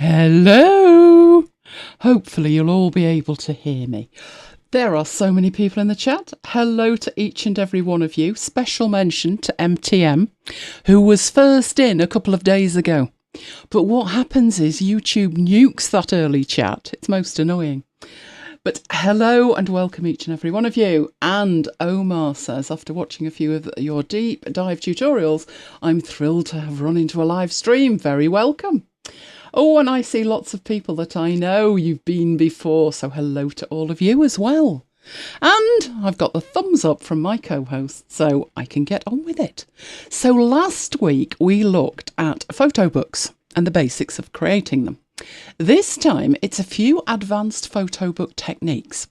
Hello! Hopefully you'll all be able to hear me. There are so many people in the chat. Hello to each and every one of you. Special mention to MTM, who was first in a couple of days ago. But what happens is YouTube nukes that early chat. It's most annoying. But hello and welcome each and every one of you. And Omar says, after watching a few of your deep dive tutorials, I'm thrilled to have run into a live stream. Very welcome. Oh, and I see lots of people that I know you've been before, so hello to all of you as well. And I've got the thumbs up from my co-host, so I can get on with it. So last week we looked at photo books and the basics of creating them. This time it's a few advanced photo book techniques.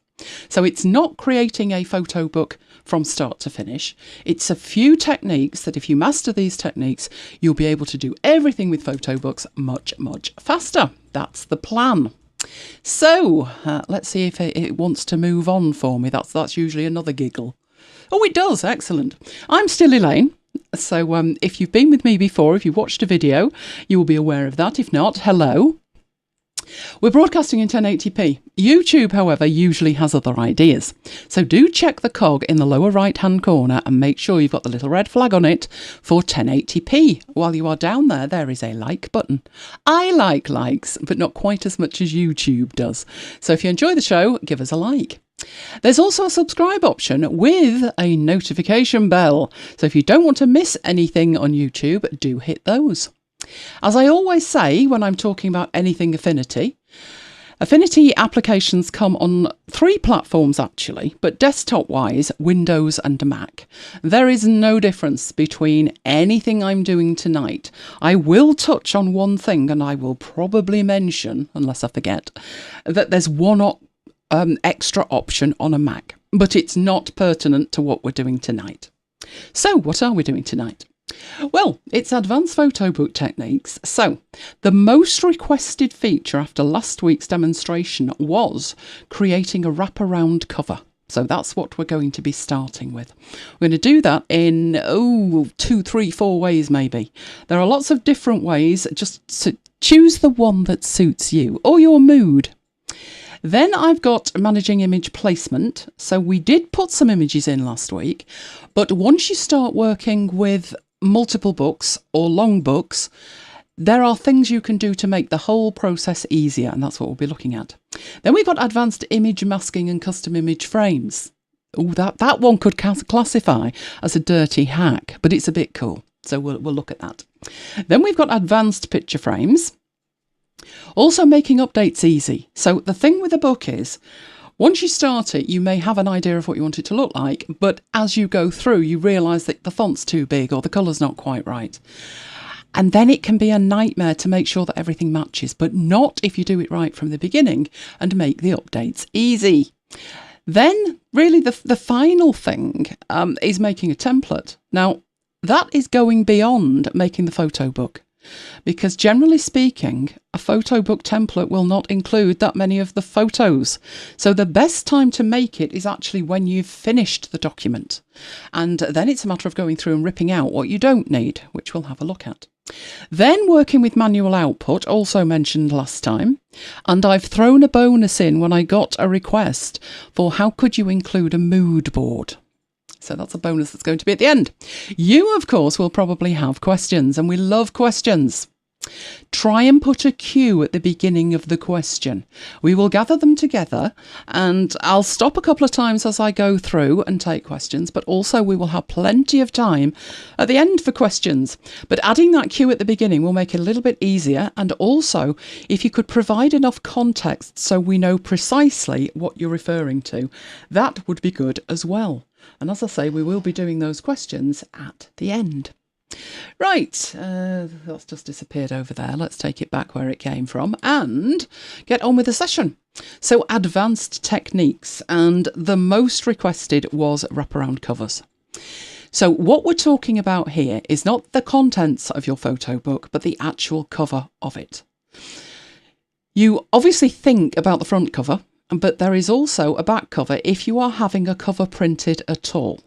So it's not creating a photo book from start to finish. It's a few techniques that if you master these techniques, you'll be able to do everything with photo books much, much faster. That's the plan. So let's see if it wants to move on for me. That's usually another giggle. Oh, it does. Excellent. I'm still Elaine. So if you've been with me before, if you've watched a video, you will be aware of that. If not, hello. We're broadcasting in 1080p. YouTube, however, usually has other ideas. So do check the cog in the lower right-hand corner and make sure you've got the little red flag on it for 1080p. While you are down there, there is a like button. I like likes, but not quite as much as YouTube does. So if you enjoy the show, give us a like. There's also a subscribe option with a notification bell. So if you don't want to miss anything on YouTube, do hit those. As I always say when I'm talking about anything Affinity, Affinity applications come on 3 platforms actually, but desktop-wise, Windows and Mac. There is no difference between anything I'm doing tonight. I will touch on one thing and I will probably mention, unless I forget, that there's one extra option on a Mac, but it's not pertinent to what we're doing tonight. So what are we doing tonight? Well, it's advanced photo book techniques. So the most requested feature after last week's demonstration was creating a wraparound cover. So that's what we're going to be starting with. We're going to do that in 2, 3, 4 ways maybe. There are lots of different ways. Just choose the one that suits you or your mood. Then I've got managing image placement. So we did put some images in last week, but once you start working with multiple books or long books, there are things you can do to make the whole process easier, and that's what we'll be looking at. Then we've got advanced image masking and custom image frames. Oh, that one could classify as a dirty hack, but it's a bit cool, so we'll look at that. Then we've got advanced picture frames. Also making updates easy. So the thing with a book is, once you start it, you may have an idea of what you want it to look like, but as you go through, you realise that the font's too big or the colour's not quite right. And then it can be a nightmare to make sure that everything matches, but not if you do it right from the beginning and make the updates easy. Then, really, the final thing is making a template. Now, that is going beyond making the photo book. Because generally speaking, a photo book template will not include that many of the photos. So the best time to make it is actually when you've finished the document. And then it's a matter of going through and ripping out what you don't need, which we'll have a look at. Then working with manual output, also mentioned last time. And I've thrown a bonus in when I got a request for how could you include a mood board. So that's a bonus that's going to be at the end. You, of course, will probably have questions, and we love questions. Try and put a cue at the beginning of the question. We will gather them together, and I'll stop a couple of times as I go through and take questions, but also we will have plenty of time at the end for questions. But adding that cue at the beginning will make it a little bit easier, and also if you could provide enough context so we know precisely what you're referring to, that would be good as well. And as I say, we will be doing those questions at the end. Right, that's just disappeared over there. Let's take it back where it came from and get on with the session. So advanced techniques, and the most requested was wraparound covers. So what we're talking about here is not the contents of your photo book, but the actual cover of it. You obviously think about the front cover, but there is also a back cover if you are having a cover printed at all.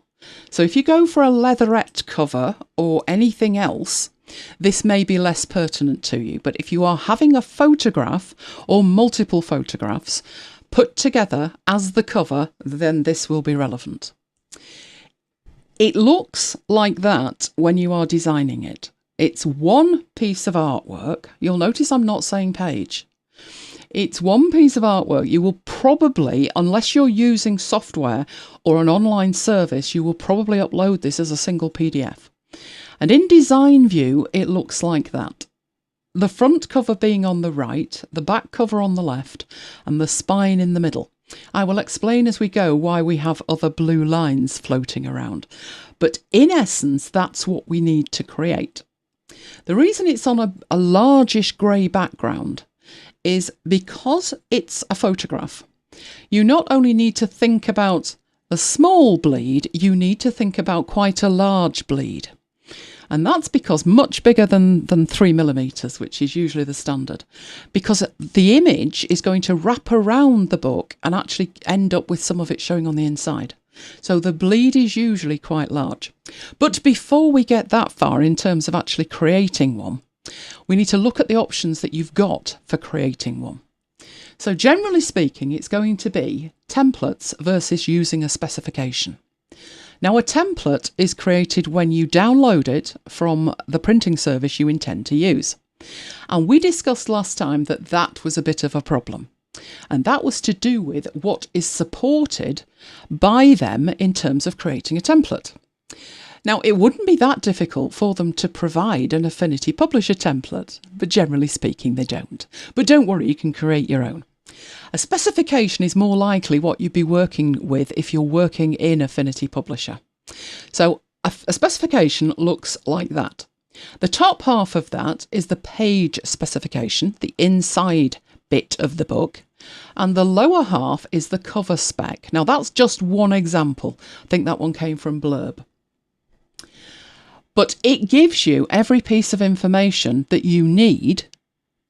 So if you go for a leatherette cover or anything else, this may be less pertinent to you. But if you are having a photograph or multiple photographs put together as the cover, then this will be relevant. It looks like that when you are designing it. It's one piece of artwork. You'll notice I'm not saying page. It's one piece of artwork. You will probably, unless you're using software or an online service, you will probably upload this as a single PDF. And in design view, it looks like that. The front cover being on the right, the back cover on the left, and the spine in the middle. I will explain as we go why we have other blue lines floating around. But in essence, that's what we need to create. The reason it's on a largish grey background is because it's a photograph. You not only need to think about a small bleed, you need to think about quite a large bleed. And that's because much bigger than 3mm, which is usually the standard. Because the image is going to wrap around the book and actually end up with some of it showing on the inside. So the bleed is usually quite large. But before we get that far in terms of actually creating one, we need to look at the options that you've got for creating one. So generally speaking, it's going to be templates versus using a specification. Now, a template is created when you download it from the printing service you intend to use. And we discussed last time that that was a bit of a problem. And that was to do with what is supported by them in terms of creating a template. Now, it wouldn't be that difficult for them to provide an Affinity Publisher template, but generally speaking, they don't. But don't worry, you can create your own. A specification is more likely what you'd be working with if you're working in Affinity Publisher. So a specification looks like that. The top half of that is the page specification, the inside bit of the book, and the lower half is the cover spec. Now that's just one example. I think that one came from Blurb. But it gives you every piece of information that you need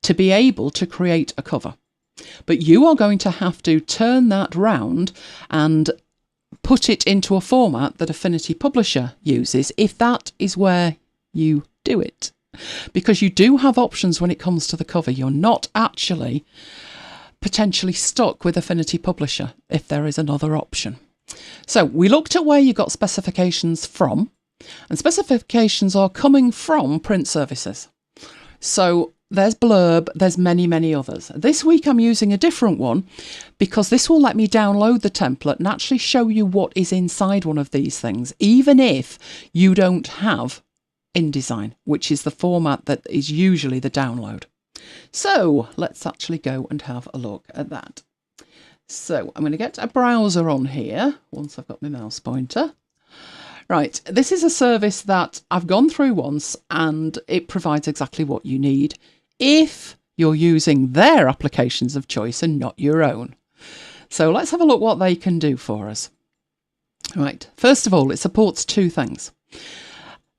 to be able to create a cover. But you are going to have to turn that round and put it into a format that Affinity Publisher uses if that is where you do it. Because you do have options when it comes to the cover. You're not actually potentially stuck with Affinity Publisher if there is another option. So we looked at where you got specifications from, and specifications are coming from print services. So there's Blurb, there's many, many others. This week I'm using a different one because this will let me download the template and actually show you what is inside one of these things, even if you don't have InDesign, which is the format that is usually the download. So let's actually go and have a look at that. So I'm going to get a browser on here once I've got my mouse pointer. Right, this is a service that I've gone through once and it provides exactly what you need if you're using their applications of choice and not your own. So let's have a look what they can do for us. Right, first of all, it supports two things.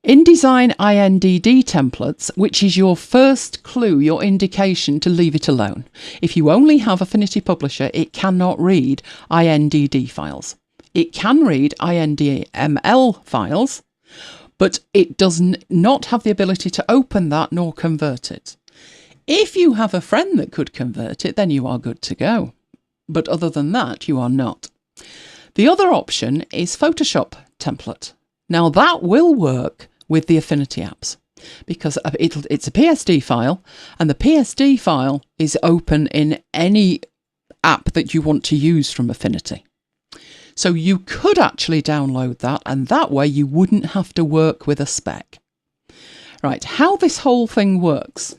InDesign INDD templates, which is your first clue, your indication to leave it alone. If you only have Affinity Publisher, it cannot read INDD files. It can read INDML files, but it does not have the ability to open that nor convert it. If you have a friend that could convert it, then you are good to go. But other than that, you are not. The other option is Photoshop template. Now that will work with the Affinity apps because it's a PSD file, and the PSD file is open in any app that you want to use from Affinity. So you could actually download that, and that way you wouldn't have to work with a spec. Right, how this whole thing works.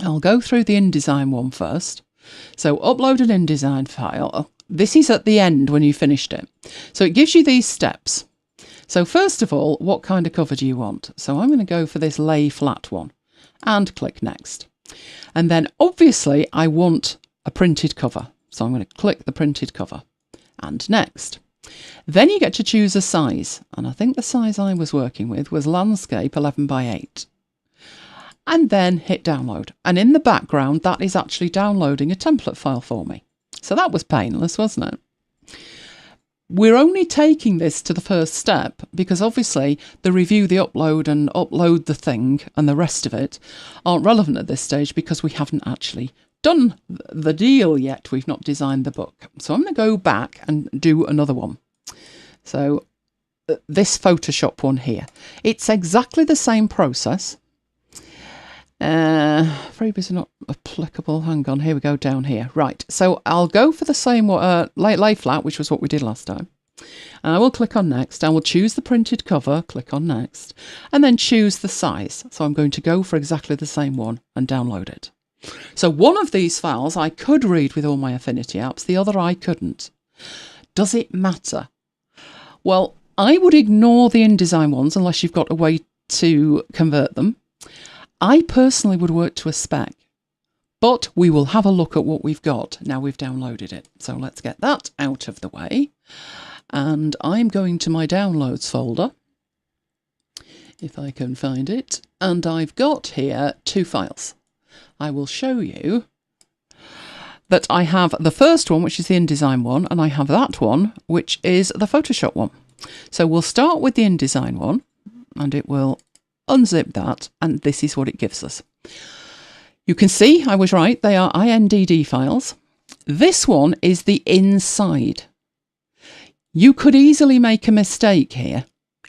I'll go through the InDesign one first. So upload an InDesign file. This is at the end when you finished it. So it gives you these steps. So first of all, what kind of cover do you want? So I'm going to go for this lay flat one and click next. And then obviously I want a printed cover. So I'm going to click the printed cover. And next. Then you get to choose a size, and I think the size I was working with was landscape 11:8. And then hit download, and in the background that is actually downloading a template file for me. So that was painless, wasn't it? we're only taking this to the first step because obviously the review, the upload and upload the thing and the rest of it aren't relevant at this stage because we haven't actually done the deal yet. We've not designed the book. So I'm going to go back and do another one. So this Photoshop one here, it's exactly the same process. Freebies are not applicable. Hang on, here we go down here. Right, so I'll go for the same lay flat, which was what we did last time. And I will click on next. I will choose the printed cover, click on next, and then choose the size. So I'm going to go for exactly the same one and download it. So one of these files I could read with all my Affinity apps, the other I couldn't. Does it matter? Well, I would ignore the InDesign ones unless you've got a way to convert them. I personally would work to a spec, but we will have a look at what we've got now we've downloaded it. So let's get that out of the way. And I'm going to my downloads folder, if I can find it. And I've got here 2 files. I will show you that I have the first one, which is the InDesign one, and I have that one, which is the Photoshop one. So we'll start with the InDesign one, and it will unzip that, and this is what it gives us. You can see I was right, they are INDD files. This one is the inside. You could easily make a mistake here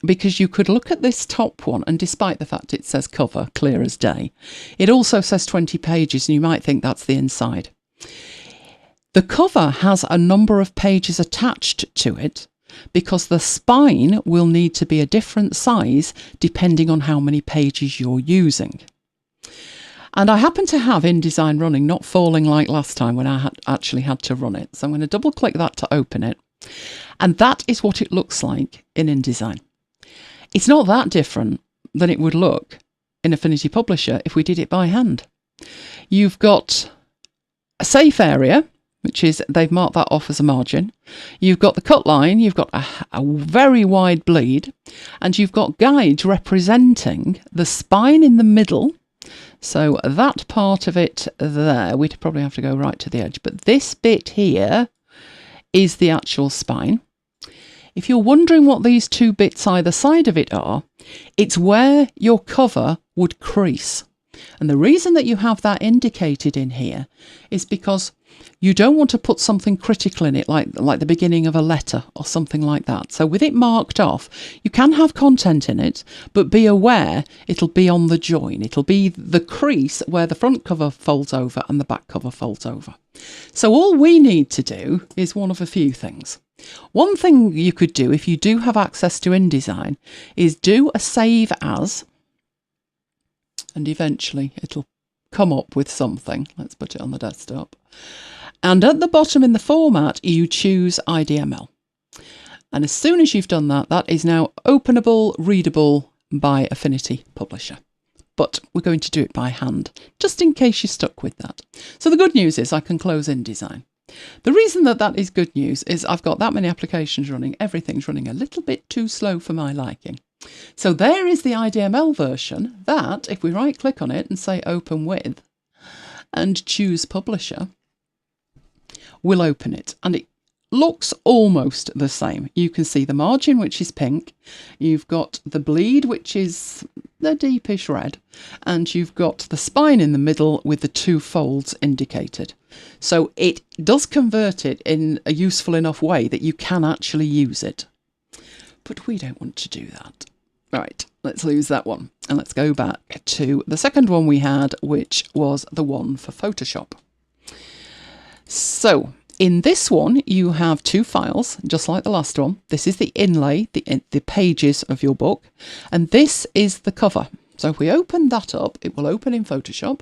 because you could look at this top one, and despite the fact it says cover, clear as day, it also says 20 pages, and you might think that's the inside. The cover has a number of pages attached to it, because the spine will need to be a different size depending on how many pages you're using. And I happen to have InDesign running, not falling like last time when I actually had to run it. So I'm going to double click that to open it. And that is what it looks like in InDesign. It's not that different than it would look in Affinity Publisher if we did it by hand. You've got a safe area, which is they've marked that off as a margin. You've got the cut line, you've got a very wide bleed, and you've got guides representing the spine in the middle. So that part of it there, we'd probably have to go right to the edge, but this bit here is the actual spine. If you're wondering what these 2 bits either side of it are, it's where your cover would crease. And the reason that you have that indicated in here is because you don't want to put something critical in it, like the beginning of a letter or something like that. So with it marked off, you can have content in it, but be aware it'll be on the join. It'll be the crease where the front cover folds over and the back cover folds over. So all we need to do is one of a few things. One thing you could do if you do have access to InDesign is do a save as, and eventually it'll come up with something. Let's put it on the desktop. And at the bottom in the format, you choose IDML. And as soon as you've done that, that is now openable, readable by Affinity Publisher. But we're going to do it by hand, just in case you're stuck with that. So the good news is I can close InDesign. The reason that that is good news is I've got that many applications running. Everything's running a little bit too slow for my liking. So there is the IDML version that, if we right click on it and say open with and choose publisher, will open it. And it looks almost the same. You can see the margin, which is pink. You've got the bleed, which is the deepish red. And you've got the spine in the middle with the 2 folds indicated. So it does convert it in a useful enough way that you can actually use it. But we don't want to do that. Right, let's lose that one. And let's go back to the second one we had, which was the one for Photoshop. So in this one, you have 2 files, just like the last one. This is the inlay, the pages of your book, and this is the cover. So if we open that up, it will open in Photoshop.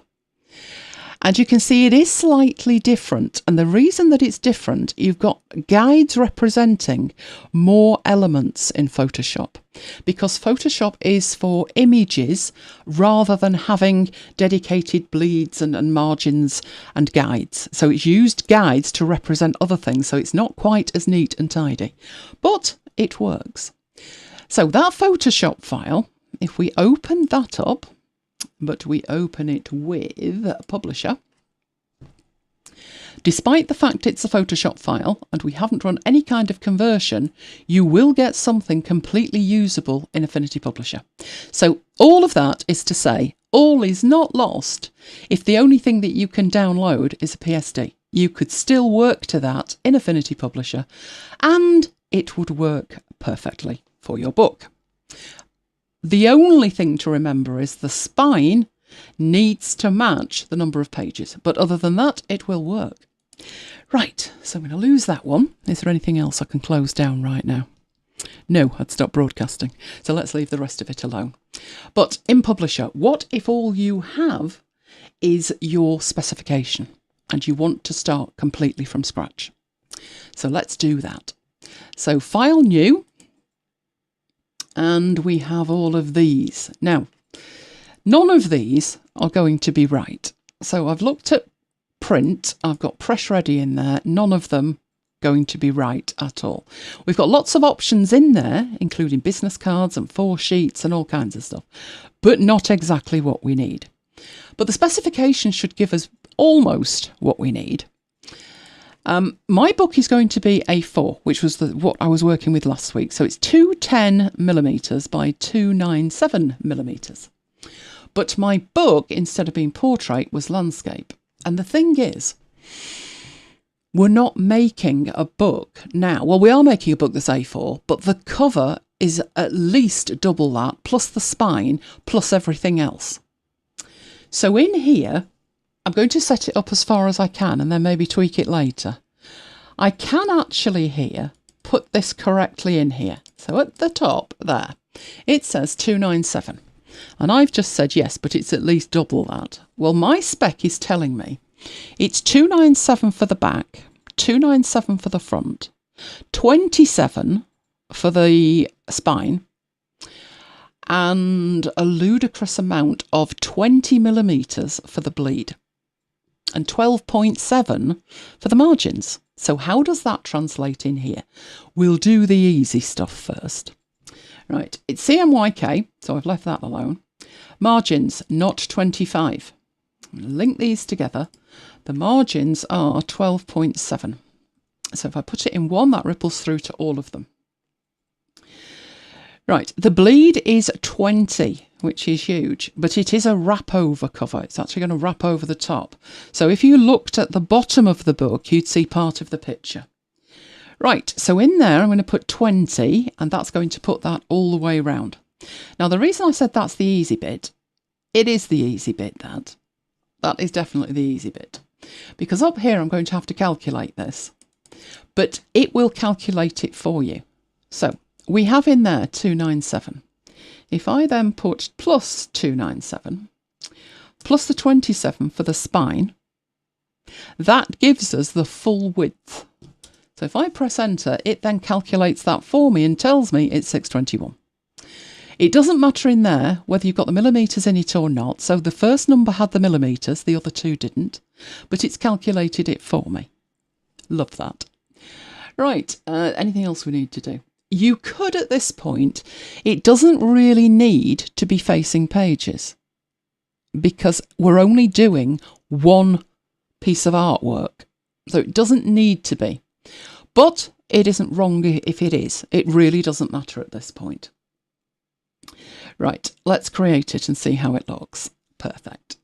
And you can see it is slightly different. And the reason that it's different, you've got guides representing more elements in Photoshop, because Photoshop is for images rather than having dedicated bleeds and margins and guides. So it's used guides to represent other things. So it's not quite as neat and tidy, but it works. So that Photoshop file, if we open that up, but we open it with Publisher. Despite the fact it's a Photoshop file and we haven't run any kind of conversion, you will get something completely usable in Affinity Publisher. So all of that is to say, all is not lost if the only thing that you can download is a PSD. You could still work to that in Affinity Publisher and it would work perfectly for your book. The only thing to remember is the spine needs to match the number of pages, but other than that, it will work. Right, so I'm going to lose that one. Is there anything else I can close down right now? No, I'd stop broadcasting, so let's leave the rest of it alone. But in Publisher, what if all you have is your specification and you want to start completely from scratch? So let's do that. So File, New, and we have all of these. Now, none of these are going to be right. So I've looked at print, I've got press ready in there, none of them going to be right at all. We've got lots of options in there, including business cards and 4 sheets and all kinds of stuff, but not exactly what we need. But the specification should give us almost what we need. My book is going to be A4, which was what I was working with last week. So it's 210mm by 297mm. But my book, instead of being portrait, was landscape. And the thing is, we're not making a book now. Well, we are making a book that's A4, but the cover is at least double that, plus the spine, plus everything else. So in here, I'm going to set it up as far as I can and then maybe tweak it later. I can actually here put this correctly in here. So at the top there, it says 297. And I've just said yes, but it's at least double that. Well, my spec is telling me it's 297 for the back, 297 for the front, 27 for the spine, and a ludicrous amount of 20mm for the bleed, and 12.7 for the margins. So how does that translate in here? We'll do the easy stuff first. Right, it's CMYK, so I've left that alone. Margins, not 25. Link these together. The margins are 12.7. So if I put it in one, that ripples through to all of them. Right, the bleed is 20, which is huge, but it is a wrap over cover. It's actually going to wrap over the top. So if you looked at the bottom of the book, you'd see part of the picture. Right, so in there, I'm going to put 20, and that's going to put that all the way around. Now, the reason I said that's the easy bit, it is the easy bit, that. That is definitely the easy bit. Because up here, I'm going to have to calculate this. But it will calculate it for you. So, we have in there 297. If I then put plus 297, plus the 27 for the spine, that gives us the full width. So if I press enter, it then calculates that for me and tells me it's 621. It doesn't matter in there whether you've got the millimetres in it or not. So the first number had the millimetres, the other two didn't, but it's calculated it for me. Love that. Right, anything else we need to do? You could at this point, it doesn't really need to be facing pages because we're only doing one piece of artwork. So it doesn't need to be. But it isn't wrong if it is. It really doesn't matter at this point. Right, let's create it and see how it looks. Perfect.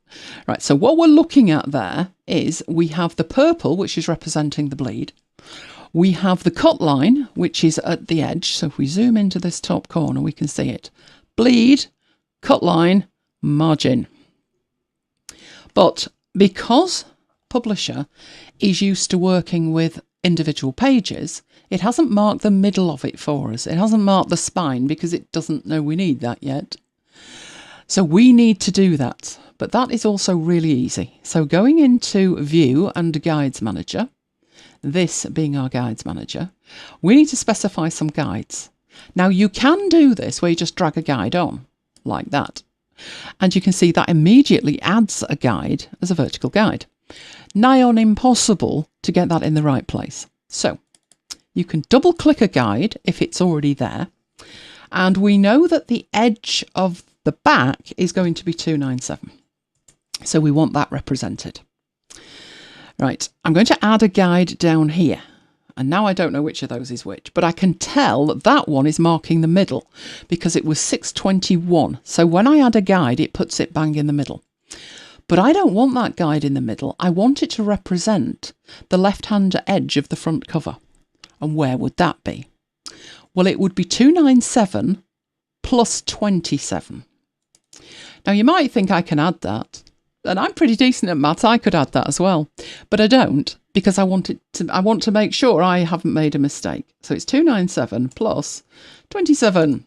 Right, so what we're looking at there is we have the purple, which is representing the bleed. We have the cut line, which is at the edge. So if we zoom into this top corner, we can see it. Bleed, cut line, margin. But because Publisher is used to working with individual pages, it hasn't marked the middle of it for us. It hasn't marked the spine because it doesn't know we need that yet. So we need to do that, but that is also really easy. So going into View and Guides Manager, this being our Guides Manager, we need to specify some guides. Now you can do this where you just drag a guide on, like that. And you can see that immediately adds a guide as a vertical guide. Nigh on impossible to get that in the right place. So you can double click a guide if it's already there. And we know that the edge of the back is going to be 297. So we want that represented. Right, I'm going to add a guide down here. And now I don't know which of those is which, but I can tell that that one is marking the middle because it was 621. So when I add a guide, it puts it bang in the middle. But I don't want that guide in the middle. I want it to represent the left-hand edge of the front cover. And where would that be? Well, it would be 297 plus 27. Now, you might think I can add that. And I'm pretty decent at maths. I could add that as well. But I don't, because I want to make sure I haven't made a mistake. So it's 297 plus 27,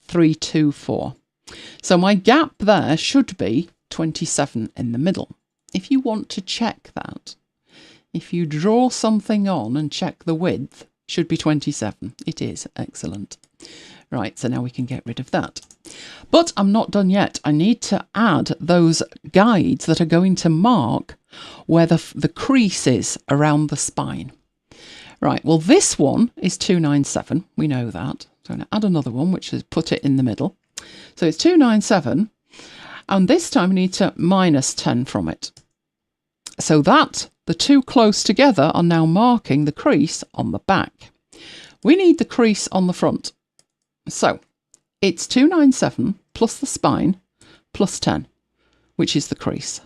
324. So my gap there should be 27 in the middle. If you want to check that, if you draw something on and check the width, should be 27. It is. Excellent. Right, so now we can get rid of that. But I'm not done yet. I need to add those guides that are going to mark where the crease is around the spine. Right, well, this one is 297. We know that. So I'm going to add another one, which is put it in the middle. So it's 297. And this time I need to minus 10 from it. So that the two close together are now marking the crease on the back. We need the crease on the front. So it's 297 plus the spine plus 10, which is the crease.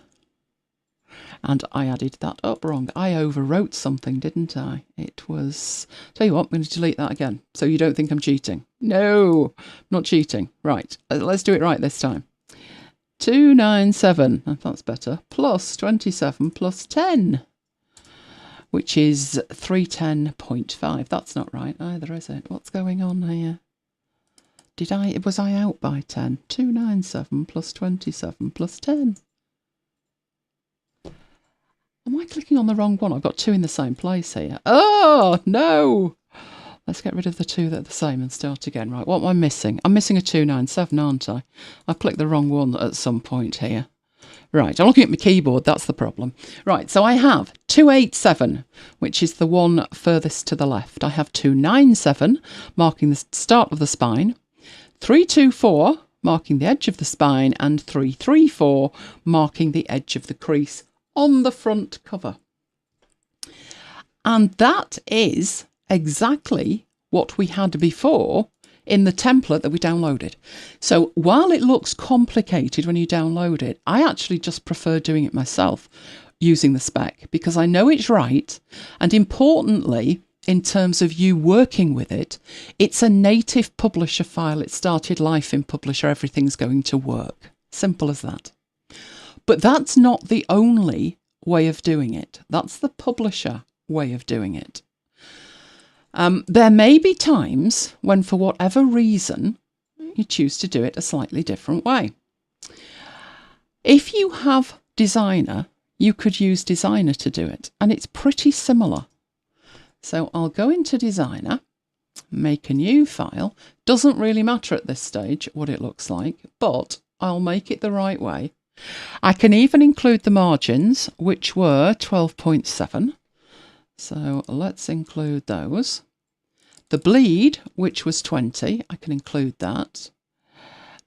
And I added that up wrong. I overwrote something, didn't I? It was... Tell you what, I'm going to delete that again so you don't think I'm cheating. No, not cheating. Right, let's do it right this time. 297, if that's better, plus 27 plus 10, which is 310.5. That's not right either, is it? What's going on here? Was I out by 10? 297 plus 27 plus 10. Am I clicking on the wrong one? I've got two in the same place here. Oh, no. Let's get rid of the two that are the same and start again. Right, what am I missing? I'm missing a 297, aren't I? I've clicked the wrong one at some point here. Right, I'm looking at my keyboard. That's the problem. Right, so I have 287, which is the one furthest to the left. I have 297, marking the start of the spine. 324, marking the edge of the spine, and 334, marking the edge of the crease on the front cover. And that is exactly what we had before in the template that we downloaded. So while it looks complicated when you download it, I actually just prefer doing it myself using the spec because I know it's right. And importantly, in terms of you working with it, it's a native publisher file. It started life in publisher. Everything's going to work. Simple as that. But that's not the only way of doing it. That's the publisher way of doing it. There may be times when, for whatever reason, you choose to do it a slightly different way. If you have Designer, you could use Designer to do it, and it's pretty similar. So I'll go into Designer, make a new file. Doesn't really matter at this stage what it looks like, but I'll make it the right way. I can even include the margins, which were 12.7. So let's include those. The bleed, which was 20, I can include that.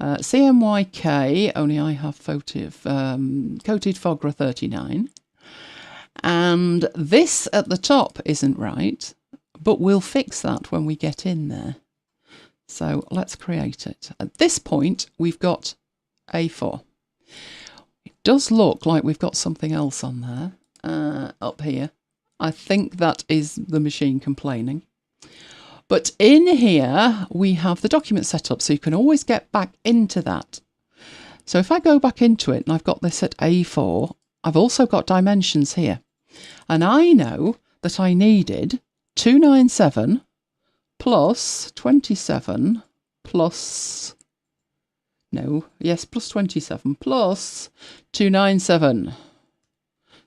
CMYK, only I have coated Fogra 39. And this at the top isn't right, but we'll fix that when we get in there. So let's create it. At this point, we've got A4. It does look like we've got something else on there, up here. I think that is the machine complaining. But in here, we have the document set up, so you can always get back into that. So if I go back into it, and I've got this at A4, I've also got dimensions here. And I know that I needed 297 plus 27 plus... plus 27 plus 297.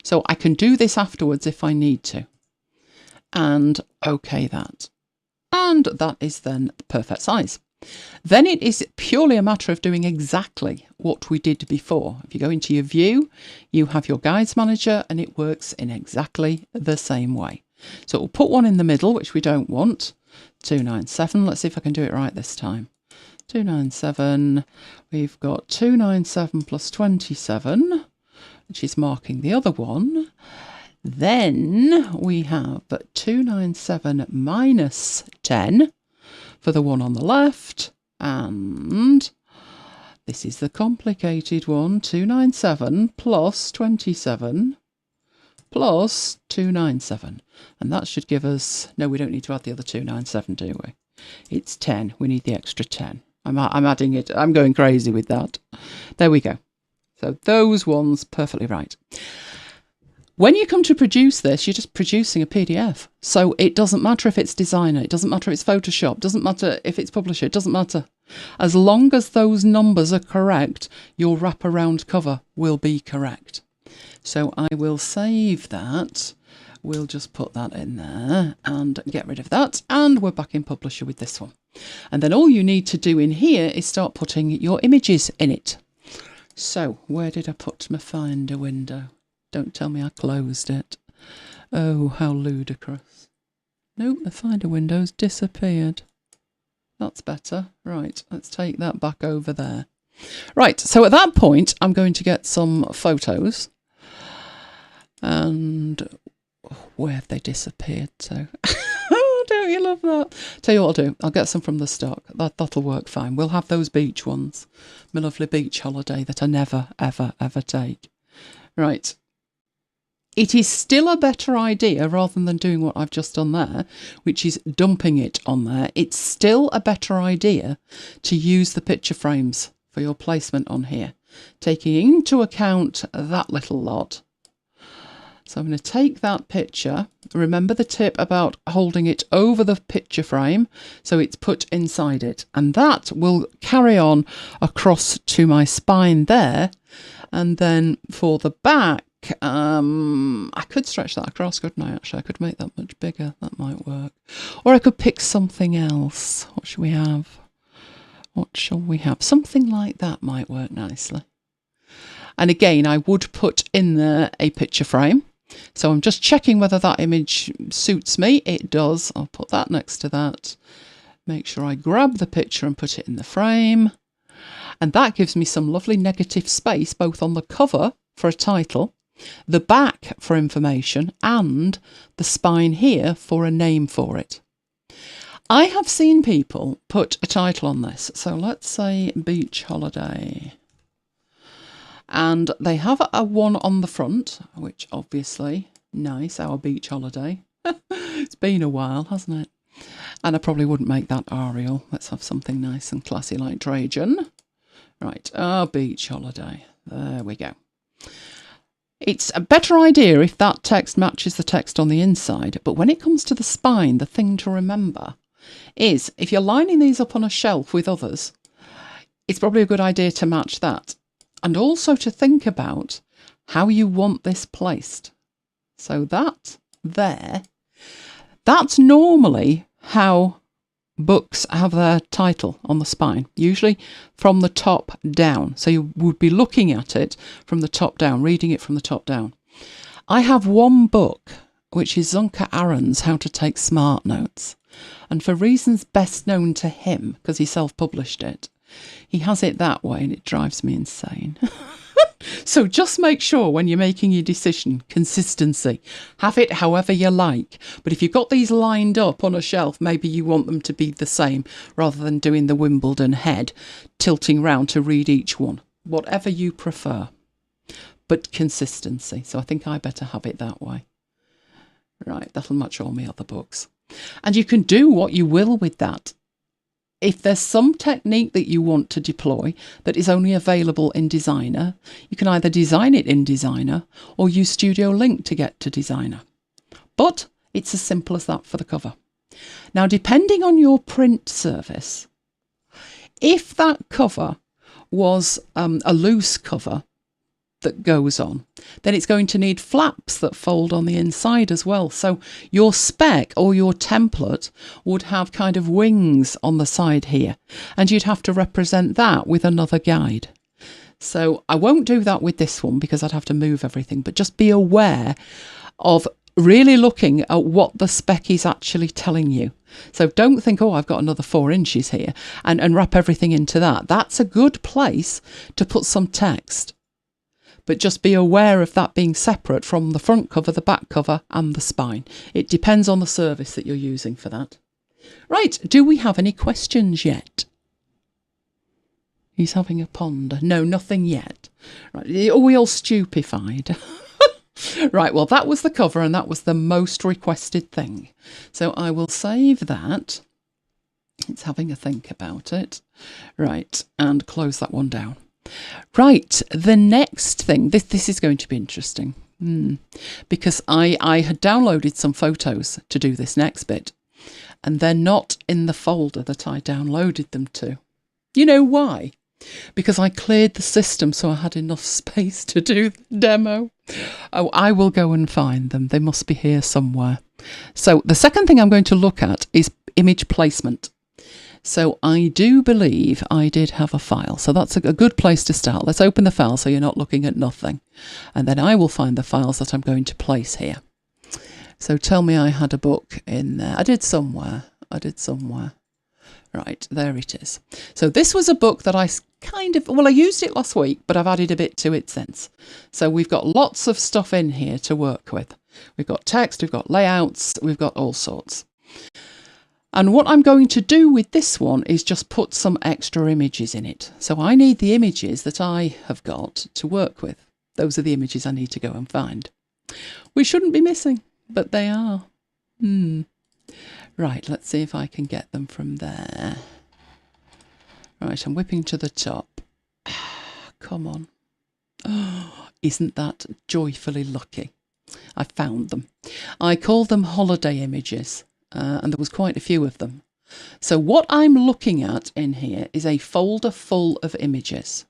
So I can do this afterwards if I need to. And OK that. And that is then the perfect size. Then it is purely a matter of doing exactly what we did before. If you go into your view, you have your guides manager and it works in exactly the same way. So we'll put one in the middle, which we don't want. 297. Let's see if I can do it right this time. 297. We've got 297 plus 27, which is marking the other one. Then we have 297 minus 10 for the one on the left, and this is the complicated one, 297 plus 27 plus 297. And that should give us, no, we don't need to add the other 297, do we? It's 10. We need the extra 10. I'm adding it. I'm going crazy with that. There we go. So those ones, perfectly right. When you come to produce this, you're just producing a PDF. So it doesn't matter if it's Designer, it doesn't matter if it's Photoshop, it doesn't matter if it's Publisher, it doesn't matter. As long as those numbers are correct, your wraparound cover will be correct. So I will save that. We'll just put that in there and get rid of that. And we're back in Publisher with this one. And then all you need to do in here is start putting your images in it. So where did I put my Finder window? Don't tell me I closed it. Oh, how ludicrous. Nope, the Finder window's disappeared. That's better. Right, let's take that back over there. Right, so at that point, I'm going to get some photos. And where have they disappeared to? Oh, don't you love that? Tell you what I'll do. I'll get some from the stock. That'll work fine. We'll have those beach ones. My lovely beach holiday that I never, ever, ever take. Right. It is still a better idea, rather than doing what I've just done there, which is dumping it on there. It's still a better idea to use the picture frames for your placement on here, taking into account that little lot. So I'm going to take that picture. Remember the tip about holding it over the picture frame so it's put inside it. And that will carry on across to my spine there. And then for the back, I could stretch that across, couldn't I, actually? I could make that much bigger. That might work. Or I could pick something else. What should we have? What shall we have? Something like that might work nicely. And again, I would put in there a picture frame. So I'm just checking whether that image suits me. It does. I'll put that next to that. Make sure I grab the picture and put it in the frame. And that gives me some lovely negative space, both on the cover for a title, the back for information, and the spine here for a name for it. I have seen people put a title on this. So let's say Beach Holiday. And they have a one on the front, which obviously, nice, our beach holiday. It's been a while, hasn't it? And I probably wouldn't make that Arial. Let's have something nice and classy like Trajan. Right, our beach holiday. There we go. It's a better idea if that text matches the text on the inside, but when it comes to the spine, the thing to remember is if you're lining these up on a shelf with others, it's probably a good idea to match that. And also to think about how you want this placed. So that there, that's normally how books have their title on the spine, usually from the top down. So you would be looking at it from the top down, reading it from the top down. I have one book, which is Zunka Aaron's How to Take Smart Notes. And for reasons best known to him, because he self-published it, he has it that way and it drives me insane. So just make sure when you're making your decision, consistency. Have it however you like. But if you've got these lined up on a shelf, maybe you want them to be the same rather than doing the Wimbledon head, tilting round to read each one. Whatever you prefer. But consistency. So I think I better have it that way. Right, that'll match all my other books. And you can do what you will with that. If there's some technique that you want to deploy that is only available in Designer, you can either design it in Designer or use StudioLink to get to Designer. But it's as simple as that for the cover. Now, depending on your print service, if that cover was a loose cover that goes on, then it's going to need flaps that fold on the inside as well. So your spec or your template would have kind of wings on the side here, and you'd have to represent that with another guide. So I won't do that with this one because I'd have to move everything, but just be aware of really looking at what the spec is actually telling you. So don't think, oh, I've got another 4 inches here, and wrap everything into that. That's a good place to put some text. but just be aware of that being separate from the front cover, the back cover and the spine. It depends on the service that you're using for that. Right, do we have any questions yet? He's having a ponder. No, nothing yet. Right, are we all stupefied? Right, well, that was the cover and that was the most requested thing. So I will save that. It's having a think about it. Right, and close that one down. Right, the next thing, this is going to be interesting because I had downloaded some photos to do this next bit and they're not in the folder that I downloaded them to. You know why? Because I cleared the system so I had enough space to do the demo. Oh, I will go and find them. They must be here somewhere. So the second thing I'm going to look at is image placement. So I do believe I did have a file. So that's a good place to start. Let's open the file so you're not looking at nothing. And then I will find the files that I'm going to place here. So tell me I had a book in there. I did somewhere. Right, there it is. So this was a book that I I used it last week, but I've added a bit to it since. So we've got lots of stuff in here to work with. We've got text, we've got layouts, we've got all sorts. And what I'm going to do with this one is just put some extra images in it. So I need the images that I have got to work with. Those are the images I need to go and find. We shouldn't be missing, but they are. Right, let's see if I can get them from there. Right, I'm whipping to the top. Come on. Oh, isn't that joyfully lucky? I found them. I called them holiday images, and there was quite a few of them. So what I'm looking at in here is a folder full of images.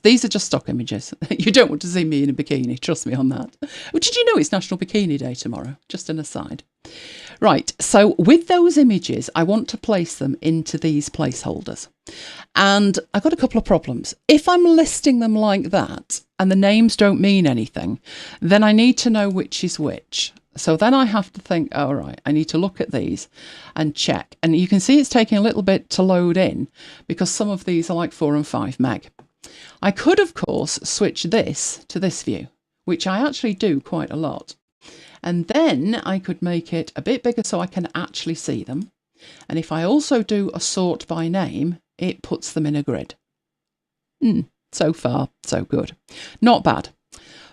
These are just stock images. You don't want to see me in a bikini, trust me on that. Oh, did you know it's National Bikini Day tomorrow? Just an aside. Right, so with those images, I want to place them into these placeholders. And I've got a couple of problems. If I'm listing them like that and the names don't mean anything, then I need to know which is which. So then I have to think, oh, right, I need to look at these and check. And you can see it's taking a little bit to load in because some of these are like 4 and 5 meg. I could, of course, switch this to this view, which I actually do quite a lot. And then I could make it a bit bigger so I can actually see them. And if I also do a sort by name, it puts them in a grid. So far, so good. Not bad.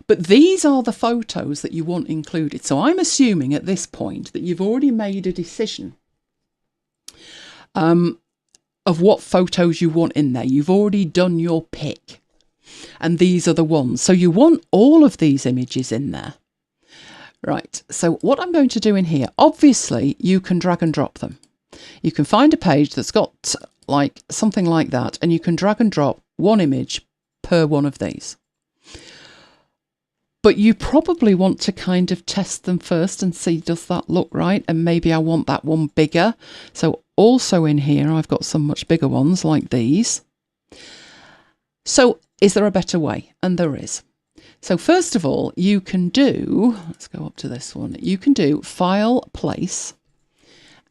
But these are the photos that you want included. So I'm assuming at this point that you've already made a decision of what photos you want in there. You've already done your pick. And these are the ones. So you want all of these images in there. Right, so what I'm going to do in here, obviously you can drag and drop them. You can find a page that's got like something like that and you can drag and drop one image per one of these. But you probably want to kind of test them first and see, does that look right? And maybe I want that one bigger. So also in here, I've got some much bigger ones like these. So is there a better way? And there is. So first of all, you can do, let's go up to this one, you can do File, Place,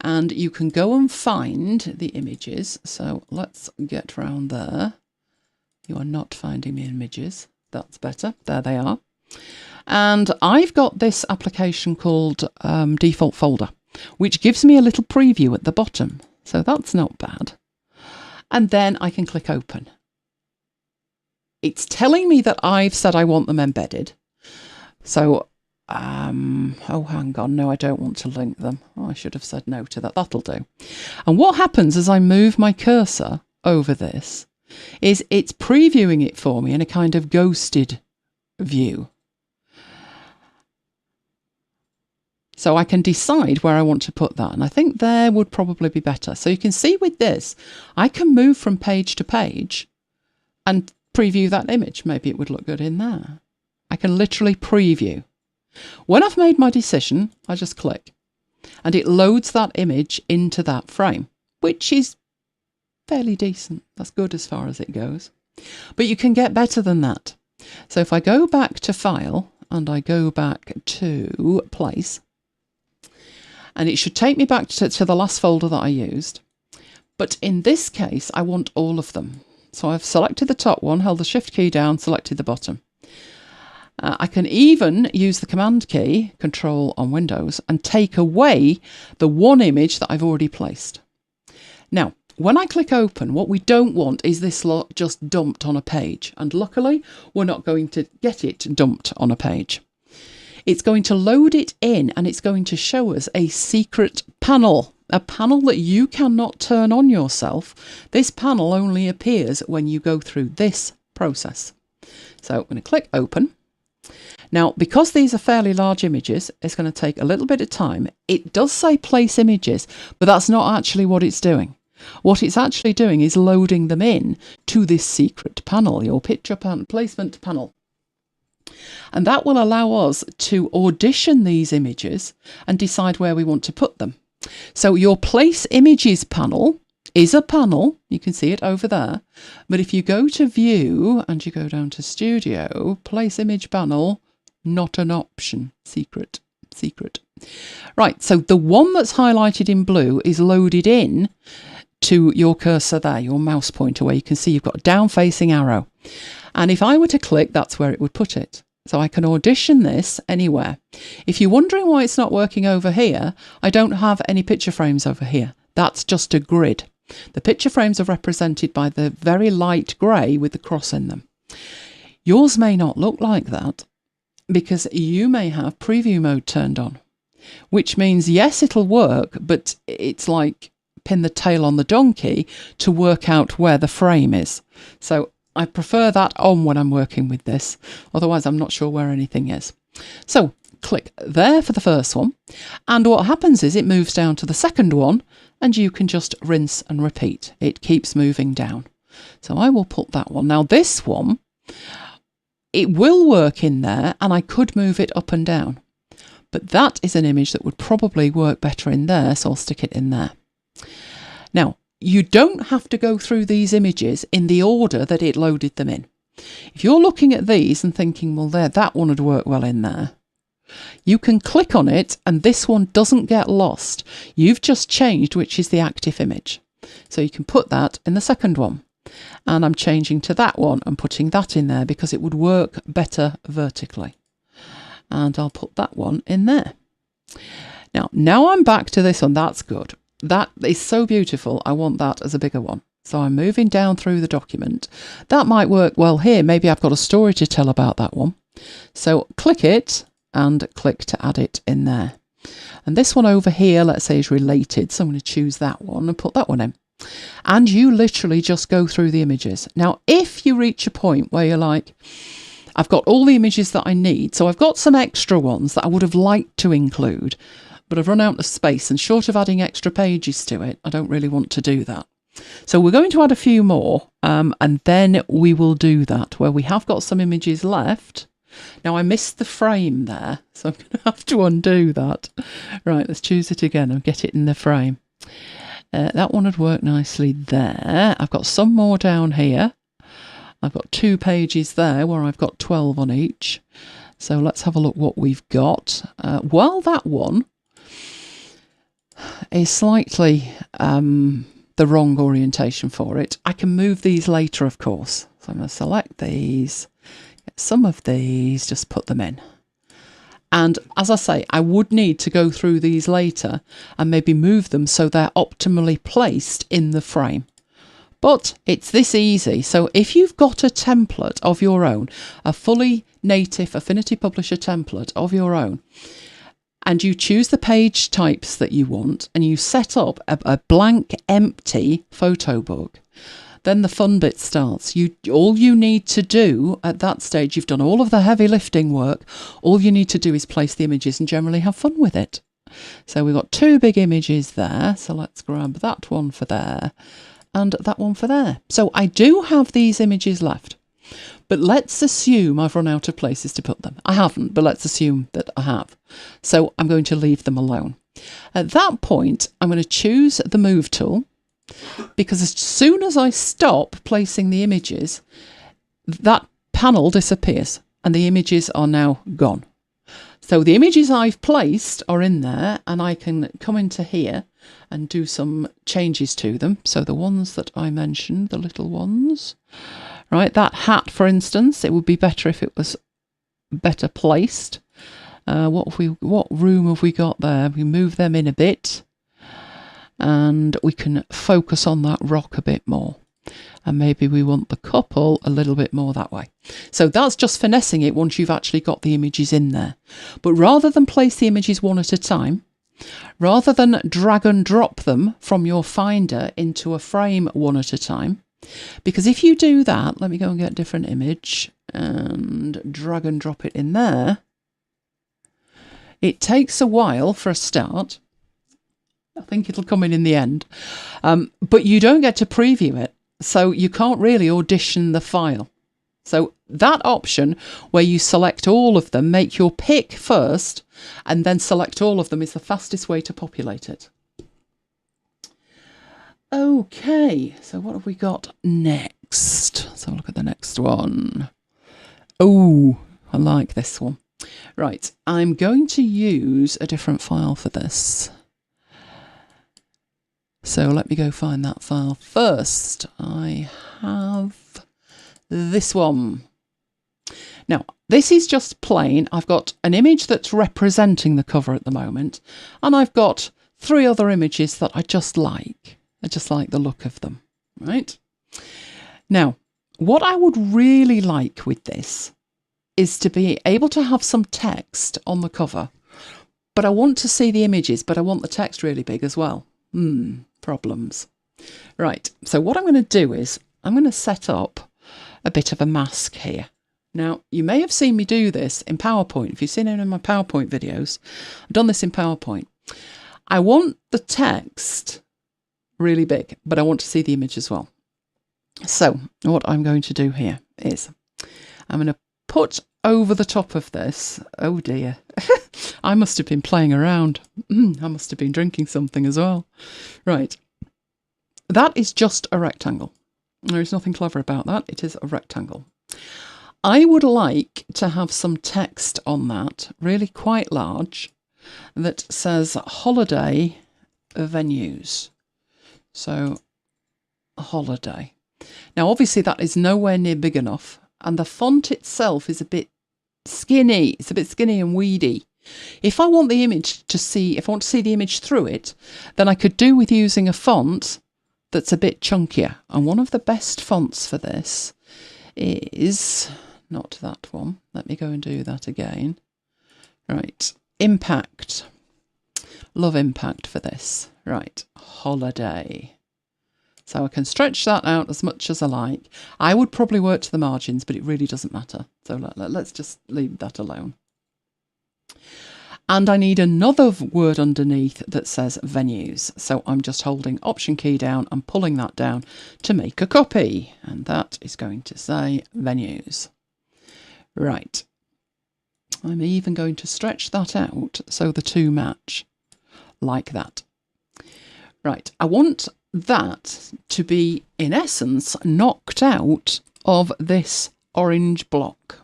and you can go and find the images. So let's get round there. You are not finding the images. That's better. There they are. And I've got this application called Default Folder, which gives me a little preview at the bottom. So that's not bad. And then I can click Open. It's telling me that I've said I want them embedded. So, oh, hang on. No, I don't want to link them. Oh, I should have said no to that. That'll do. And what happens as I move my cursor over this is it's previewing it for me in a kind of ghosted view. So I can decide where I want to put that. And I think there would probably be better. So you can see with this, I can move from page to page and preview that image. Maybe it would look good in there. I can literally preview. When I've made my decision, I just click and it loads that image into that frame, which is fairly decent. That's good as far as it goes. But you can get better than that. So if I go back to File and I go back to Place, and it should take me back to the last folder that I used. But in this case, I want all of them. So I've selected the top one, held the Shift key down, selected the bottom. I can even use the command key, Control on Windows, and take away the one image that I've already placed. Now, when I click open, what we don't want is this lot just dumped on a page. And luckily, we're not going to get it dumped on a page. It's going to load it in and it's going to show us a secret panel, a panel that you cannot turn on yourself. This panel only appears when you go through this process. So I'm going to click open. Now, because these are fairly large images, it's going to take a little bit of time. It does say place images, but that's not actually what it's doing. What it's actually doing is loading them in to this secret panel, your picture placement panel. And that will allow us to audition these images and decide where we want to put them. So your place images panel is a panel, you can see it over there, but if you go to view and you go down to studio, place image panel, not an option, secret. Right, so the one that's highlighted in blue is loaded in to your cursor there, your mouse pointer, where you can see you've got a down facing arrow. And if I were to click, that's where it would put it. So I can audition this anywhere. If you're wondering why it's not working over here, I don't have any picture frames over here. That's just a grid. The picture frames are represented by the very light grey with the cross in them. Yours may not look like that because you may have preview mode turned on, which means, yes, it'll work, but it's like pin the tail on the donkey to work out where the frame is. So I prefer that on when I'm working with this. Otherwise, I'm not sure where anything is. So click there for the first one. And what happens is it moves down to the second one and you can just rinse and repeat. It keeps moving down. So I will put that one. Now this one, it will work in there and I could move it up and down. But that is an image that would probably work better in there. So I'll stick it in there. Now, you don't have to go through these images in the order that it loaded them in. If you're looking at these and thinking, well, that one would work well in there, you can click on it and this one doesn't get lost. You've just changed which is the active image. So you can put that in the second one. And I'm changing to that one and putting that in there because it would work better vertically. And I'll put that one in there. Now I'm back to this one. That's good. That is so beautiful. I want that as a bigger one. So I'm moving down through the document. That might work well here. Maybe I've got a story to tell about that one. So click it and click to add it in there. And this one over here, let's say, is related. So I'm going to choose that one and put that one in. And you literally just go through the images. Now, if you reach a point where you're like, I've got all the images that I need. So I've got some extra ones that I would have liked to include, but I've run out of space, and short of adding extra pages to it, I don't really want to do that. So we're going to add a few more, and then we will do that, where we have got some images left. Now I missed the frame there, so I'm going to have to undo that. Right, let's choose it again and get it in the frame. That one would work nicely there. I've got some more down here. I've got 2 pages there where I've got 12 on each. So let's have a look what we've got. Well, that one is slightly the wrong orientation for it. I can move these later, of course. So I'm going to select these, get some of these, just put them in. And as I say, I would need to go through these later and maybe move them so they're optimally placed in the frame. But it's this easy. So if you've got a template of your own, a fully native Affinity Publisher template of your own, and you choose the page types that you want and you set up a blank, empty photo book, then the fun bit starts. All you need to do at that stage, you've done all of the heavy lifting work. All you need to do is place the images and generally have fun with it. So we've got 2 big images there. So let's grab that one for there and that one for there. So I do have these images left. But let's assume I've run out of places to put them. I haven't, but let's assume that I have. So I'm going to leave them alone. At that point, I'm going to choose the Move tool, because as soon as I stop placing the images, that panel disappears and the images are now gone. So the images I've placed are in there and I can come into here and do some changes to them. So the ones that I mentioned, the little ones... Right, that hat, for instance, it would be better if it was better placed. What room have we got there? We move them in a bit, and we can focus on that rock a bit more. And maybe we want the couple a little bit more that way. So that's just finessing it once you've actually got the images in there. But rather than place the images one at a time, rather than drag and drop them from your Finder into a frame one at a time, because if you do that, let me go and get a different image and drag and drop it in there. It takes a while for a start. I think it'll come in the end. But you don't get to preview it. So you can't really audition the file. So that option where you select all of them, make your pick first, and then select all of them is the fastest way to populate it. Okay, so what have we got next? Let's have a look at the next one. Oh, I like this one. Right, I'm going to use a different file for this. So let me go find that file first. I have this one. Now, this is just plain. I've got an image that's representing the cover at the moment, and I've got 3 other images that I just like. I just like the look of them, right? Now, what I would really like with this is to be able to have some text on the cover, but I want to see the images, but I want the text really big as well. Problems. Right, so what I'm going to do is I'm going to set up a bit of a mask here. Now, you may have seen me do this in PowerPoint. If you've seen any of my PowerPoint videos, I've done this in PowerPoint. I want the text really big, but I want to see the image as well. So what I'm going to do here is I'm going to put over the top of this, oh dear, I must have been playing around. I must have been drinking something as well. Right, that is just a rectangle. There is nothing clever about that. It is a rectangle. I would like to have some text on that, really quite large, that says holiday venues. So, holiday. Now, obviously, that is nowhere near big enough. And the font itself is a bit skinny. It's a bit skinny and weedy. If I want the image to see, if I want to see the image through it, then I could do with using a font that's a bit chunkier. And one of the best fonts for this is not that one. Let me go and do that again. Right, Impact. Love Impact for this. Right, Holiday. So I can stretch that out as much as I like. I would probably work to the margins, but it really doesn't matter. So let's just leave that alone. And I need another word underneath that says venues. So I'm just holding Option key down and pulling that down to make a copy. And that is going to say venues. Right. I'm even going to stretch that out so the two match like that. Right. I want that to be, in essence, knocked out of this orange block,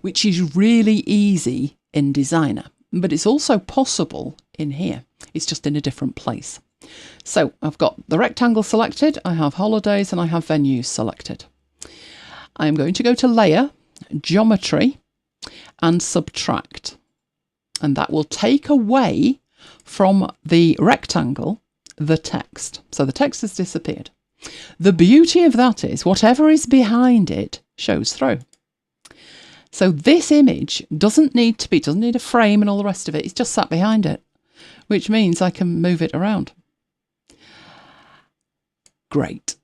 which is really easy in Designer, but it's also possible in here. It's just in a different place. So I've got the rectangle selected, I have holidays, and I have venues selected. I'm going to go to Layer, Geometry, and Subtract, and that will take away from the rectangle the text. So the text has disappeared. The beauty of that is whatever is behind it shows through. So this image doesn't need a frame and all the rest of it. It's just sat behind it, which means I can move it around. Great.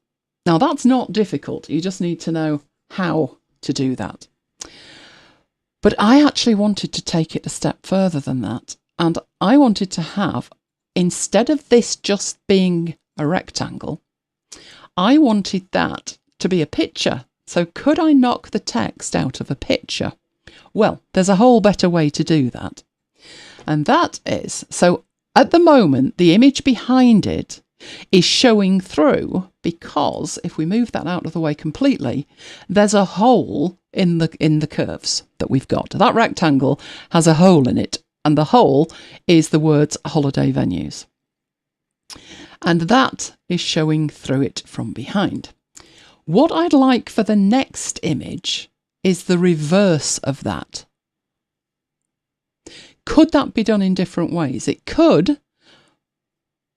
Now that's not difficult. You just need to know how to do that. But I actually wanted to take it a step further than that. And I wanted to have, instead of this just being a rectangle, I wanted that to be a picture. So could I knock the text out of a picture? Well, there's a whole better way to do that. And that is, so at the moment, the image behind it is showing through because if we move that out of the way completely, there's a hole in the curves that we've got. That rectangle has a hole in it, and the hole is the words holiday venues. And that is showing through it from behind. What I'd like for the next image is the reverse of that. Could that be done in different ways? It could,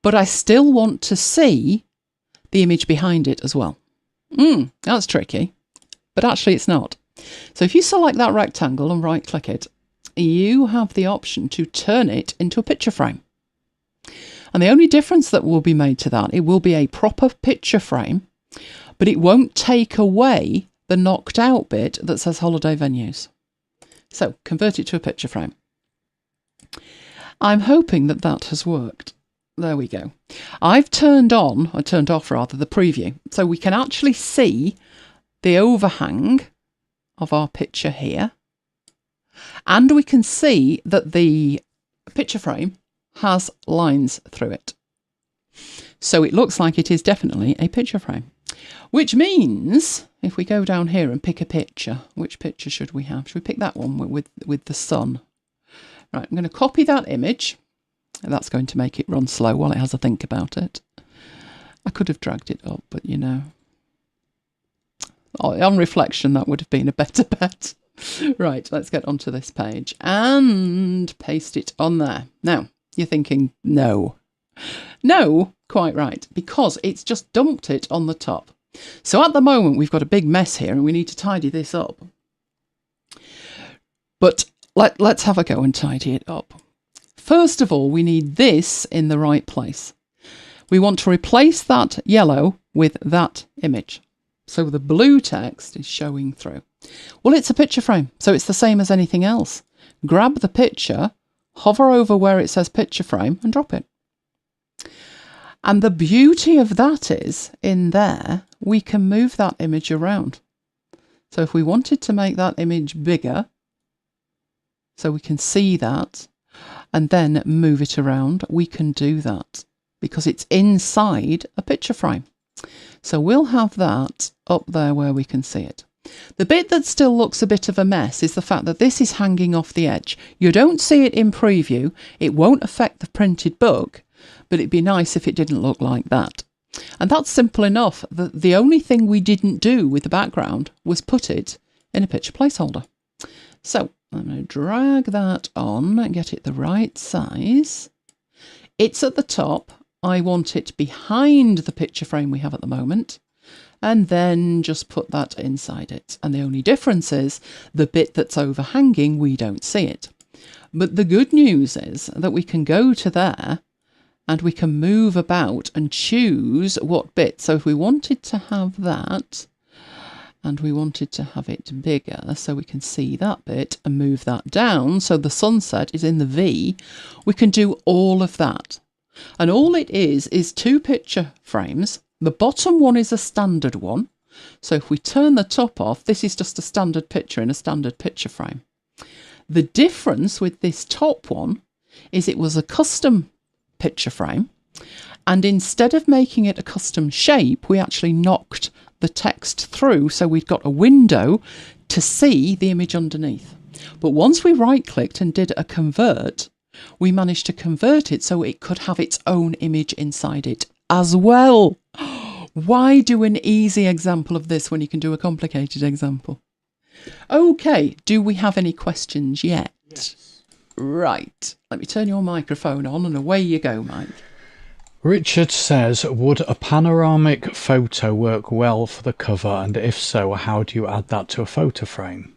but I still want to see the image behind it as well. That's tricky, but actually it's not. So if you select that rectangle and right click it, you have the option to turn it into a picture frame. And the only difference that will be made to that, it will be a proper picture frame, but it won't take away the knocked out bit that says holiday venues. So convert it to a picture frame. I'm hoping that that has worked. There we go. I've turned off the preview, so we can actually see the overhang of our picture here, and we can see that the picture frame has lines through it. So it looks like it is definitely a picture frame, which means if we go down here and pick a picture, which picture should we have? Should we pick that one with the sun? Right, I'm going to copy that image. That's going to make it run slow while it has a think about it. I could have dragged it up, but you know, on reflection, that would have been a better bet. Right, let's get onto this page and paste it on there. Now, you're thinking, no. No, quite right, because it's just dumped it on the top. So at the moment, we've got a big mess here and we need to tidy this up. But let's have a go and tidy it up. First of all, we need this in the right place. We want to replace that yellow with that image. So the blue text is showing through. Well, it's a picture frame, so it's the same as anything else. Grab the picture, hover over where it says picture frame and drop it. And the beauty of that is, in there, we can move that image around. So if we wanted to make that image bigger, so we can see that, and then move it around, we can do that because it's inside a picture frame. So we'll have that up there where we can see it. The bit that still looks a bit of a mess is the fact that this is hanging off the edge. You don't see it in preview. It won't affect the printed book, but it'd be nice if it didn't look like that. And that's simple enough. The only thing we didn't do with the background was put it in a picture placeholder. So I'm going to drag that on and get it the right size. It's at the top. I want it behind the picture frame we have at the moment, and then just put that inside it. And the only difference is the bit that's overhanging, we don't see it. But the good news is that we can go to there and we can move about and choose what bit. So if we wanted to have that, and we wanted to have it bigger so we can see that bit and move that down so the sunset is in the V, we can do all of that. And all it is two picture frames. The bottom one is a standard one. So if we turn the top off, this is just a standard picture in a standard picture frame. The difference with this top one is it was a custom picture frame. And instead of making it a custom shape, we actually knocked the text through. So we've got a window to see the image underneath. But once we right clicked and did a convert, we managed to convert it so it could have its own image inside it as well. Why do an easy example of this when you can do a complicated example? Okay, do we have any questions yet? Yes. Right, let me turn your microphone on and away you go, Mike. Richard says, would a panoramic photo work well for the cover? And if so, how do you add that to a photo frame?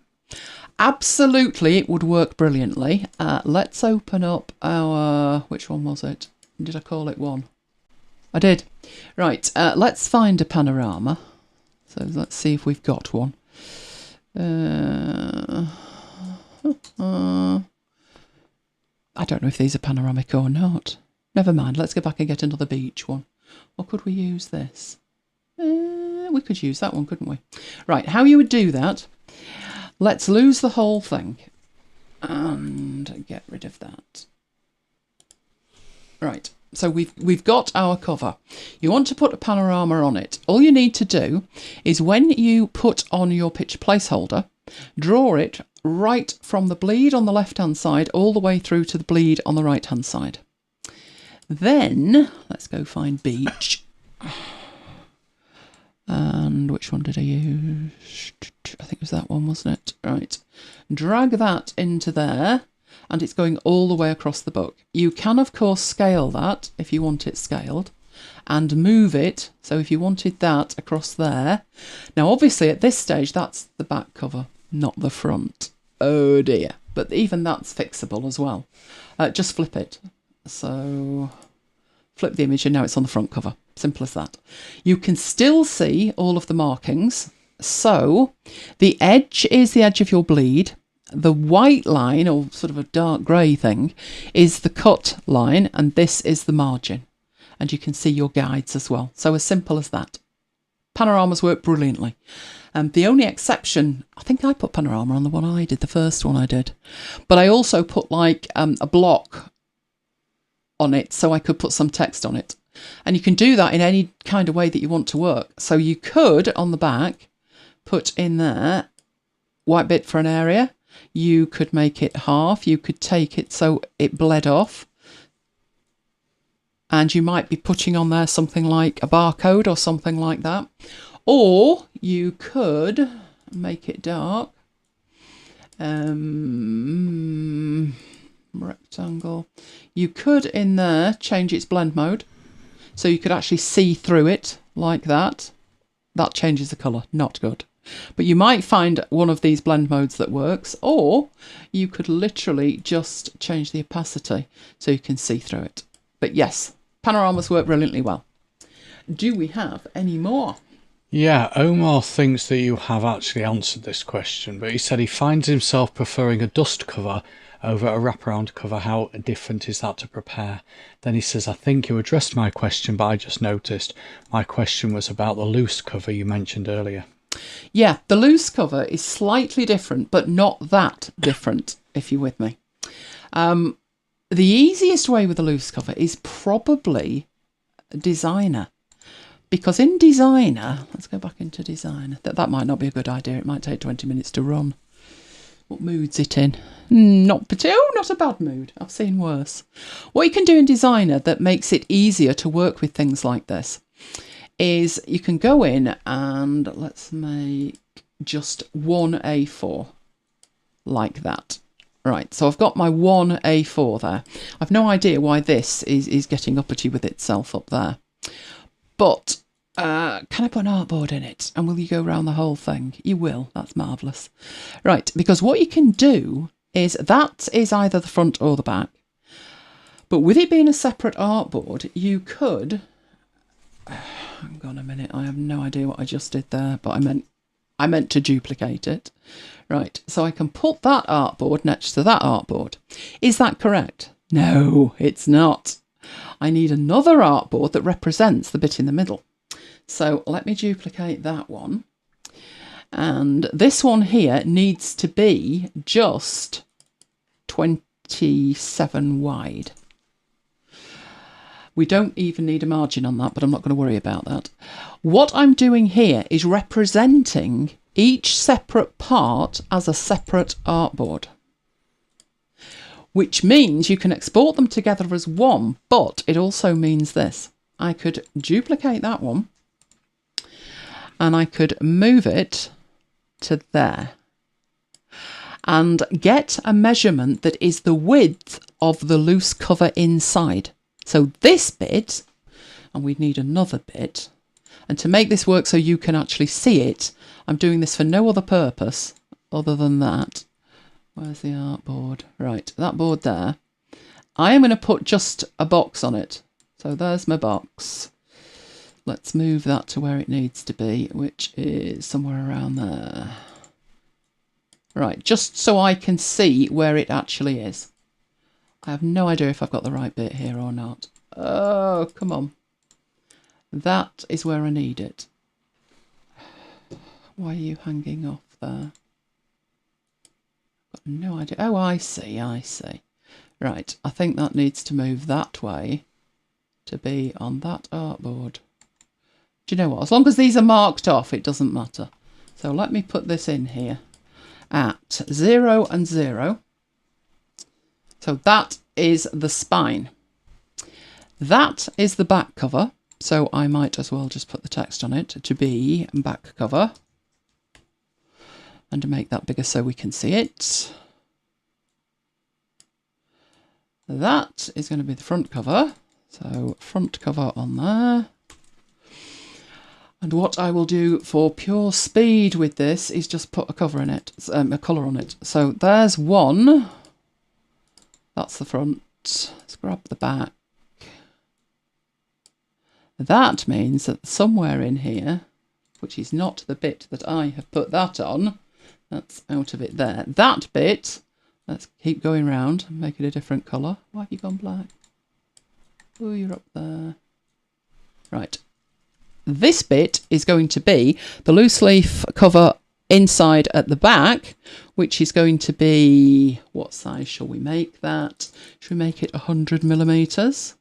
Absolutely, it would work brilliantly. Let's open up our... which one was it? Did I call it one? I did. Right, let's find a panorama. So let's see if we've got one. I don't know if these are panoramic or not. Never mind, let's go back and get another beach one. Or could we use this? We could use that one, couldn't we? Right, how you would do that... Let's lose the whole thing and get rid of that. Right, so we've got our cover. You want to put a panorama on it. All you need to do is when you put on your picture placeholder, draw it right from the bleed on the left-hand side all the way through to the bleed on the right-hand side. Then, let's go find beach. And which one did I use? I think it was that one, wasn't it? Right. Drag that into there. and it's going all the way across the book. You can, of course, scale that if you want it scaled and move it. So if you wanted that across there. Now, obviously, at this stage, that's the back cover, not the front. Oh, dear. But even that's fixable as well. Just flip it. So flip the image and now it's on the front cover. Simple as that. You can still see all of the markings. So the edge is the edge of your bleed. The white line, or sort of a dark grey thing, is the cut line, and this is the margin. And you can see your guides as well. So as simple as that. Panoramas work brilliantly. The only exception, I think I put panorama on the one I did, the first one I did. But I also put like a block on it so I could put some text on it. And you can do that in any kind of way that you want to work. So you could, on the back, put in there, white bit for an area. You could make it half. You could take it so it bled off. And you might be putting on there something like a barcode or something like that. Or you could make it dark. Rectangle. You could in there change its blend mode. So you could actually see through it like that. That changes the colour. Not good. But you might find one of these blend modes that works. Or you could literally just change the opacity so you can see through it. But yes, panoramas work brilliantly well. Do we have any more? Yeah, Omar thinks that you have actually answered this question, but he said he finds himself preferring a dust cover over a wraparound cover. How different is that to prepare? Then he says, I think you addressed my question, but I just noticed my question was about the loose cover you mentioned earlier. Yeah, the loose cover is slightly different, but not that different, if you're with me. The easiest way with the loose cover is probably Designer. Because in Designer, let's go back into Designer. That might not be a good idea. It might take 20 minutes to run. What mood's it in? Not a bad mood. I've seen worse. What you can do in Designer that makes it easier to work with things like this is you can go in and let's make just one A4 like that. Right, so I've got my one A4 there. I've no idea why this is getting uppity with itself up there. But can I put an artboard in it? And will you go around the whole thing? You will. That's marvellous. Right, because what you can do is that is either the front or the back. But with it being a separate artboard, you could... hang on a minute. I have no idea what I just did there, but I meant to duplicate it. Right, so I can put that artboard next to that artboard. Is that correct? No, it's not. I need another artboard that represents the bit in the middle. So let me duplicate that one. And this one here needs to be just 27 wide. We don't even need a margin on that, but I'm not going to worry about that. What I'm doing here is representing each separate part as a separate artboard. Which means you can export them together as one, but it also means this. I could duplicate that one and I could move it to there and get a measurement that is the width of the loose cover inside. So this bit, and we'd need another bit, and to make this work so you can actually see it, I'm doing this for no other purpose other than that. Where's the artboard? Right, that board there. I am going to put just a box on it. So there's my box. Let's move that to where it needs to be, which is somewhere around there. Right, just so I can see where it actually is. I have no idea if I've got the right bit here or not. Oh, come on. That is where I need it. Why are you hanging off there? Got no idea. Oh, I see. Right, I think that needs to move that way to be on that artboard. Do you know what? As long as these are marked off, it doesn't matter. So let me put this in here at 0 and 0. So that is the spine. That is the back cover. So I might as well just put the text on it to be back cover. And to make that bigger so we can see it. That is going to be the front cover. So front cover on there. And what I will do for pure speed with this is just put a cover in it, a colour on it. So there's one. That's the front. Let's grab the back. That means that somewhere in here, which is not the bit that I have put that on, that's out of it there. That bit, let's keep going round and make it a different colour. Why have you gone black? Oh, you're up there. Right. This bit is going to be the loose leaf cover inside at the back, which is going to be, what size shall we make that? Should we make it 100 millimeters?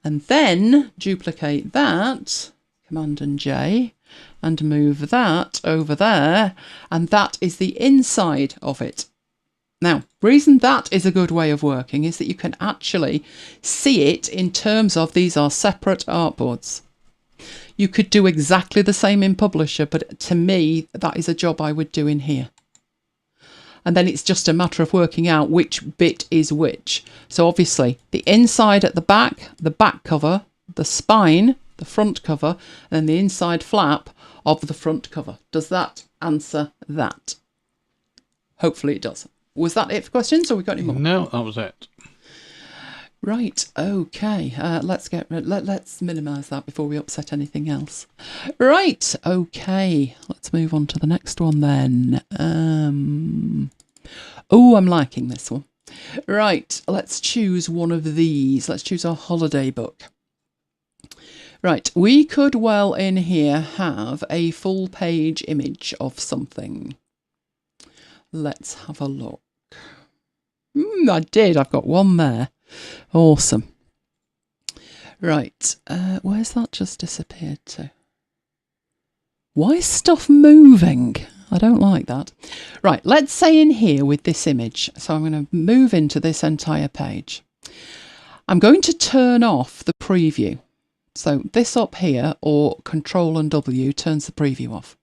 And then duplicate that, Command and J, and move that over there, and that is the inside of it. Now, reason that is a good way of working is that you can actually see it in terms of these are separate artboards. You could do exactly the same in Publisher, but to me, that is a job I would do in here. And then it's just a matter of working out which bit is which. So obviously, the inside at the back cover, the spine, the front cover, and then the inside flap of the front cover. Does that answer that? Hopefully it does. Was that it for questions, or we got any more? No, that was it. Right, okay, let's minimise that before we upset anything else. Right, okay, let's move on to the next one then. Oh, I'm liking this one. Right, let's choose one of these. Let's choose our holiday book. Right, we could well in here have a full page image of something. Let's have a look. I did, I've got one there. Awesome. Right, where's that just disappeared to? Why is stuff moving? I don't like that. Right, let's say in here with this image. So I'm going to move into this entire page. I'm going to turn off the preview. So this up here, or Control and W, turns the preview off.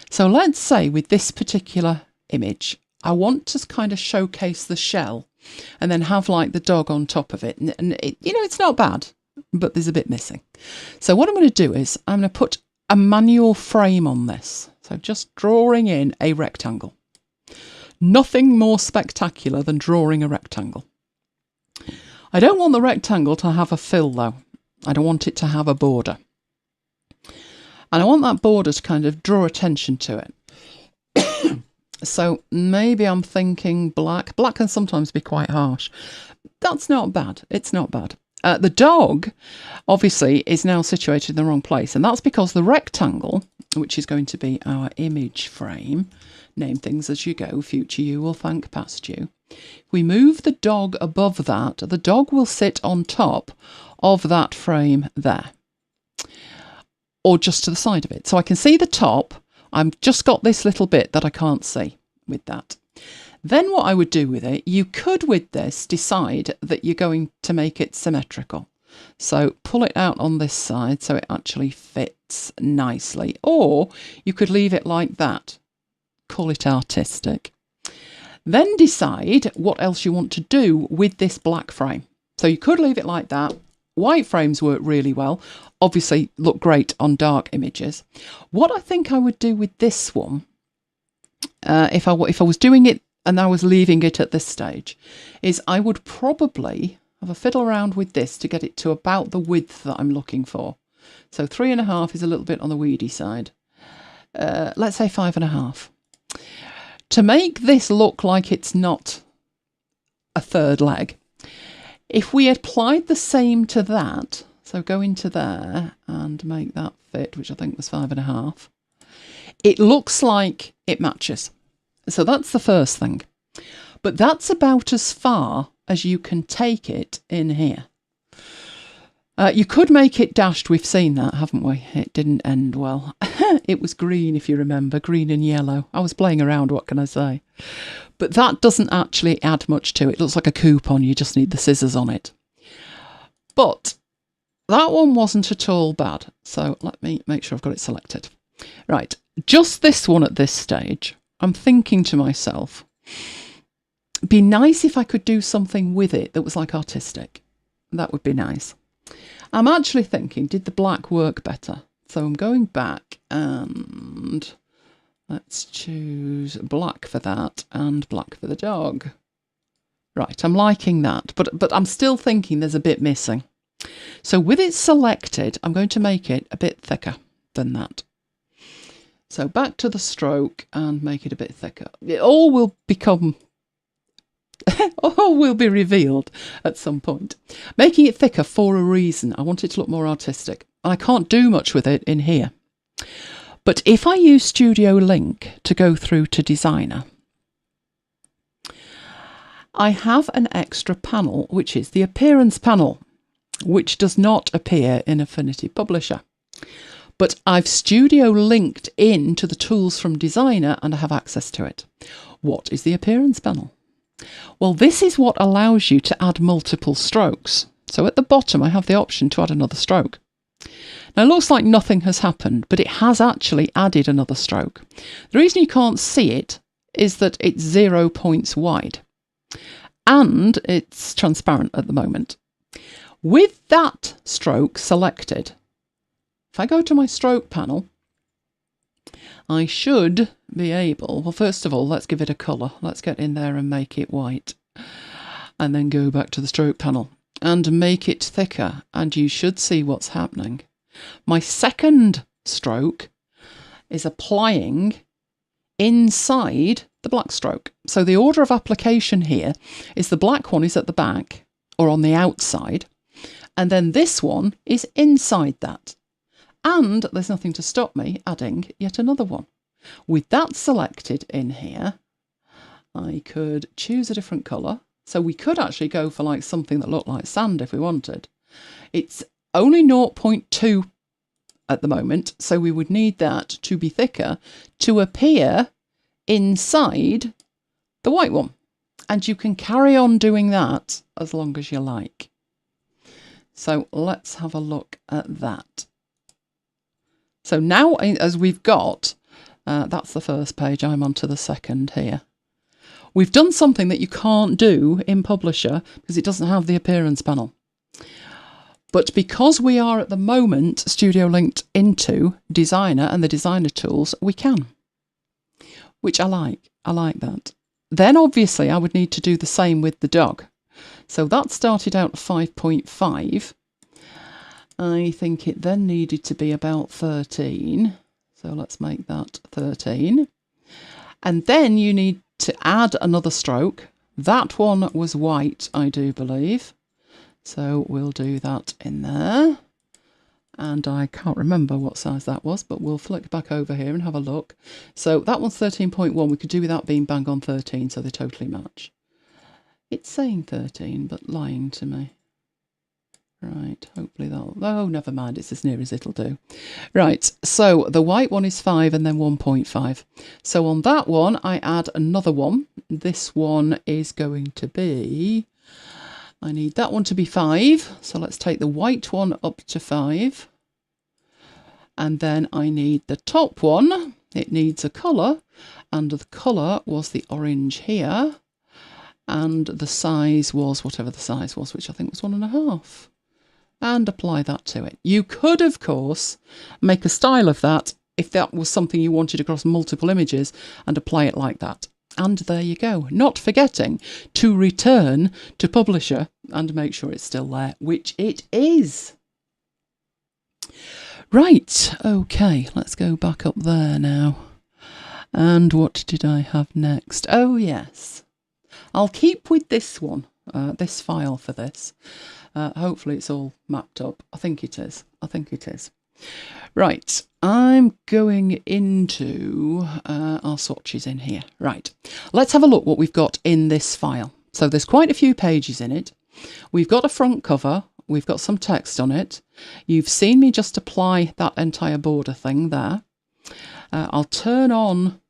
So let's say with this particular image, I want to kind of showcase the shell and then have like the dog on top of it. And it, you know, it's not bad, but there's a bit missing. So what I'm going to do is I'm going to put a manual frame on this. So just drawing in a rectangle. Nothing more spectacular than drawing a rectangle. I don't want the rectangle to have a fill though. I don't want it to have a border. And I want that border to kind of draw attention to it. So maybe I'm thinking black. Black can sometimes be quite harsh. That's not bad. It's not bad. The dog, obviously, is now situated in the wrong place. And that's because the rectangle, which is going to be our image frame, name things as you go, future you will thank past you. If we move the dog above that, the dog will sit on top of that frame there. Or just to the side of it. So I can see the top. I've just got this little bit that I can't see with that. Then what I would do with it, you could with this decide that you're going to make it symmetrical. So pull it out on this side so it actually fits nicely. Or you could leave it like that. Call it artistic. Then decide what else you want to do with this black frame. So you could leave it like that. White frames work really well. Obviously look great on dark images. What I think I would do with this one, if I was doing it and I was leaving it at this stage, is I would probably have a fiddle around with this to get it to about the width that I'm looking for. So 3.5 is a little bit on the weedy side. Let's say 5.5. To make this look like it's not a third leg, if we applied the same to that, so go into there and make that fit, which I think was 5.5, it looks like it matches. So that's the first thing. But that's about as far as you can take it in here. You could make it dashed. We've seen that, haven't we? It didn't end well. It was green, if you remember, green and yellow. I was playing around, what can I say? But that doesn't actually add much to it. It looks like a coupon. You just need the scissors on it. But that one wasn't at all bad. So let me make sure I've got it selected. Right, just this one at this stage. I'm thinking to myself, Be nice if I could do something with it that was like artistic. That would be nice. I'm actually thinking, did the black work better? So I'm going back and let's choose black for that and black for the dog. Right, I'm liking that, but I'm still thinking there's a bit missing. So with it selected, I'm going to make it a bit thicker than that. So back to the stroke and make it a bit thicker. It all will become, all will be revealed at some point. Making it thicker for a reason. I want it to look more artistic. I can't do much with it in here. But if I use StudioLink to go through to Designer, I have an extra panel, which is the Appearance panel, which does not appear in Affinity Publisher. But I've Studio-linked into the tools from Designer and I have access to it. What is the Appearance panel? Well, this is what allows you to add multiple strokes. So at the bottom, I have the option to add another stroke. Now, it looks like nothing has happened, but it has actually added another stroke. The reason you can't see it is that it's 0 points wide. And it's transparent at the moment. With that stroke selected, if I go to my stroke panel, I should be able, well, first of all, let's give it a colour. Let's get in there and make it white. And then go back to the stroke panel and make it thicker. And you should see what's happening. My second stroke is applying inside the black stroke. So the order of application here is the black one is at the back or on the outside, and then this one is inside that. And there's nothing to stop me adding yet another one. With that selected in here, I could choose a different colour. So we could actually go for like something that looked like sand if we wanted. It's only 0.2 at the moment, so we would need that to be thicker to appear inside the white one. And you can carry on doing that as long as you like. So let's have a look at that. So now, as we've got, that's the first page, I'm on to the second here. We've done something that you can't do in Publisher because it doesn't have the Appearance panel. But because we are at the moment Studio linked into Designer and the Designer tools, we can. Which I like. I like that. Then obviously I would need to do the same with the dog. So that started out 5.5. I think it then needed to be about 13. So let's make that 13. And then you need to add another stroke. That one was white, I do believe. So we'll do that in there. And I can't remember what size that was, but we'll flick back over here and have a look. So that one's 13.1. We could do without being bang on 13, so they totally match. It's saying 13, but lying to me. Right, hopefully that'll... Oh, never mind, it's as near as it'll do. Right, so the white one is 5 and then 1.5. So on that one, I add another one. This one is going to be... I need that one to be 5. So let's take the white one up to 5. And then I need the top one. It needs a colour. And the colour was the orange here. And the size was whatever the size was, which I think was 1.5. And apply that to it. You could, of course, make a style of that if that was something you wanted across multiple images and apply it like that. And there you go. Not forgetting to return to Publisher and make sure it's still there, which it is. Right, okay, let's go back up there now. And what did I have next? Oh, yes. I'll keep with this one, this file for this. Hopefully it's all mapped up. I think it is. I think it is. Right, I'm going into our swatches in here. Right, let's have a look what we've got in this file. So there's quite a few pages in it. We've got a front cover. We've got some text on it. You've seen me just apply that entire border thing there. I'll turn on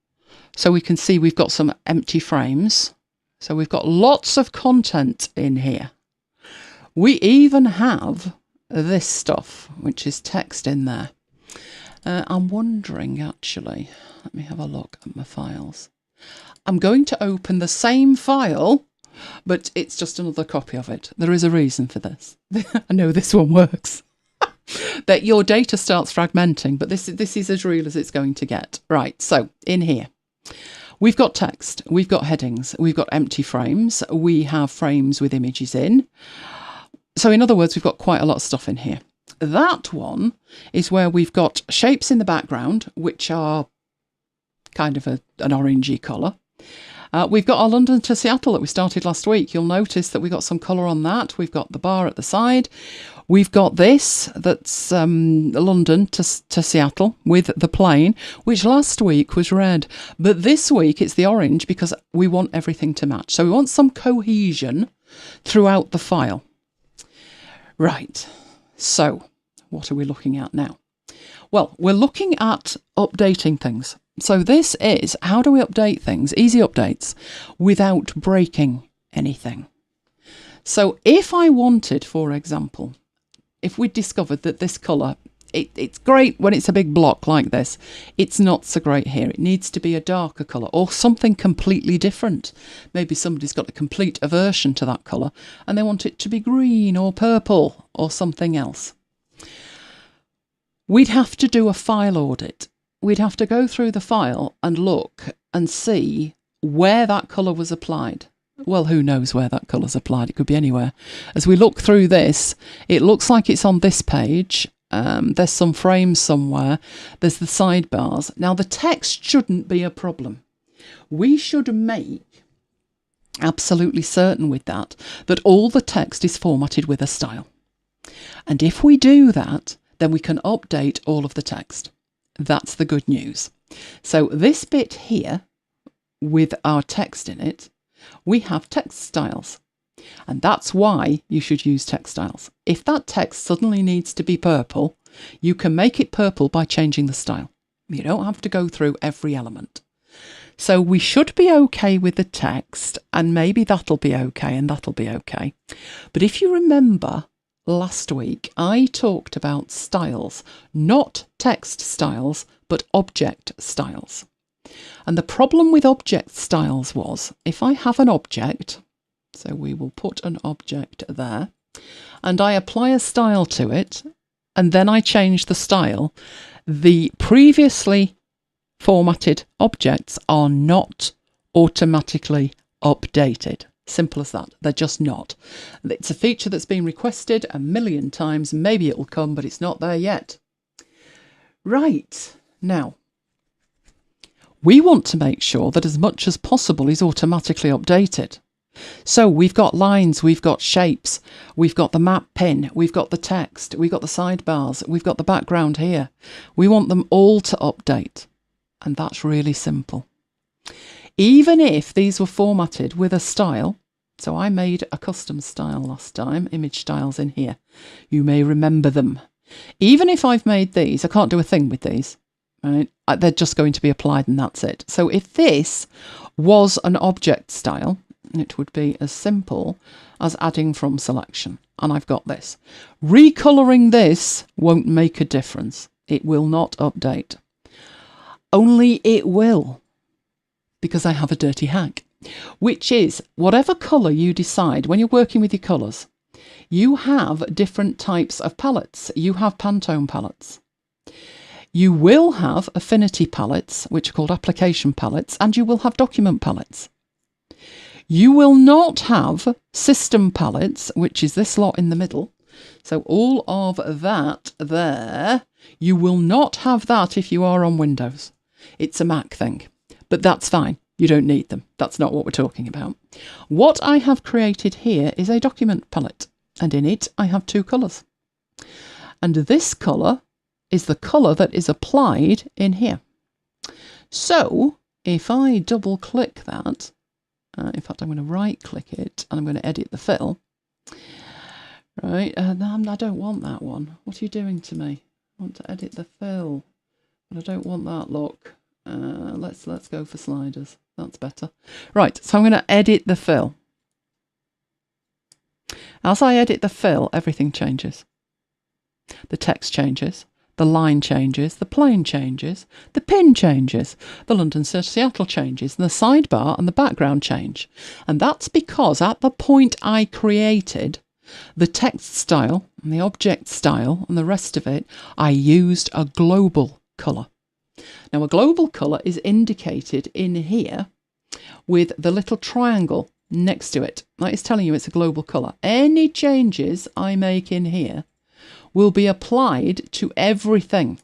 so we can see we've got some empty frames. So we've got lots of content in here. We even have this stuff, which is text in there. I'm wondering, actually, let me have a look at my files. I'm going to open the same file, but it's just another copy of it. There is a reason for this. I know this one works. That your data starts fragmenting, but this is as real as it's going to get. Right, so in here, we've got text, we've got headings, we've got empty frames, we have frames with images in. So in other words, we've got quite a lot of stuff in here. That one is where we've got shapes in the background, which are kind of an orangey colour. We've got our London to Seattle that we started last week. You'll notice that we've got some colour on that. We've got the bar at the side. We've got this, that's London to Seattle with the plane, which last week was red. But this week it's the orange because we want everything to match. So we want some cohesion throughout the file. Right, so what are we looking at now? Well, we're looking at updating things. So this is, how do we update things, easy updates, without breaking anything? So if I wanted, for example, if we discovered that this colour, it's great when it's a big block like this, it's not so great here. It needs to be a darker colour or something completely different. Maybe somebody's got a complete aversion to that colour and they want it to be green or purple or something else. We'd have to do a file audit. We'd have to go through the file and look and see where that colour was applied. Well, who knows where that colour's applied? It could be anywhere. As we look through this, it looks like it's on this page. There's some frames somewhere. There's the sidebars. Now, the text shouldn't be a problem. We should make absolutely certain with that all the text is formatted with a style. And if we do that, then we can update all of the text. That's the good news. So this bit here, with our text in it, we have text styles. And that's why you should use text styles. If that text suddenly needs to be purple, you can make it purple by changing the style. You don't have to go through every element. So we should be okay with the text, and maybe that'll be okay and that'll be okay. But if you remember, last week, I talked about styles, not text styles, but object styles. And the problem with object styles was, if I have an object, so we will put an object there, and I apply a style to it, and then I change the style, the previously formatted objects are not automatically updated. Simple as that. They're just not. It's a feature that's been requested a million times. Maybe it will come, but it's not there yet. Right. Now, we want to make sure that as much as possible is automatically updated. So we've got lines, we've got shapes, we've got the map pin, we've got the text, we've got the sidebars, we've got the background here. We want them all to update. And that's really simple. Even if these were formatted with a style, so I made a custom style last time, image styles in here. You may remember them. Even if I've made these, I can't do a thing with these, right? They're just going to be applied and that's it. So if this was an object style, it would be as simple as adding from selection. And I've got this. Recolouring this won't make a difference. It will not update. Only it will, because I have a dirty hack, which is whatever colour you decide when you're working with your colours, you have different types of palettes. You have Pantone palettes. You will have Affinity palettes, which are called application palettes, and you will have document palettes. You will not have system palettes, which is this lot in the middle. So all of that there, you will not have that if you are on Windows. It's a Mac thing, but that's fine. You don't need them. That's not what we're talking about. What I have created here is a document palette, and in it I have two colours. And this colour is the colour that is applied in here. So if I double click that, in fact I'm going to right click it and I'm going to edit the fill. Right, no, I don't want that one. What are you doing to me? I want to edit the fill, but I don't want that look. Let's go for sliders. That's better. Right, so I'm going to edit the fill. As I edit the fill, everything changes. The text changes, The line changes, the plane changes, the pin changes, the London to Seattle changes, and the sidebar and the background change. And that's because at the point I created the text style and the object style and the rest of it, I used a global colour. Now a global colour is indicated in here with the little triangle next to it. That is telling you it's a global colour. Any changes I make in here will be applied to everything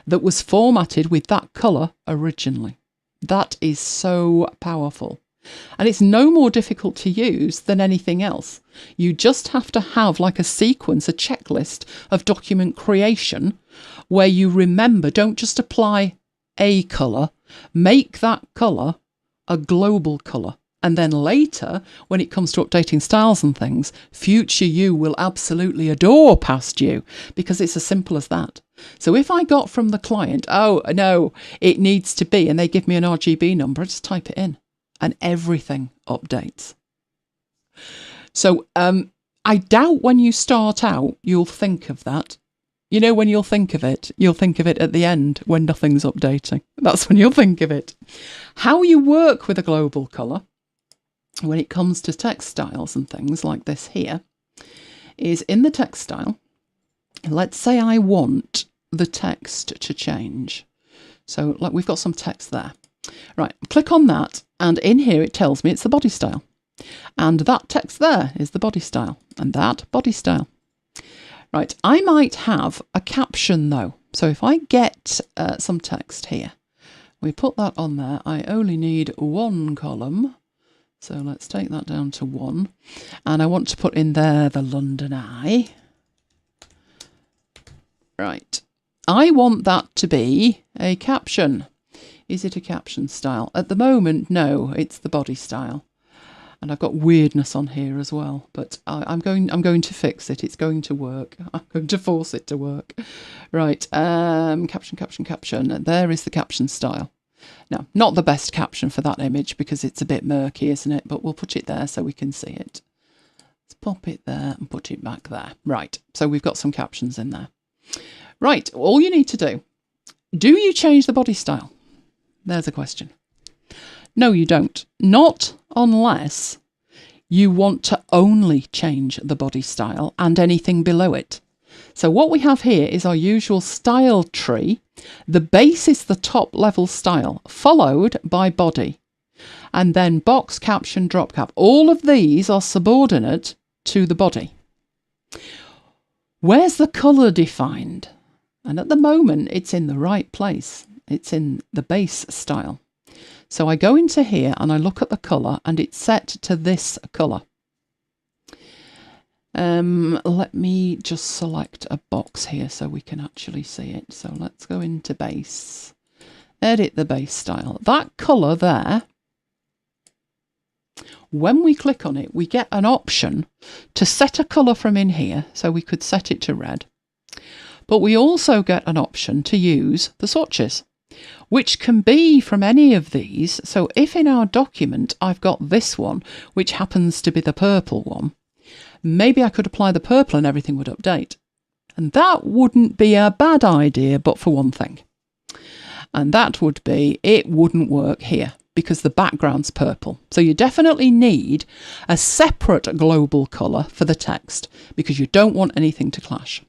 that was formatted with that colour originally. That is so powerful. And it's no more difficult to use than anything else. You just have to have like a sequence, a checklist of document creation where you remember, don't just apply a colour, make that colour a global colour. And then later, when it comes to updating styles and things, future you will absolutely adore past you because it's as simple as that. So if I got from the client, oh, no, it needs to be, and they give me an RGB number, I just type it in and everything updates. So I doubt when you start out, you'll think of that. You know, when you'll think of it at the end when nothing's updating. That's when you'll think of it. How you work with a global colour when it comes to text styles and things like this here is in the text style. Let's say I want the text to change. So like we've got some text there. Right, click on that and in here it tells me it's the body style. And that text there is the body style and that body style. Right, I might have a caption though. So if I get some text here, we put that on there. I only need one column. So let's take that down to 1. And I want to put in there the London Eye. Right. I want that to be a caption. Is it a caption style? At the moment, no, it's the body style. And I've got weirdness on here as well, but I'm going to fix it. It's going to work. I'm going to force it to work. Right. Caption. There is the caption style. Now, not the best caption for that image because it's a bit murky, isn't it? But we'll put it there so we can see it. Let's pop it there and put it back there. Right, so we've got some captions in there. Right, all you need to do you change the body style? There's a question. No, you don't. Not unless you want to only change the body style and anything below it. So what we have here is our usual style tree. The base is the top level style, followed by body. And then box, caption, drop cap. All of these are subordinate to the body. Where's the colour defined? And at the moment, it's in the right place. It's in the base style. So I go into here and I look at the colour and it's set to this colour. Let me just select a box here so we can actually see it. So let's go into base, edit the base style. That colour there, when we click on it, we get an option to set a colour from in here. So we could set it to red, but we also get an option to use the swatches, which can be from any of these. So if in our document, I've got this one, which happens to be the purple one, maybe I could apply the purple and everything would update. And that wouldn't be a bad idea, but for one thing. And that would be, it wouldn't work here because the background's purple. So you definitely need a separate global colour for the text because you don't want anything to clash.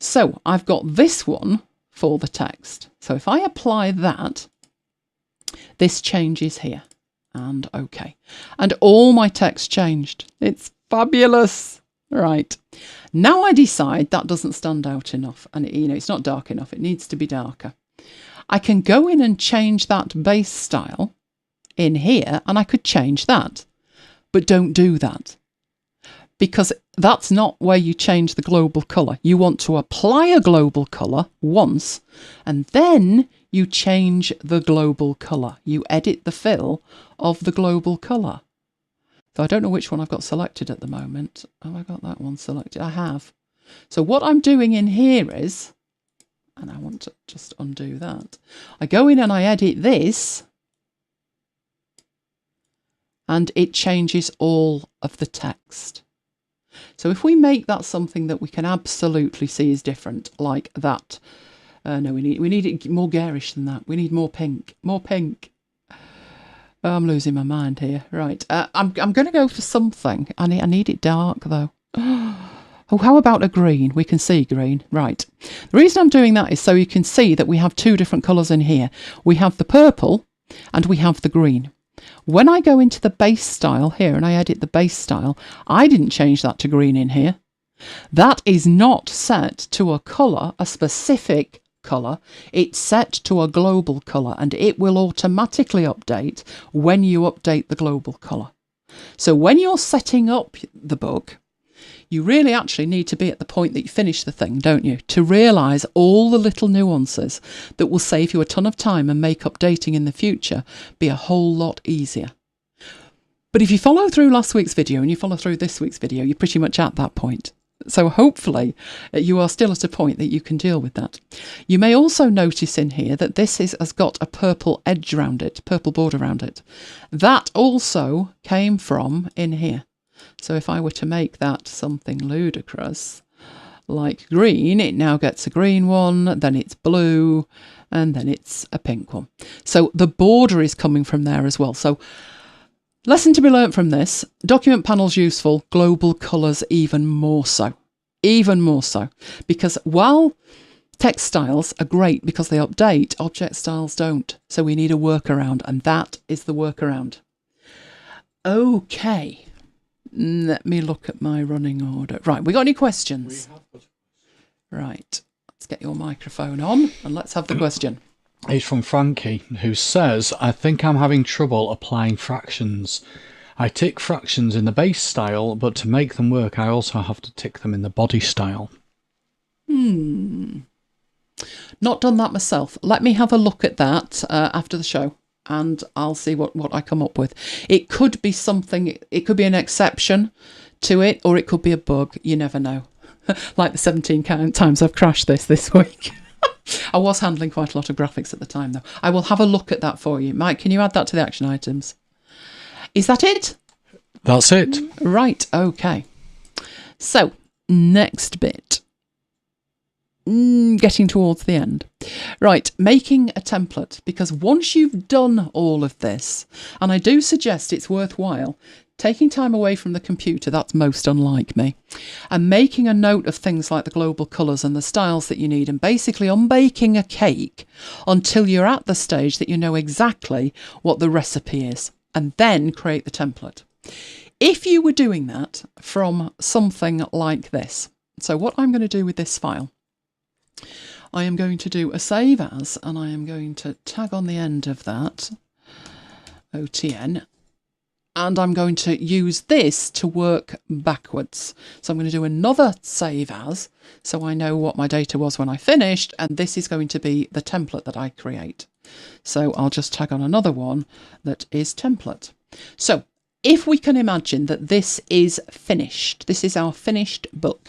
So I've got this one for the text. So if I apply that, this changes here and OK. And all my text changed. It's fabulous. Right. Now I decide that doesn't stand out enough and it's not dark enough. It needs to be darker. I can go in and change that base style in here and I could change that. But don't do that because that's not where you change the global colour. You want to apply a global colour once and then you change the global colour. You edit the fill of the global colour. So I don't know which one I've got selected at the moment. Have I got that one selected? I have. So what I'm doing in here is, and I want to just undo that. I go in and I edit this and it changes all of the text. So if we make that something that we can absolutely see is different, like that. No, we need it more garish than that. We need more pink. More pink. Oh, I'm losing my mind here. Right. I'm going to go for something. I need it dark, though. Oh, how about a green? We can see green. Right. The reason I'm doing that is so you can see that we have two different colours in here. We have the purple and we have the green. When I go into the base style here and I edit the base style, I didn't change that to green in here. That is not set to a colour, a specific colour. It's set to a global colour, and it will automatically update when you update the global colour. So when you're setting up the book, you really actually need to be at the point that you finish the thing, don't you? To realise all the little nuances that will save you a ton of time and make updating in the future be a whole lot easier. But if you follow through last week's video and you follow through this week's video, you're pretty much at that point. So hopefully you are still at a point that you can deal with that. You may also notice in here that this has got a purple edge around it, purple border around it. That also came from in here. So if I were to make that something ludicrous, like green, it now gets a green one, then it's blue, and then it's a pink one. So the border is coming from there as well. So lesson to be learnt from this, document panels useful, global colours even more so. Even more so. Because while text styles are great because they update, object styles don't. So we need a workaround, and that is the workaround. Okay. Let me look at my running order. Right, we got any questions? Right, let's get your microphone on and let's have the question. It's from Frankie, who says, I think I'm having trouble applying fractions. I tick fractions in the base style, but to make them work, I also have to tick them in the body style. Not done that myself. Let me have a look at that after the show, and I'll see what I come up with. It could be something, it could be an exception to it, or it could be a bug. You never know. Like the 17 times I've crashed this week. I was handling quite a lot of graphics at the time, though. I will have a look at that for you. Mike, can you add that to the action items? Is that it? That's it. Right, okay. So, next bit. Getting towards the end. Right, making a template. Because once you've done all of this, and I do suggest it's worthwhile taking time away from the computer, that's most unlike me, and making a note of things like the global colours and the styles that you need, and basically unbaking a cake until you're at the stage that you know exactly what the recipe is, and then create the template. If you were doing that from something like this, so what I'm going to do with this file, I am going to do a save as, and I am going to tag on the end of that, OTN, and I'm going to use this to work backwards. So I'm going to do another save as, so I know what my data was when I finished, and this is going to be the template that I create. So I'll just tag on another one that is template. So if we can imagine that this is finished, this is our finished book.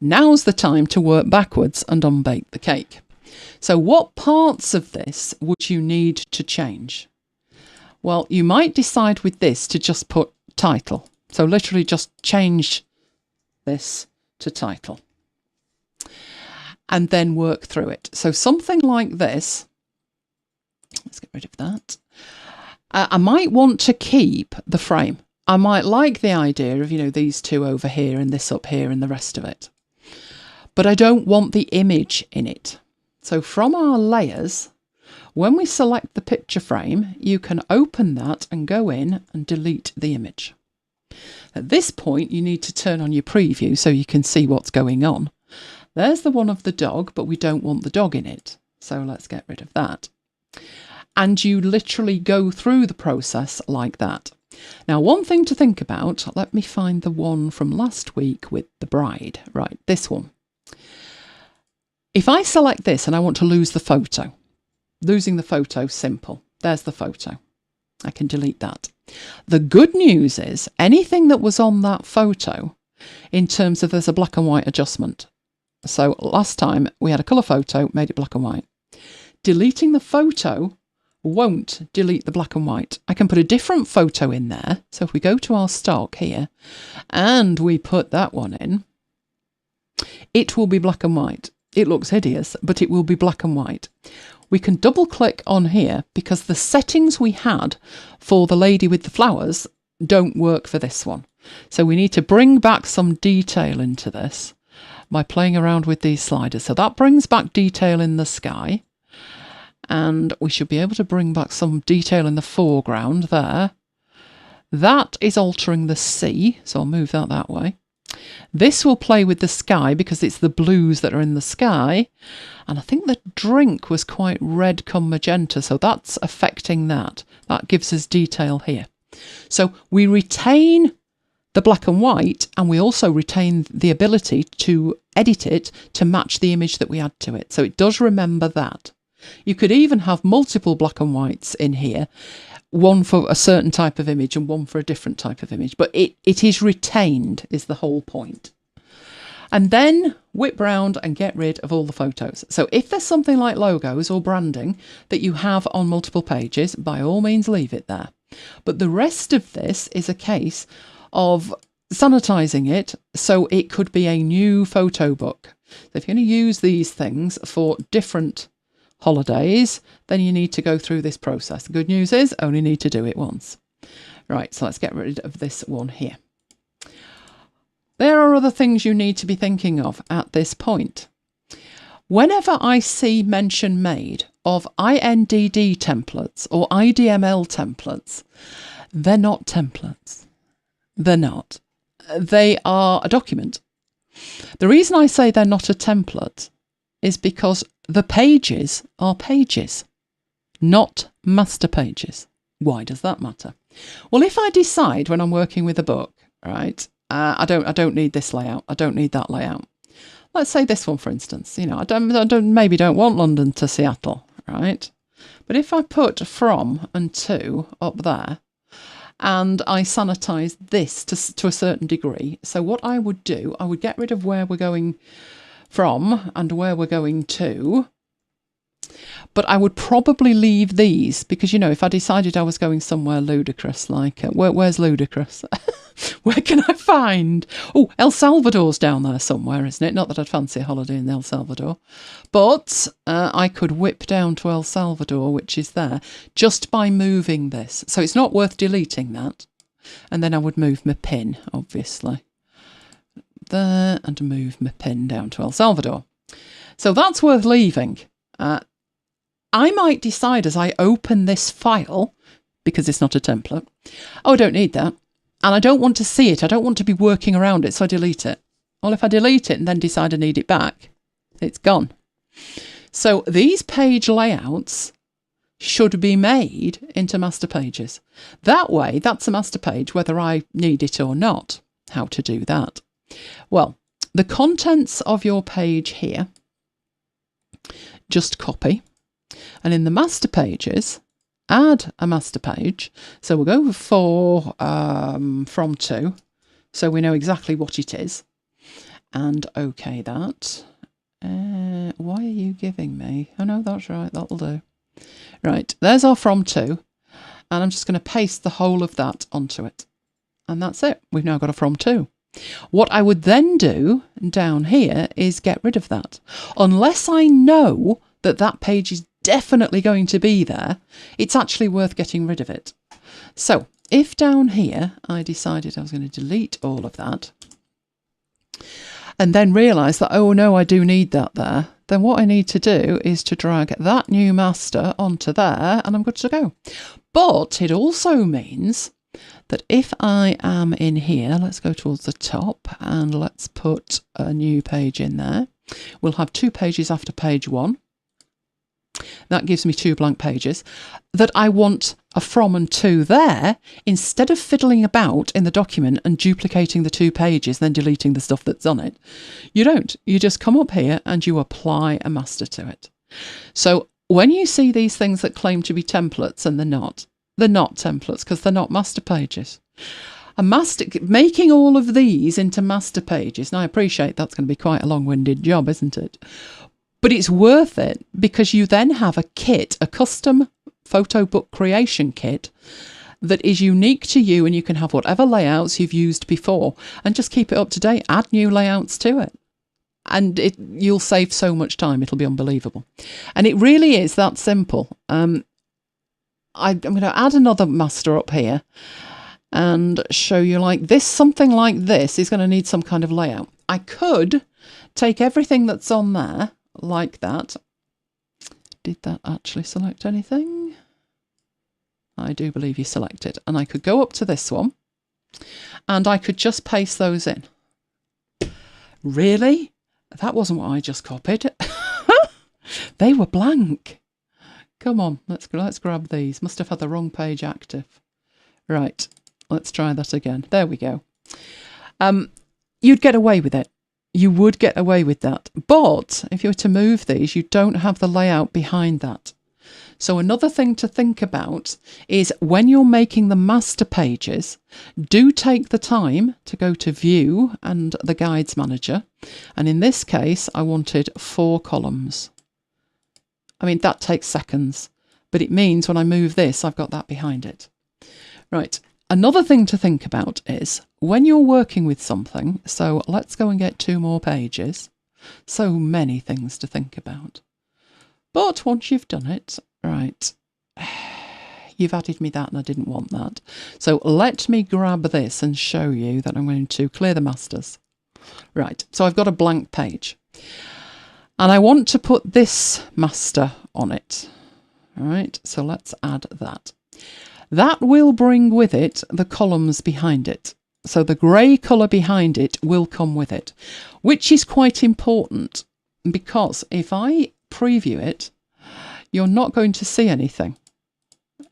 Now's the time to work backwards and unbake the cake. So what parts of this would you need to change? Well, you might decide with this to just put title. So literally just change this to title. And then work through it. So something like this. Let's get rid of that. I might want to keep the frame. I might like the idea of, these two over here and this up here and the rest of it. But I don't want the image in it. So from our layers, when we select the picture frame, you can open that and go in and delete the image. At this point, you need to turn on your preview so you can see what's going on. There's the one of the dog, but we don't want the dog in it. So let's get rid of that. And you literally go through the process like that. Now, one thing to think about, let me find the one from last week with the bride. Right, this one. If I select this and I want to lose the photo, losing the photo, simple. There's the photo. I can delete that. The good news is anything that was on that photo in terms of there's a black and white adjustment. So last time we had a colour photo, made it black and white. Deleting the photo won't delete the black and white. I can put a different photo in there. So if we go to our stock here and we put that one in, it will be black and white. It looks hideous, but it will be black and white. We can double click on here because the settings we had for the lady with the flowers don't work for this one. So we need to bring back some detail into this by playing around with these sliders. So that brings back detail in the sky. And we should be able to bring back some detail in the foreground there. That is altering the sea, so I'll move that way. This will play with the sky because it's the blues that are in the sky. And I think the drink was quite red come magenta, so that's affecting that. That gives us detail here. So we retain the black and white, and we also retain the ability to edit it to match the image that we add to it. So it does remember that. You could even have multiple black and whites in here, one for a certain type of image and one for a different type of image, but it is retained is the whole point. And then whip round and get rid of all the photos. So if there's something like logos or branding that you have on multiple pages, by all means leave it there. But the rest of this is a case of sanitizing it so it could be a new photo book. So if you're going to use these things for different holidays, then you need to go through this process. The good news is only need to do it once. Right, so let's get rid of this one here. There are other things you need to be thinking of at this point. Whenever I see mention made of INDD templates or IDML templates, they're not templates. They're not. They are a document. The reason I say they're not a template is because the pages are pages, not master pages. Why does that matter? Well, if I decide when I'm working with a book, right, I don't need this layout, I don't need that layout. Let's say this one, for instance. You know, I maybe don't want London to Seattle, right? But if I put from and to up there, and I sanitize this to a certain degree, so what I would do, I would get rid of where we're going from and where we're going to, but I would probably leave these because, you know, if I decided I was going somewhere ludicrous, like where's ludicrous? Where can I find? Oh, El Salvador's down there somewhere, isn't it? Not that I'd fancy a holiday in El Salvador, but I could whip down to El Salvador, which is there, just by moving this. So it's not worth deleting that. And then I would move my pin, obviously, there, and move my pin down to El Salvador. So that's worth leaving. I might decide as I open this file, because it's not a template, oh, I don't need that. And I don't want to see it. I don't want to be working around it, so I delete it. Well, if I delete it and then decide I need it back, it's gone. So these page layouts should be made into master pages. That way, that's a master page, whether I need it or not. How to do that? Well, the contents of your page here, just copy. And in the master pages, add a master page. So we'll go for from to, so we know exactly what it is. And OK that. Why are you giving me? Oh no, that's right, that'll do. Right, there's our from to. And I'm just going to paste the whole of that onto it. And that's it. We've now got a from to. What I would then do down here is get rid of that. Unless I know that that page is definitely going to be there, it's actually worth getting rid of it. So if down here I decided I was going to delete all of that and then realise that, oh no, I do need that there, then what I need to do is to drag that new master onto there and I'm good to go. But it also means that if I am in here, let's go towards the top and let's put a new page in there. We'll have 2 pages after page 1. That gives me 2 blank pages that I want a from and to there, instead of fiddling about in the document and duplicating the 2 pages, then deleting the stuff that's on it. You don't. You just come up here and you apply a master to it. So when you see these things that claim to be templates and they're not templates because they're not master pages. Making all of these into master pages, and I appreciate that's going to be quite a long-winded job, isn't it? But it's worth it because you then have a kit, a custom photo book creation kit that is unique to you, and you can have whatever layouts you've used before and just keep it up to date, add new layouts to it. And you'll save so much time, it'll be unbelievable. And it really is that simple. I'm going to add another master up here and show you like this. Something like this is going to need some kind of layout. I could take everything that's on there like that. Did that actually select anything? I do believe you selected. And I could go up to this one and I could just paste those in. Really? That wasn't what I just copied. They were blank. Come on, let's grab these. Must have had the wrong page active. Right, let's try that again. There we go. You'd get away with it. You would get away with that. But if you were to move these, you don't have the layout behind that. So another thing to think about is when you're making the master pages, do take the time to go to View and the Guides Manager. And in this case, I wanted 4 columns. I mean, that takes seconds, but it means when I move this, I've got that behind it. Right. Another thing to think about is when you're working with something, so let's go and get 2 more pages. So many things to think about. But once you've done it, right, you've added me that and I didn't want that. So let me grab this and show you that I'm going to clear the masters. Right, so I've got a blank page. And I want to put this master on it. All right, so let's add that. That will bring with it the columns behind it. So the grey colour behind it will come with it, which is quite important because if I preview it, you're not going to see anything.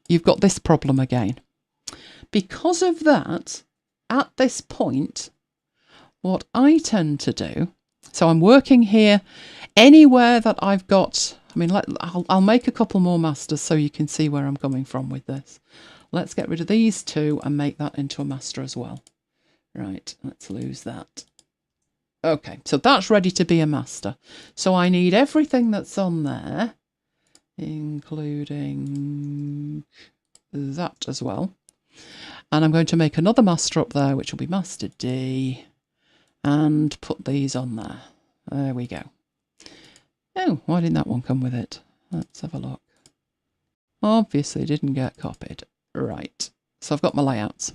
You've got this problem again. Because of that, at this point, what I tend to do, so I'm working here anywhere that I've got, I mean, I'll make a couple more masters so you can see where I'm coming from with this. Let's get rid of these 2 and make that into a master as well. Right, let's lose that. Okay, so that's ready to be a master. So I need everything that's on there, including that as well. And I'm going to make another master up there, which will be master D, and put these on there. There we go. Oh, why didn't that one come with it? Let's have a look. Obviously didn't get copied. Right, so I've got my layouts.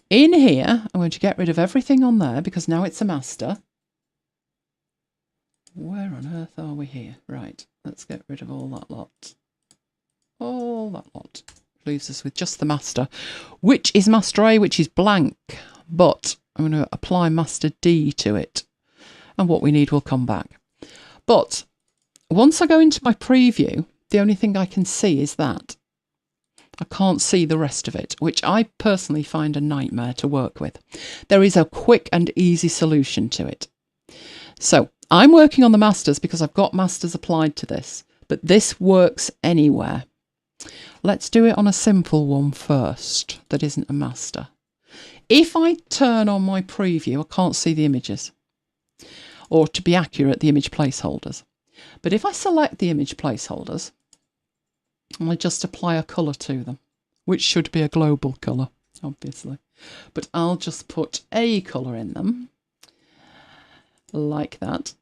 In here, I'm going to get rid of everything on there because now it's a master. Where on earth are we here? Right, let's get rid of all that lot. All that lot. Leaves us with just the master, which is master A, which is blank. But I'm going to apply master D to it. And what we need will come back. But once I go into my preview, the only thing I can see is that. I can't see the rest of it, which I personally find a nightmare to work with. There is a quick and easy solution to it. So I'm working on the masters because I've got masters applied to this, but this works anywhere. Let's do it on a simple one first that isn't a master. If I turn on my preview, I can't see the images, or to be accurate, the image placeholders. But if I select the image placeholders, I just apply a colour to them, which should be a global colour, obviously. But I'll just put a colour in them, like that.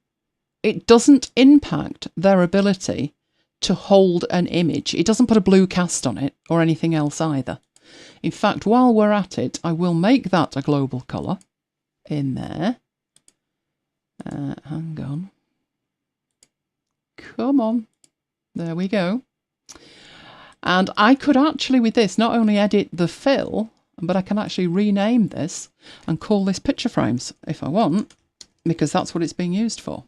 It doesn't impact their ability to hold an image. It doesn't put a blue cast on it or anything else either. In fact, while we're at it, I will make that a global colour in there. Hang on. Come on. There we go. And I could actually, with this, not only edit the fill, but I can actually rename this and call this picture frames if I want, because that's what it's being used for.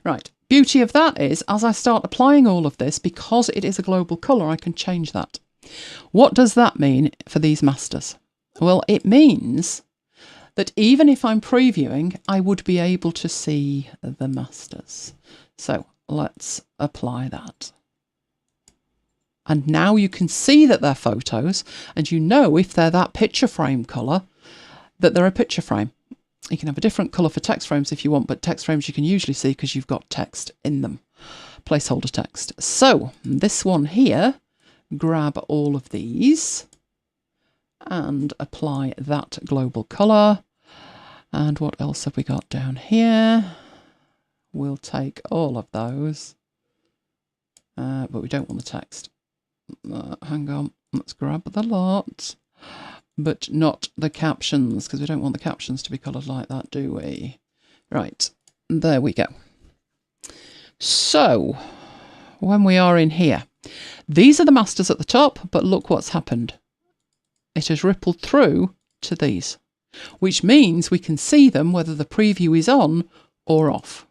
Right. Beauty of that is, as I start applying all of this, because it is a global colour, I can change that. What does that mean for these masters? Well, it means that even if I'm previewing, I would be able to see the masters. So let's apply that. And now you can see that they're photos, and you know if they're that picture frame colour, that they're a picture frame. You can have a different colour for text frames if you want, but text frames you can usually see because you've got text in them. placeholder text. So this one here, grab all of these and apply that global colour. And what else have we got down here? We'll take all of those, but we don't want the text. Hang on, let's grab the lot, but not the captions, because we don't want the captions to be coloured like that, do we? Right, there we go. So, when we are in here, these are the masters at the top, but look what's happened. It has rippled through to these, which means we can see them whether the preview is on or off.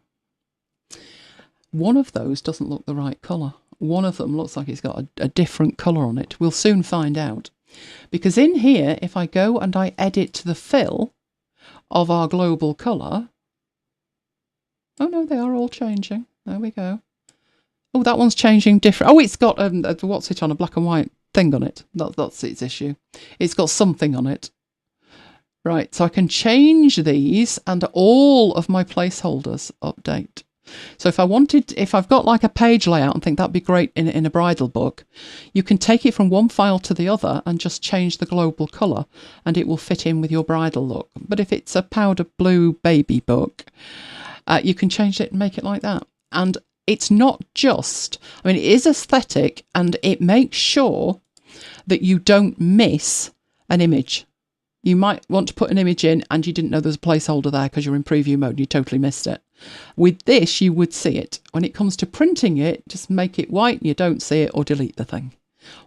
One of those doesn't look the right colour. One of them looks like it's got a different colour on it. We'll soon find out. Because in here, if I go and I edit the fill of our global colour... Oh no, they are all changing. There we go. Oh, that one's changing different. Oh, it's got, what's it on, a black and white thing on it. That's its issue. It's got something on it. Right, so I can change these and all of my placeholders update. So if I've got like a page layout and think that'd be great in a bridal book, you can take it from one file to the other and just change the global colour and it will fit in with your bridal look. But if it's a powder blue baby book, you can change it and make it like that. And it's not just, I mean, it is aesthetic and it makes sure that you don't miss an image. You might want to put an image in and you didn't know there's a placeholder there because you're in preview mode and you totally missed it. With this, you would see it. When it comes to printing it, just make it white and you don't see it, or delete the thing.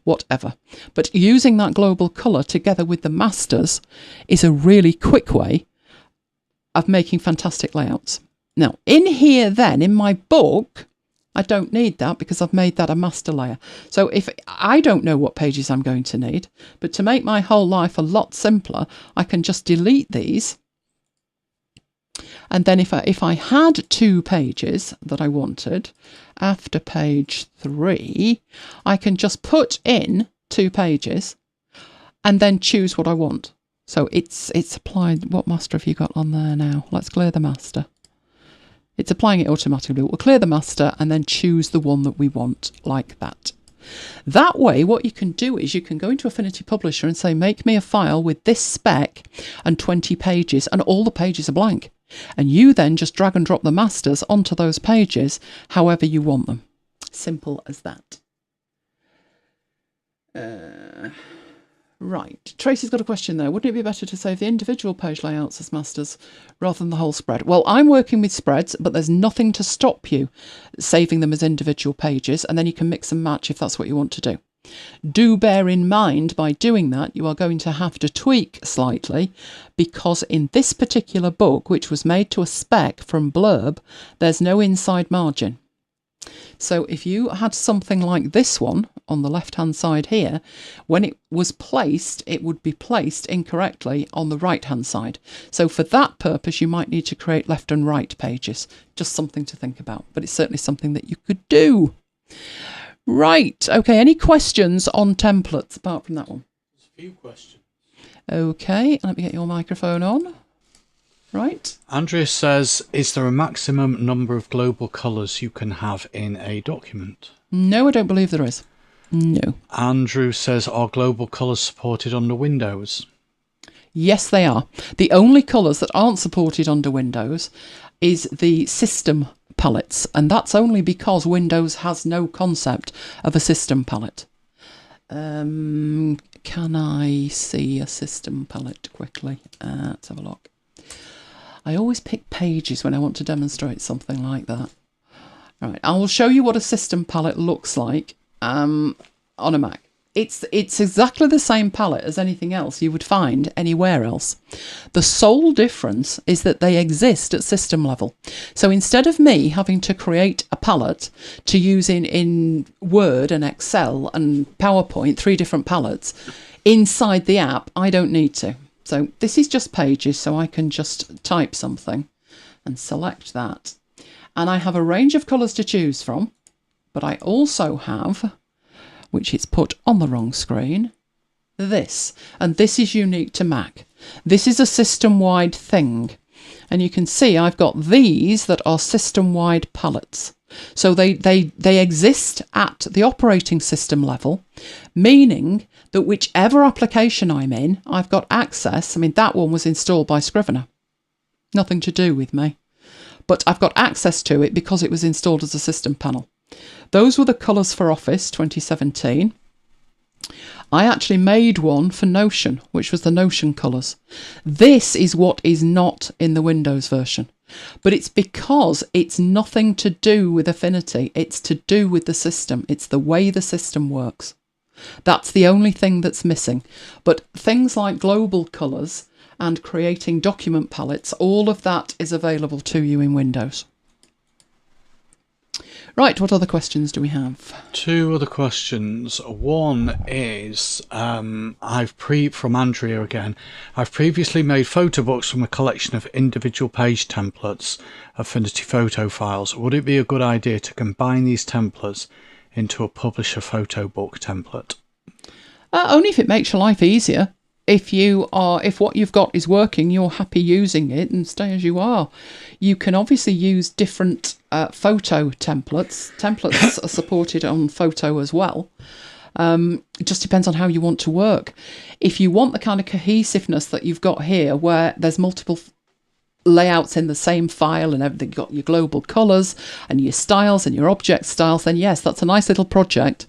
Whatever. But using that global colour together with the masters is a really quick way of making fantastic layouts. Now, in here then, in my book, I don't need that because I've made that a master layer. So if I don't know what pages I'm going to need, but to make my whole life a lot simpler, I can just delete these. And then if I had 2 pages that I wanted, after page 3, I can just put in 2 pages and then choose what I want. So it's applied. What master have you got on there now? Let's clear the master. It's applying it automatically. We'll clear the master and then choose the one that we want, like that. That way, what you can do is you can go into Affinity Publisher and say, make me a file with this spec and 20 pages, and all the pages are blank. And you then just drag and drop the masters onto those pages however you want them. Simple as that. Right, Tracy's got a question there. Wouldn't it be better to save the individual page layouts as masters rather than the whole spread? Well, I'm working with spreads, but there's nothing to stop you saving them as individual pages, and then you can mix and match if that's what you want to do. Do bear in mind, by doing that, you are going to have to tweak slightly, because in this particular book, which was made to a spec from Blurb, there's no inside margin. So if you had something like this one on the left-hand side here, when it was placed, it would be placed incorrectly on the right-hand side. So for that purpose, you might need to create left and right pages. Just something to think about, but it's certainly something that you could do. Right, okay, any questions on templates apart from that one? There's a few questions. Okay, let me get your microphone on. Right. Andrea says, is there a maximum number of global colours you can have in a document? No, I don't believe there is. No. Andrew says, are global colours supported under Windows? Yes, they are. The only colours that aren't supported under Windows is the system palettes, and that's only because Windows has no concept of a system palette. Can I see a system palette quickly? Let's have a look. I always pick pages when I want to demonstrate something like that. Right, I will show you what a system palette looks like on a Mac. It's exactly the same palette as anything else you would find anywhere else. The sole difference is that they exist at system level. So instead of me having to create a palette to use in Word and Excel and PowerPoint, 3 different palettes, inside the app, I don't need to. So this is just pages, so I can just type something and select that. And I have a range of colours to choose from, but I also have, which is put on the wrong screen, this. And this is unique to Mac. This is a system-wide thing. And you can see I've got these that are system-wide palettes. So they exist at the operating system level, meaning that whichever application I'm in, I've got access. I mean, that one was installed by Scrivener. Nothing to do with me. But I've got access to it because it was installed as a system panel. Those were the colours for Office 2017. I actually made one for Notion, which was the Notion colours. This is what is not in the Windows version. But it's because it's nothing to do with Affinity. It's to do with the system. It's the way the system works. That's the only thing that's missing. But things like global colours and creating document palettes, all of that is available to you in Windows. Right, what other questions do we have? 2 other questions. One is, from Andrea again. I've previously made photo books from a collection of individual page templates, Affinity photo files. Would it be a good idea to combine these templates into a publisher photo book template? Only if it makes your life easier. If what you've got is working, you're happy using it, and stay as you are. You can obviously use different photo templates. Templates are supported on photo as well. It just depends on how you want to work. If you want the kind of cohesiveness that you've got here, where there's multiple layouts in the same file and everything, you've got your global colours and your styles and your object styles, then yes, that's a nice little project.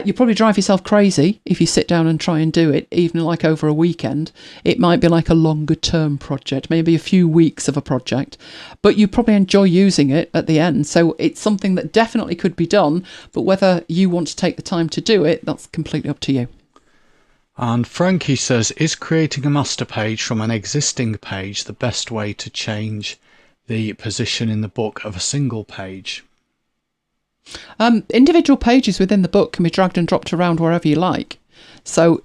You probably drive yourself crazy if you sit down and try and do it, even like over a weekend. It might be like a longer term project, maybe a few weeks of a project, but you probably enjoy using it at the end. So it's something that definitely could be done, but whether you want to take the time to do it, that's completely up to you. And Frankie says, is creating a master page from an existing page the best way to change the position in the book of a single page? Individual pages within the book can be dragged and dropped around wherever you like. So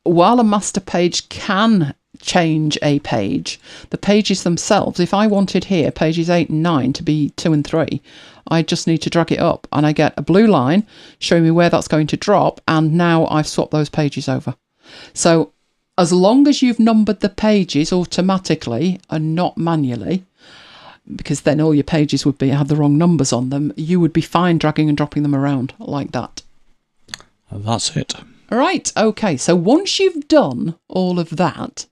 while a master page can change a page, the pages themselves, if I wanted here pages 8 and 9 to be 2 and 3, I just need to drag it up and I get a blue line showing me where that's going to drop, and now I've swapped those pages over. So as long as you've numbered the pages automatically and not manually, because then all your pages would have the wrong numbers on them, you would be fine dragging and dropping them around like that. That's it. Right, okay, so once you've done all of that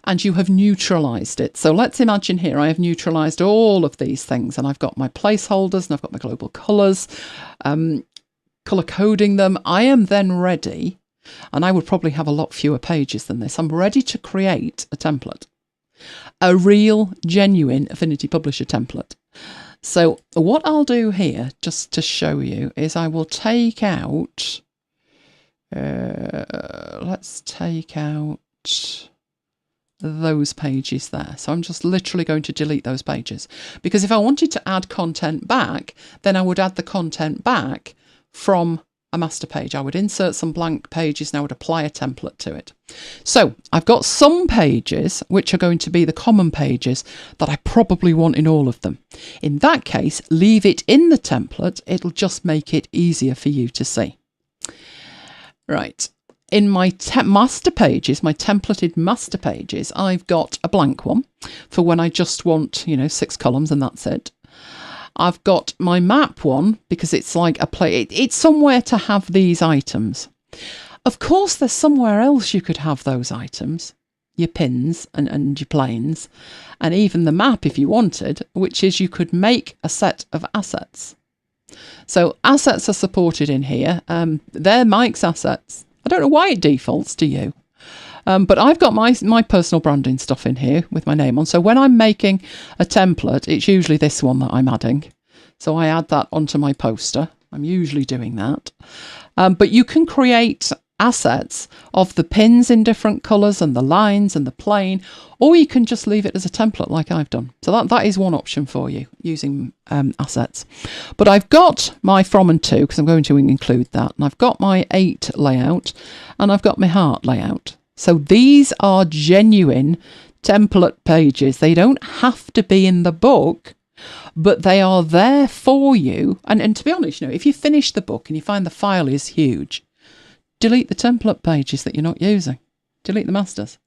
and you have neutralised it, so let's imagine here I have neutralised all of these things and I've got my placeholders and I've got my global colours, colour coding them. I am then ready, and I would probably have a lot fewer pages than this. I'm ready to create a template. A real, genuine Affinity Publisher template. So what I'll do here, just to show you, is I will take out, let's take out those pages there. So I'm just literally going to delete those pages, because if I wanted to add content back, then I would add the content back from a master page. I would insert some blank pages and I would apply a template to it. So I've got some pages which are going to be the common pages that I probably want in all of them. In that case, leave it in the template. It'll just make it easier for you to see. Right. In my master pages, my templated master pages, I've got a blank one for when I just want, 6 columns and that's it. I've got my map one because it's like it's somewhere to have these items. Of course, there's somewhere else you could have those items, your pins and your planes, and even the map if you wanted, which is you could make a set of assets. So assets are supported in here. They're Mike's assets. I don't know why it defaults to you. But I've got my personal branding stuff in here with my name on. So when I'm making a template, it's usually this one that I'm adding. So I add that onto my poster. I'm usually doing that. But you can create assets of the pins in different colours and the lines and the plane, or you can just leave it as a template like I've done. So that is one option for you using assets. But I've got my from and to, because I'm going to include that. And I've got my 8 layout and I've got my heart layout. So these are genuine template pages. They don't have to be in the book, but they are there for you. And to be honest, if you finish the book and you find the file is huge, delete the template pages that you're not using. Delete the masters,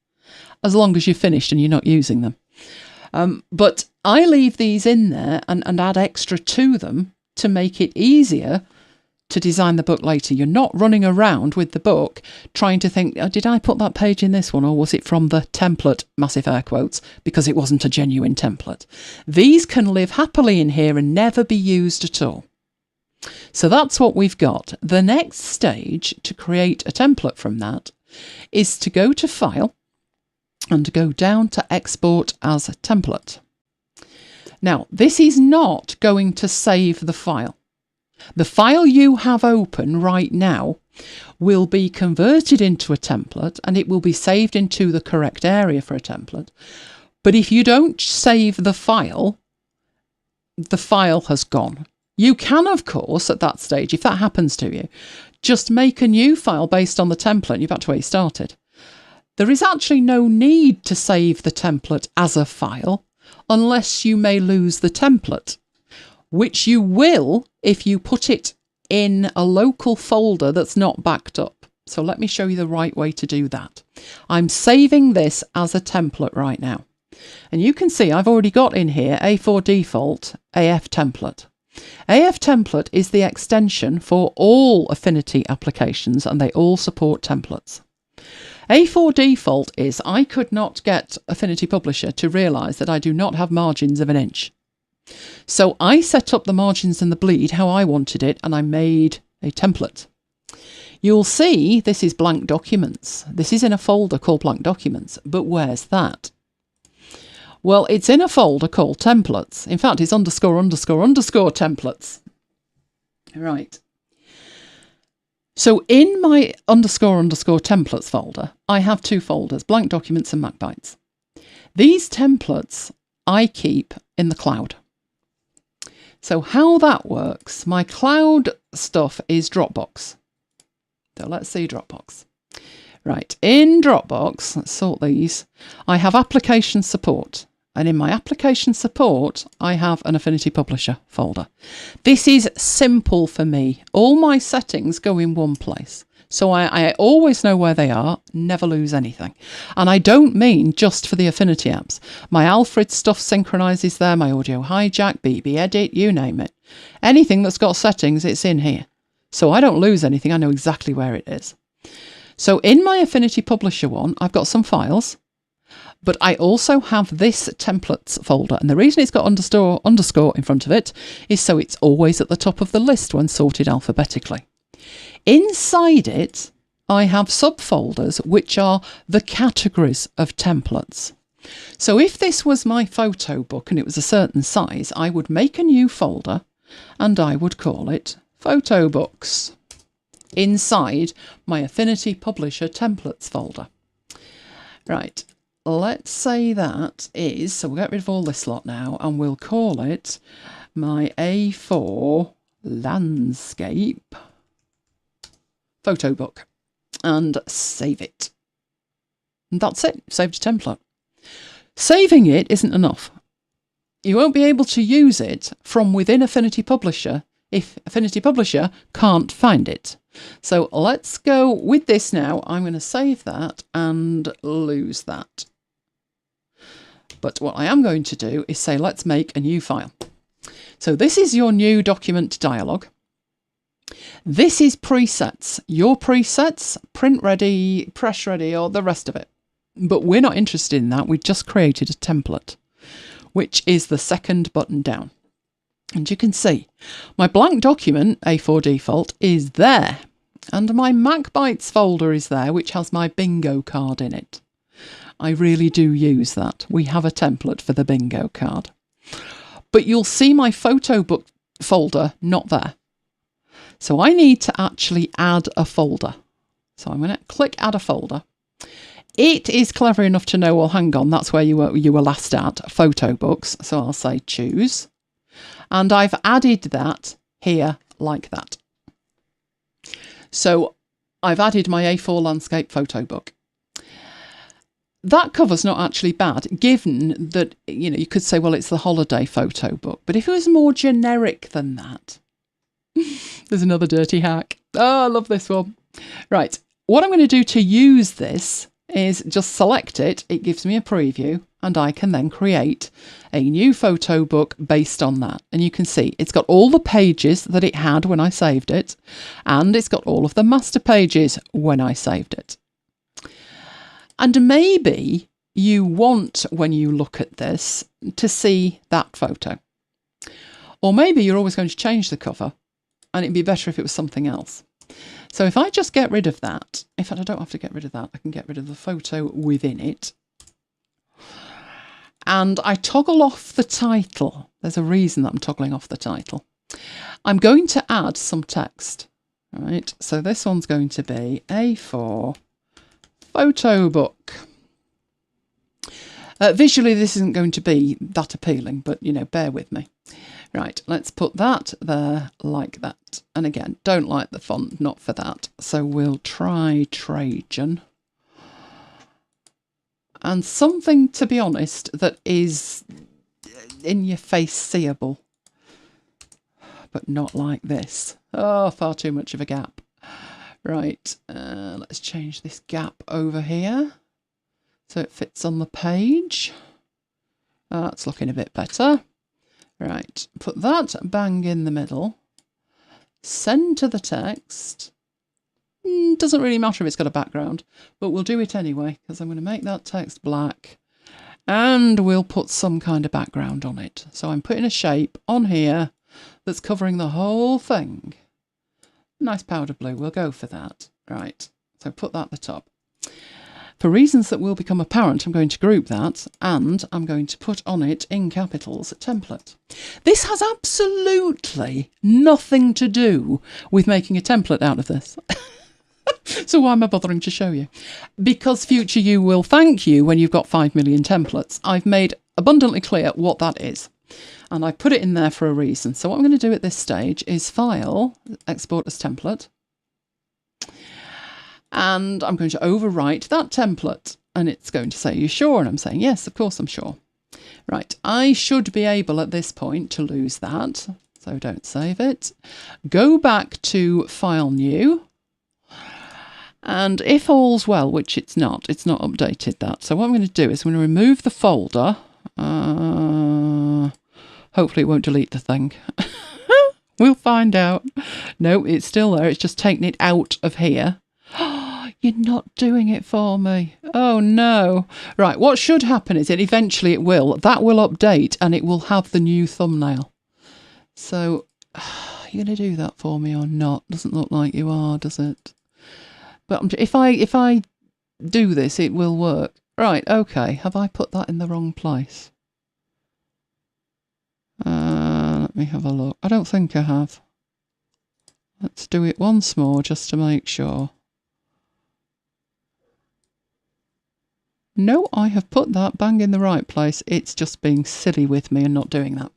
as long as you've finished and you're not using them. But I leave these in there and add extra to them to make it easier to design the book later. You're not running around with the book trying to think, oh, did I put that page in this one, or was it from the template, massive air quotes, because it wasn't a genuine template. These can live happily in here and never be used at all. So that's what we've got. The next stage to create a template from that is to go to File and go down to Export as a Template. Now, this is not going to save the file. The file you have open right now will be converted into a template and it will be saved into the correct area for a template. But if you don't save the file has gone. You can, of course, at that stage, if that happens to you, just make a new file based on the template and you're back to where you started. There is actually no need to save the template as a file unless you may lose the template, which you will if you put it in a local folder that's not backed up. So let me show you the right way to do that. I'm saving this as a template right now. And you can see I've already got in here A4 default AF template. AF template is the extension for all Affinity applications and they all support templates. A4 default is I could not get Affinity Publisher to realise that I do not have margins of 1 inch. So I set up the margins and the bleed how I wanted it and I made a template. You'll see this is blank documents. This is in a folder called blank documents, but where's that? Well, it's in a folder called templates. In fact, it's ___ templates. Right. So in my __ templates folder, I have 2 folders, blank documents and MacBytes. These templates I keep in the cloud. So how that works, my cloud stuff is Dropbox. So let's see Dropbox. Right, in Dropbox, let's sort these. I have application support. And in my application support, I have an Affinity Publisher folder. This is simple for me. All my settings go in one place. So I always know where they are, never lose anything. And I don't mean just for the Affinity apps. My Alfred stuff synchronises there, my Audio Hijack, BB Edit, you name it. Anything that's got settings, it's in here. So I don't lose anything, I know exactly where it is. So in my Affinity Publisher one, I've got some files, but I also have this templates folder. And the reason it's got underscore in front of it is so it's always at the top of the list when sorted alphabetically. Inside it, I have subfolders, which are the categories of templates. So if this was my photo book and it was a certain size, I would make a new folder and I would call it Photo Books inside my Affinity Publisher templates folder. Right, let's say that is, so we'll get rid of all this lot now and we'll call it my A4 landscape photo book and save it. And that's it, saved a template. Saving it isn't enough. You won't be able to use it from within Affinity Publisher if Affinity Publisher can't find it. So let's go with this now. I'm going to save that and lose that. But what I am going to do is say, let's make a new file. So this is your new document dialog. This is presets, your presets, print ready, press ready, or the rest of it. But we're not interested in that. We just created a template, which is the second button down. And you can see my blank document, A4 default, is there. And my MacBytes folder is there, which has my bingo card in it. I really do use that. We have a template for the bingo card. But you'll see my photo book folder not there. So I need to actually add a folder. So I'm going to click add a folder. It is clever enough to know, well, hang on, that's where you were last at, photo books. So I'll say choose. And I've added that here like that. So I've added my A4 landscape photo book. That cover's not actually bad, given that, you know, you could say, well, it's the holiday photo book. But if it was more generic than that, there's another dirty hack. Oh, I love this one. Right. What I'm going to do to use this is just select it. It gives me a preview and I can then create a new photo book based on that. And you can see it's got all the pages that it had when I saved it, and it's got all of the master pages when I saved it. And maybe you want, when you look at this, to see that photo. Or maybe you're always going to change the cover and it'd be better if it was something else. So if I just get rid of that, in fact, I don't have to get rid of that. I can get rid of the photo within it. And I toggle off the title. There's a reason that I'm toggling off the title. I'm going to add some text. Right, so this one's going to be A4 photo book. Visually, this isn't going to be that appealing, but, you know, bear with me. Right, let's put that there like that. And again, don't like the font, not for that. So we'll try Trajan. And something, to be honest, that is in your face seeable, but not like this. Oh, far too much of a gap. Right, let's change this gap over here so it fits on the page. That's looking a bit better. Right, put that bang in the middle. Center the text. Doesn't really matter if it's got a background, but we'll do it anyway because I'm going to make that text black and we'll put some kind of background on it. So I'm putting a shape on here that's covering the whole thing. Nice powder blue, we'll go for that. Right, so put that at the top. For reasons that will become apparent, I'm going to group that and I'm going to put on it in capitals template. This has absolutely nothing to do with making a template out of this. So why am I bothering to show you? Because future you will thank you when you've got 5 million templates. I've made abundantly clear what that is. And I put it in there for a reason. So what I'm going to do at this stage is File, Export as Template. And I'm going to overwrite that template. And it's going to say, are you sure? And I'm saying, yes, of course I'm sure. Right, I should be able at this point to lose that. So don't save it. Go back to File New. And if all's well, which it's not updated that. So what I'm going to do is I'm going to remove the folder. Hopefully it won't delete the thing. We'll find out. No, it's still there. It's just taking it out of here. You're not doing it for me. Oh no. Right, what should happen is eventually it will. That will update and it will have the new thumbnail. So, you're going to do that for me or not? Doesn't look like you are, does it? But if I do this, it will work. Right, okay. Have I put that in the wrong place? Let me have a look. I don't think I have. Let's do it once more just to make sure. No, I have put that bang in the right place. It's just being silly with me and not doing that.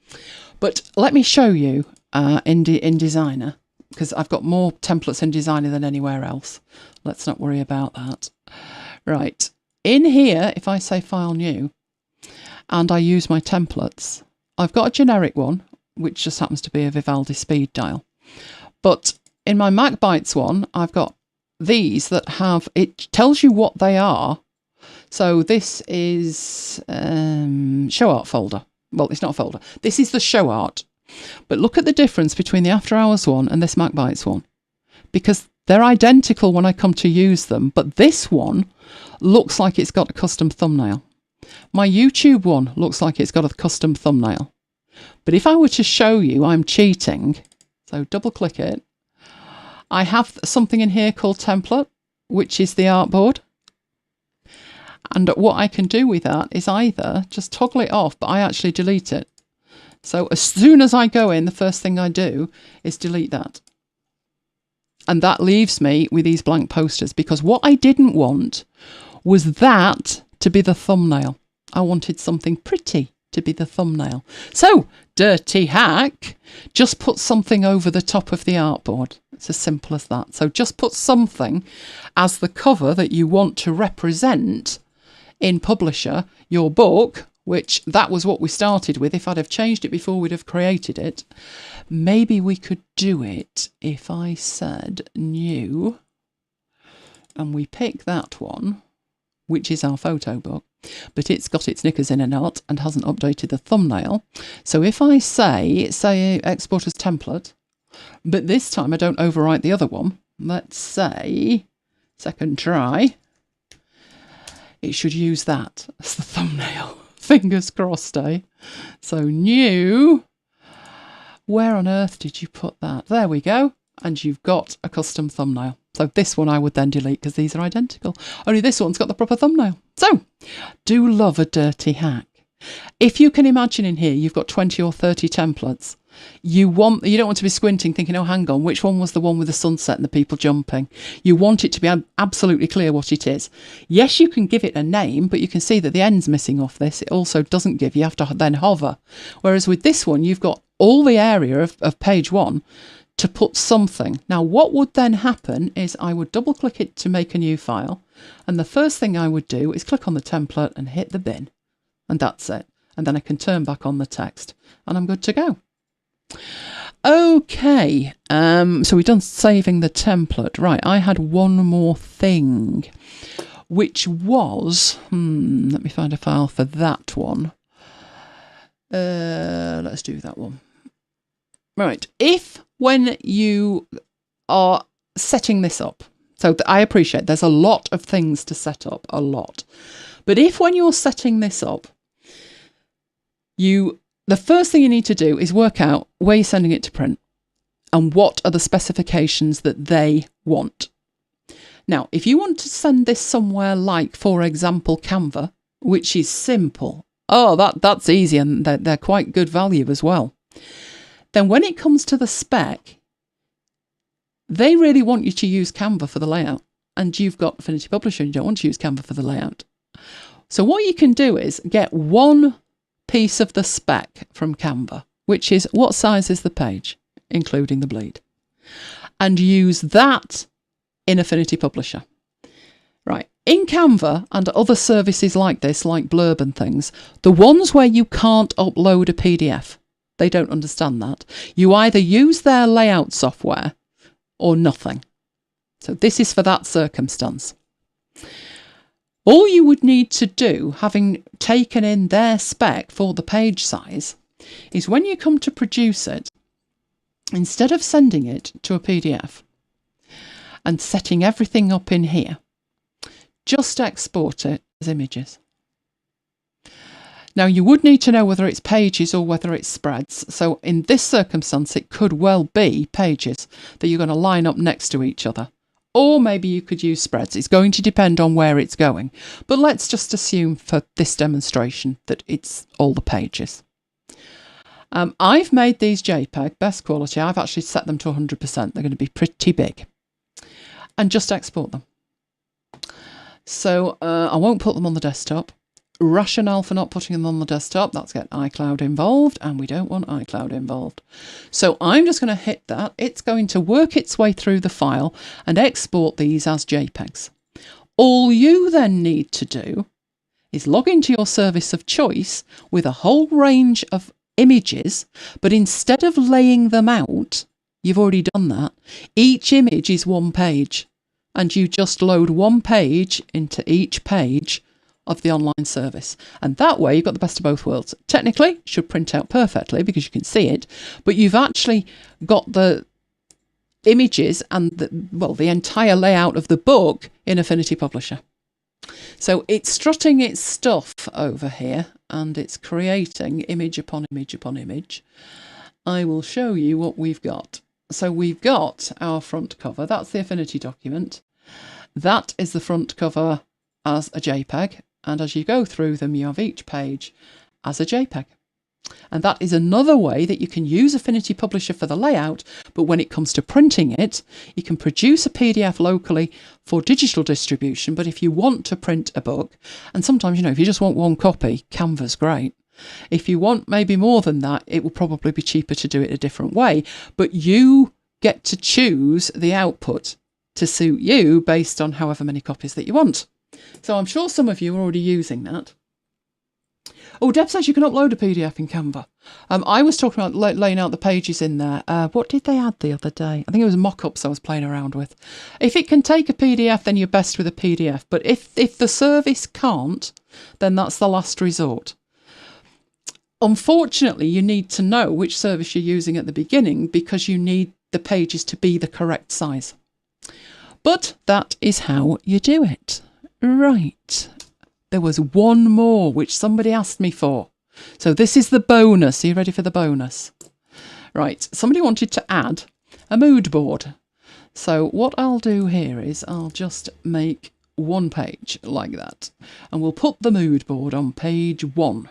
But let me show you in Designer, because I've got more templates in Designer than anywhere else. Let's not worry about that. Right, in here, if I say File New, and I use my templates, I've got a generic one, which just happens to be a Vivaldi speed dial. But in my MacBytes one, I've got these that have, it tells you what they are. So this is show art folder. Well, it's not a folder. This is the show art. But look at the difference between the After Hours one and this MacBytes one. Because they're identical when I come to use them. But this one looks like it's got a custom thumbnail. My YouTube one looks like it's got a custom thumbnail. But if I were to show you, I'm cheating. So double click it. I have something in here called template, which is the artboard. And what I can do with that is either just toggle it off, but I actually delete it. So as soon as I go in, the first thing I do is delete that. And that leaves me with these blank posters, because what I didn't want was that to be the thumbnail. I wanted something pretty to be the thumbnail. So, dirty hack, just put something over the top of the artboard. It's as simple as that. So just put something as the cover that you want to represent in Publisher, your book, which that was what we started with. If I'd have changed it before we'd have created it, maybe we could do it if I said new, and we pick that one. which is our photo book, but it's got its knickers in a knot and hasn't updated the thumbnail. So if I say export as template, but this time I don't overwrite the other one, let's say second try, it should use that as the thumbnail. Fingers crossed, eh? So new, where on earth did you put that? There we go. And you've got a custom thumbnail. So this one I would then delete because these are identical. Only this one's got the proper thumbnail. So, do love a dirty hack. If you can imagine in here, you've got 20 or 30 templates. You don't want to be squinting thinking, oh, hang on, which one was the one with the sunset and the people jumping? You want it to be absolutely clear what it is. Yes, you can give it a name, but you can see that the end's missing off this. It also doesn't give, you have to then hover. Whereas with this one, you've got all the area of page 1 to put something. Now, what would then happen is I would double click it to make a new file. And the first thing I would do is click on the template and hit the bin. And that's it. And then I can turn back on the text and I'm good to go. Okay, so we've done saving the template. Right, I had one more thing, which was, let me find a file for that one. Let's do that one. Right, if when you are setting this up, so I appreciate there's a lot of things to set up, a lot. But if when you're setting this up, the first thing you need to do is work out where you're sending it to print and what are the specifications that they want. Now, if you want to send this somewhere like, for example, Canva, which is simple, that's easy and they're quite good value as well. Then when it comes to the spec, they really want you to use Canva for the layout. And you've got Affinity Publisher and you don't want to use Canva for the layout. So what you can do is get one piece of the spec from Canva, which is what size is the page, including the bleed. And use that in Affinity Publisher. Right. In Canva and other services like this, like Blurb and things, the ones where you can't upload a PDF, they don't understand that. You either use their layout software or nothing. So this is for that circumstance. All you would need to do, having taken in their spec for the page size, is when you come to produce it, instead of sending it to a PDF and setting everything up in here, just export it as images. Now, you would need to know whether it's pages or whether it's spreads. So in this circumstance, it could well be pages that you're going to line up next to each other. Or maybe you could use spreads. It's going to depend on where it's going. But let's just assume for this demonstration that it's all the pages. I've made these JPEG, best quality. I've actually set them to 100%. They're going to be pretty big. And just export them. So I won't put them on the desktop. Rationale for not putting them on the desktop, that's get iCloud involved, and we don't want iCloud involved. So I'm just going to hit that. It's going to work its way through the file and export these as JPEGs. All you then need to do is log into your service of choice with a whole range of images, but instead of laying them out, you've already done that. Each image is one page, and you just load one page into each page of the online service. And that way you've got the best of both worlds. Technically, it should print out perfectly because you can see it, but you've actually got the images and the entire layout of the book in Affinity Publisher. So it's strutting its stuff over here and it's creating image upon image upon image. I will show you what we've got. So we've got our front cover. That's the Affinity document. That is the front cover as a JPEG. And as you go through them, you have each page as a JPEG. And that is another way that you can use Affinity Publisher for the layout, but when it comes to printing it, you can produce a PDF locally for digital distribution, but if you want to print a book, and sometimes, if you just want one copy, Canva's great. If you want maybe more than that, it will probably be cheaper to do it a different way, but you get to choose the output to suit you based on however many copies that you want. So I'm sure some of you are already using that. Oh, Deb says you can upload a PDF in Canva. I was talking about laying out the pages in there. What did they add the other day? I think it was mock-ups I was playing around with. If it can take a PDF, then you're best with a PDF. But if the service can't, then that's the last resort. Unfortunately, you need to know which service you're using at the beginning because you need the pages to be the correct size. But that is how you do it. Right. There was one more which somebody asked me for. So this is the bonus. Are you ready for the bonus? Right. Somebody wanted to add a mood board. So what I'll do here is I'll just make one page like that. And we'll put the mood board on page 1.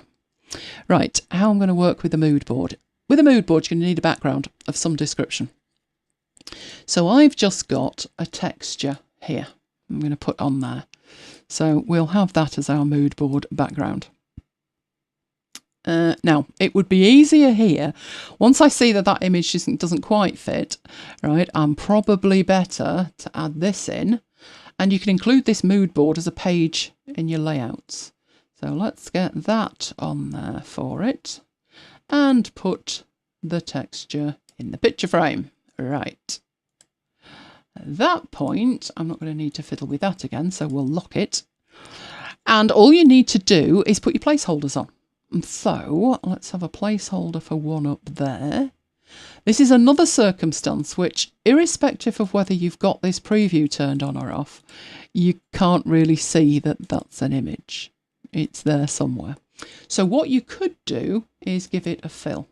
Right. How I'm going to work with the mood board. With a mood board, you're going to need a background of some description. So I've just got a texture here. I'm going to put on there. So we'll have that as our mood board background. Now, it would be easier here. Once I see that that image doesn't quite fit, right, I'm probably better to add this in. And you can include this mood board as a page in your layouts. So let's get that on there for it. And put the texture in the picture frame. Right. At that point, I'm not going to need to fiddle with that again, so we'll lock it. And all you need to do is put your placeholders on. And so let's have a placeholder for one up there. This is another circumstance which, irrespective of whether you've got this preview turned on or off, you can't really see that that's an image. It's there somewhere. So what you could do is give it a fill.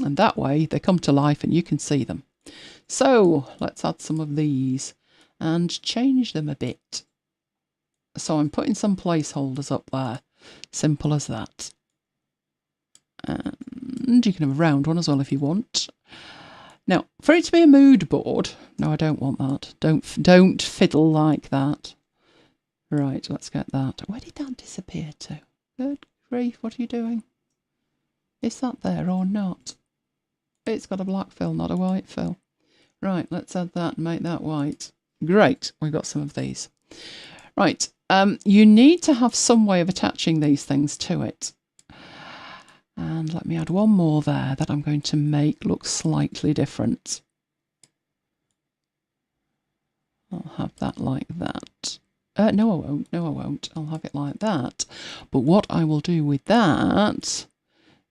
And that way they come to life and you can see them. So let's add some of these and change them a bit. So I'm putting some placeholders up there. Simple as that. And you can have a round one as well if you want. Now, for it to be a mood board, no, I don't want that. Don't fiddle like that. Right, let's get that. Where did that disappear to? Good grief, what are you doing? Is that there or not? It's got a black fill, not a white fill. Right, let's add that and make that white. Great, we've got some of these. Right, you need to have some way of attaching these things to it. And let me add one more there that I'm going to make look slightly different. I'll have that like that. No, I won't. No, I won't. I'll have it like that. But what I will do with that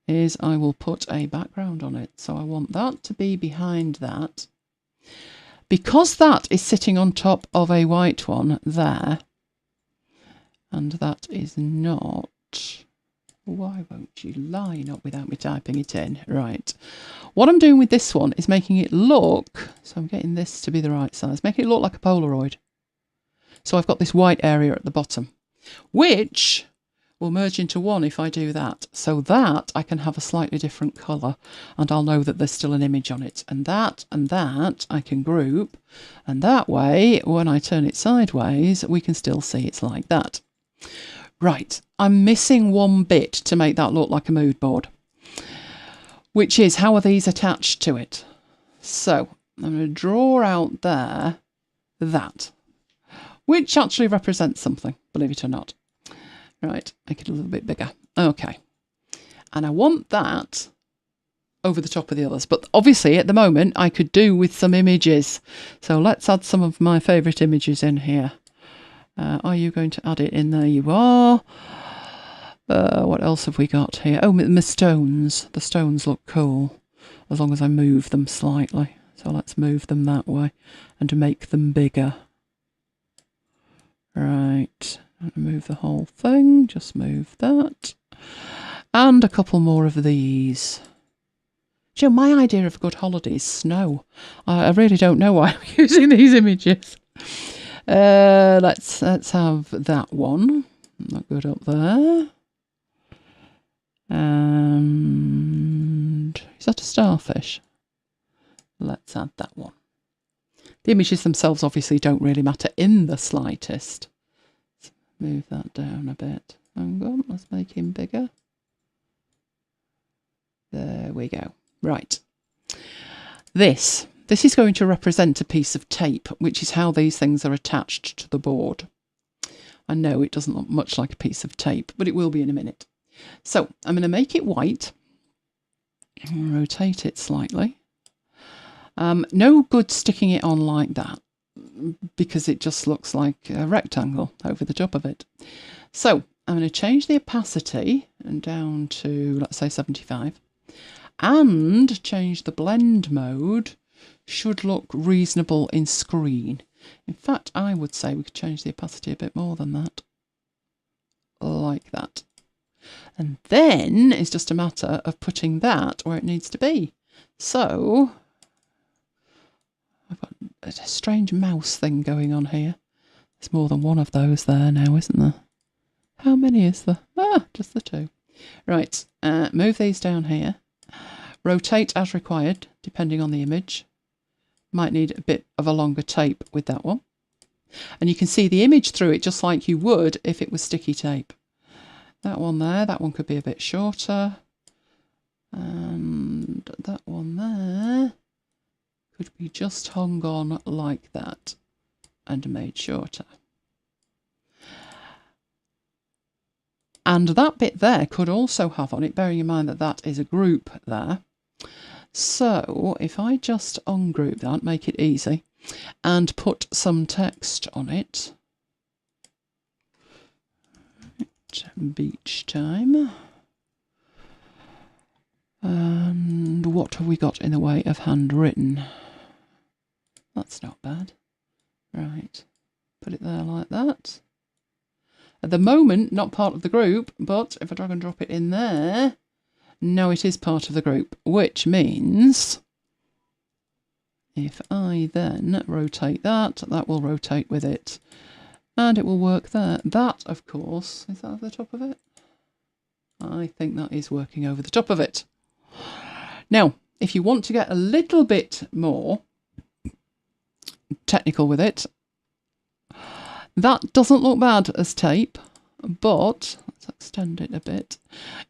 is I will put a background on it. So I want that to be behind that. Because that is sitting on top of a white one there, and that is not... Why won't you line up without me typing it in? Right. What I'm doing with this one is making it look... So I'm getting this to be the right size. Making it look like a Polaroid. So I've got this white area at the bottom, which will merge into one if I do that. So that I can have a slightly different colour and I'll know that there's still an image on it. And that I can group. And that way, when I turn it sideways, we can still see it's like that. Right, I'm missing one bit to make that look like a mood board, which is how are these attached to it? So I'm going to draw out there that, which actually represents something, believe it or not. Right, make it a little bit bigger. Okay, and I want that over the top of the others, but obviously at the moment I could do with some images. So let's add some of my favourite images in here. Are you going to add it in there? You are. What else have we got here? Oh, the stones. The stones look cool, as long as I move them slightly. So let's move them that way and make them bigger. Right. Move the whole thing. Just move that. And a couple more of these. You know, my idea of a good holiday is snow. I really don't know why I'm using these images. Let's have that one. Not good up there. And is that a starfish? Let's add that one. The images themselves obviously don't really matter in the slightest. Let's move that down a bit. Hang on, let's make him bigger. There we go. Right. This is going to represent a piece of tape, which is how these things are attached to the board. I know it doesn't look much like a piece of tape, but it will be in a minute. So I'm going to make it white. Rotate it slightly. No good sticking it on like that, because it just looks like a rectangle over the top of it. So I'm going to change the opacity and down to, let's say, 75, and change the blend mode. Should look reasonable in screen. In fact, I would say we could change the opacity a bit more than that, like that. And then it's just a matter of putting that where it needs to be. So I've got a strange mouse thing going on here. There's more than one of those there now, isn't there? How many is there? Ah, just the two. Right, move these down here. Rotate as required, depending on the image. Might need a bit of a longer tape with that one. And you can see the image through it just like you would if it was sticky tape. That one there, that one could be a bit shorter. And that one there could be just hung on like that and made shorter. And that bit there could also have on it, bearing in mind that that is a group there. So if I just ungroup that, make it easy, and put some text on it. Beach time. And what have we got in the way of handwritten? That's not bad. Right, put it there like that. At the moment, not part of the group, but if I drag and drop it in there, no, it is part of the group, which means if I then rotate that, that will rotate with it, and it will work there. That, of course, is that over the top of it? I think that is working over the top of it. Now, if you want to get a little bit more technical with it, that doesn't look bad as tape, but let's extend it a bit.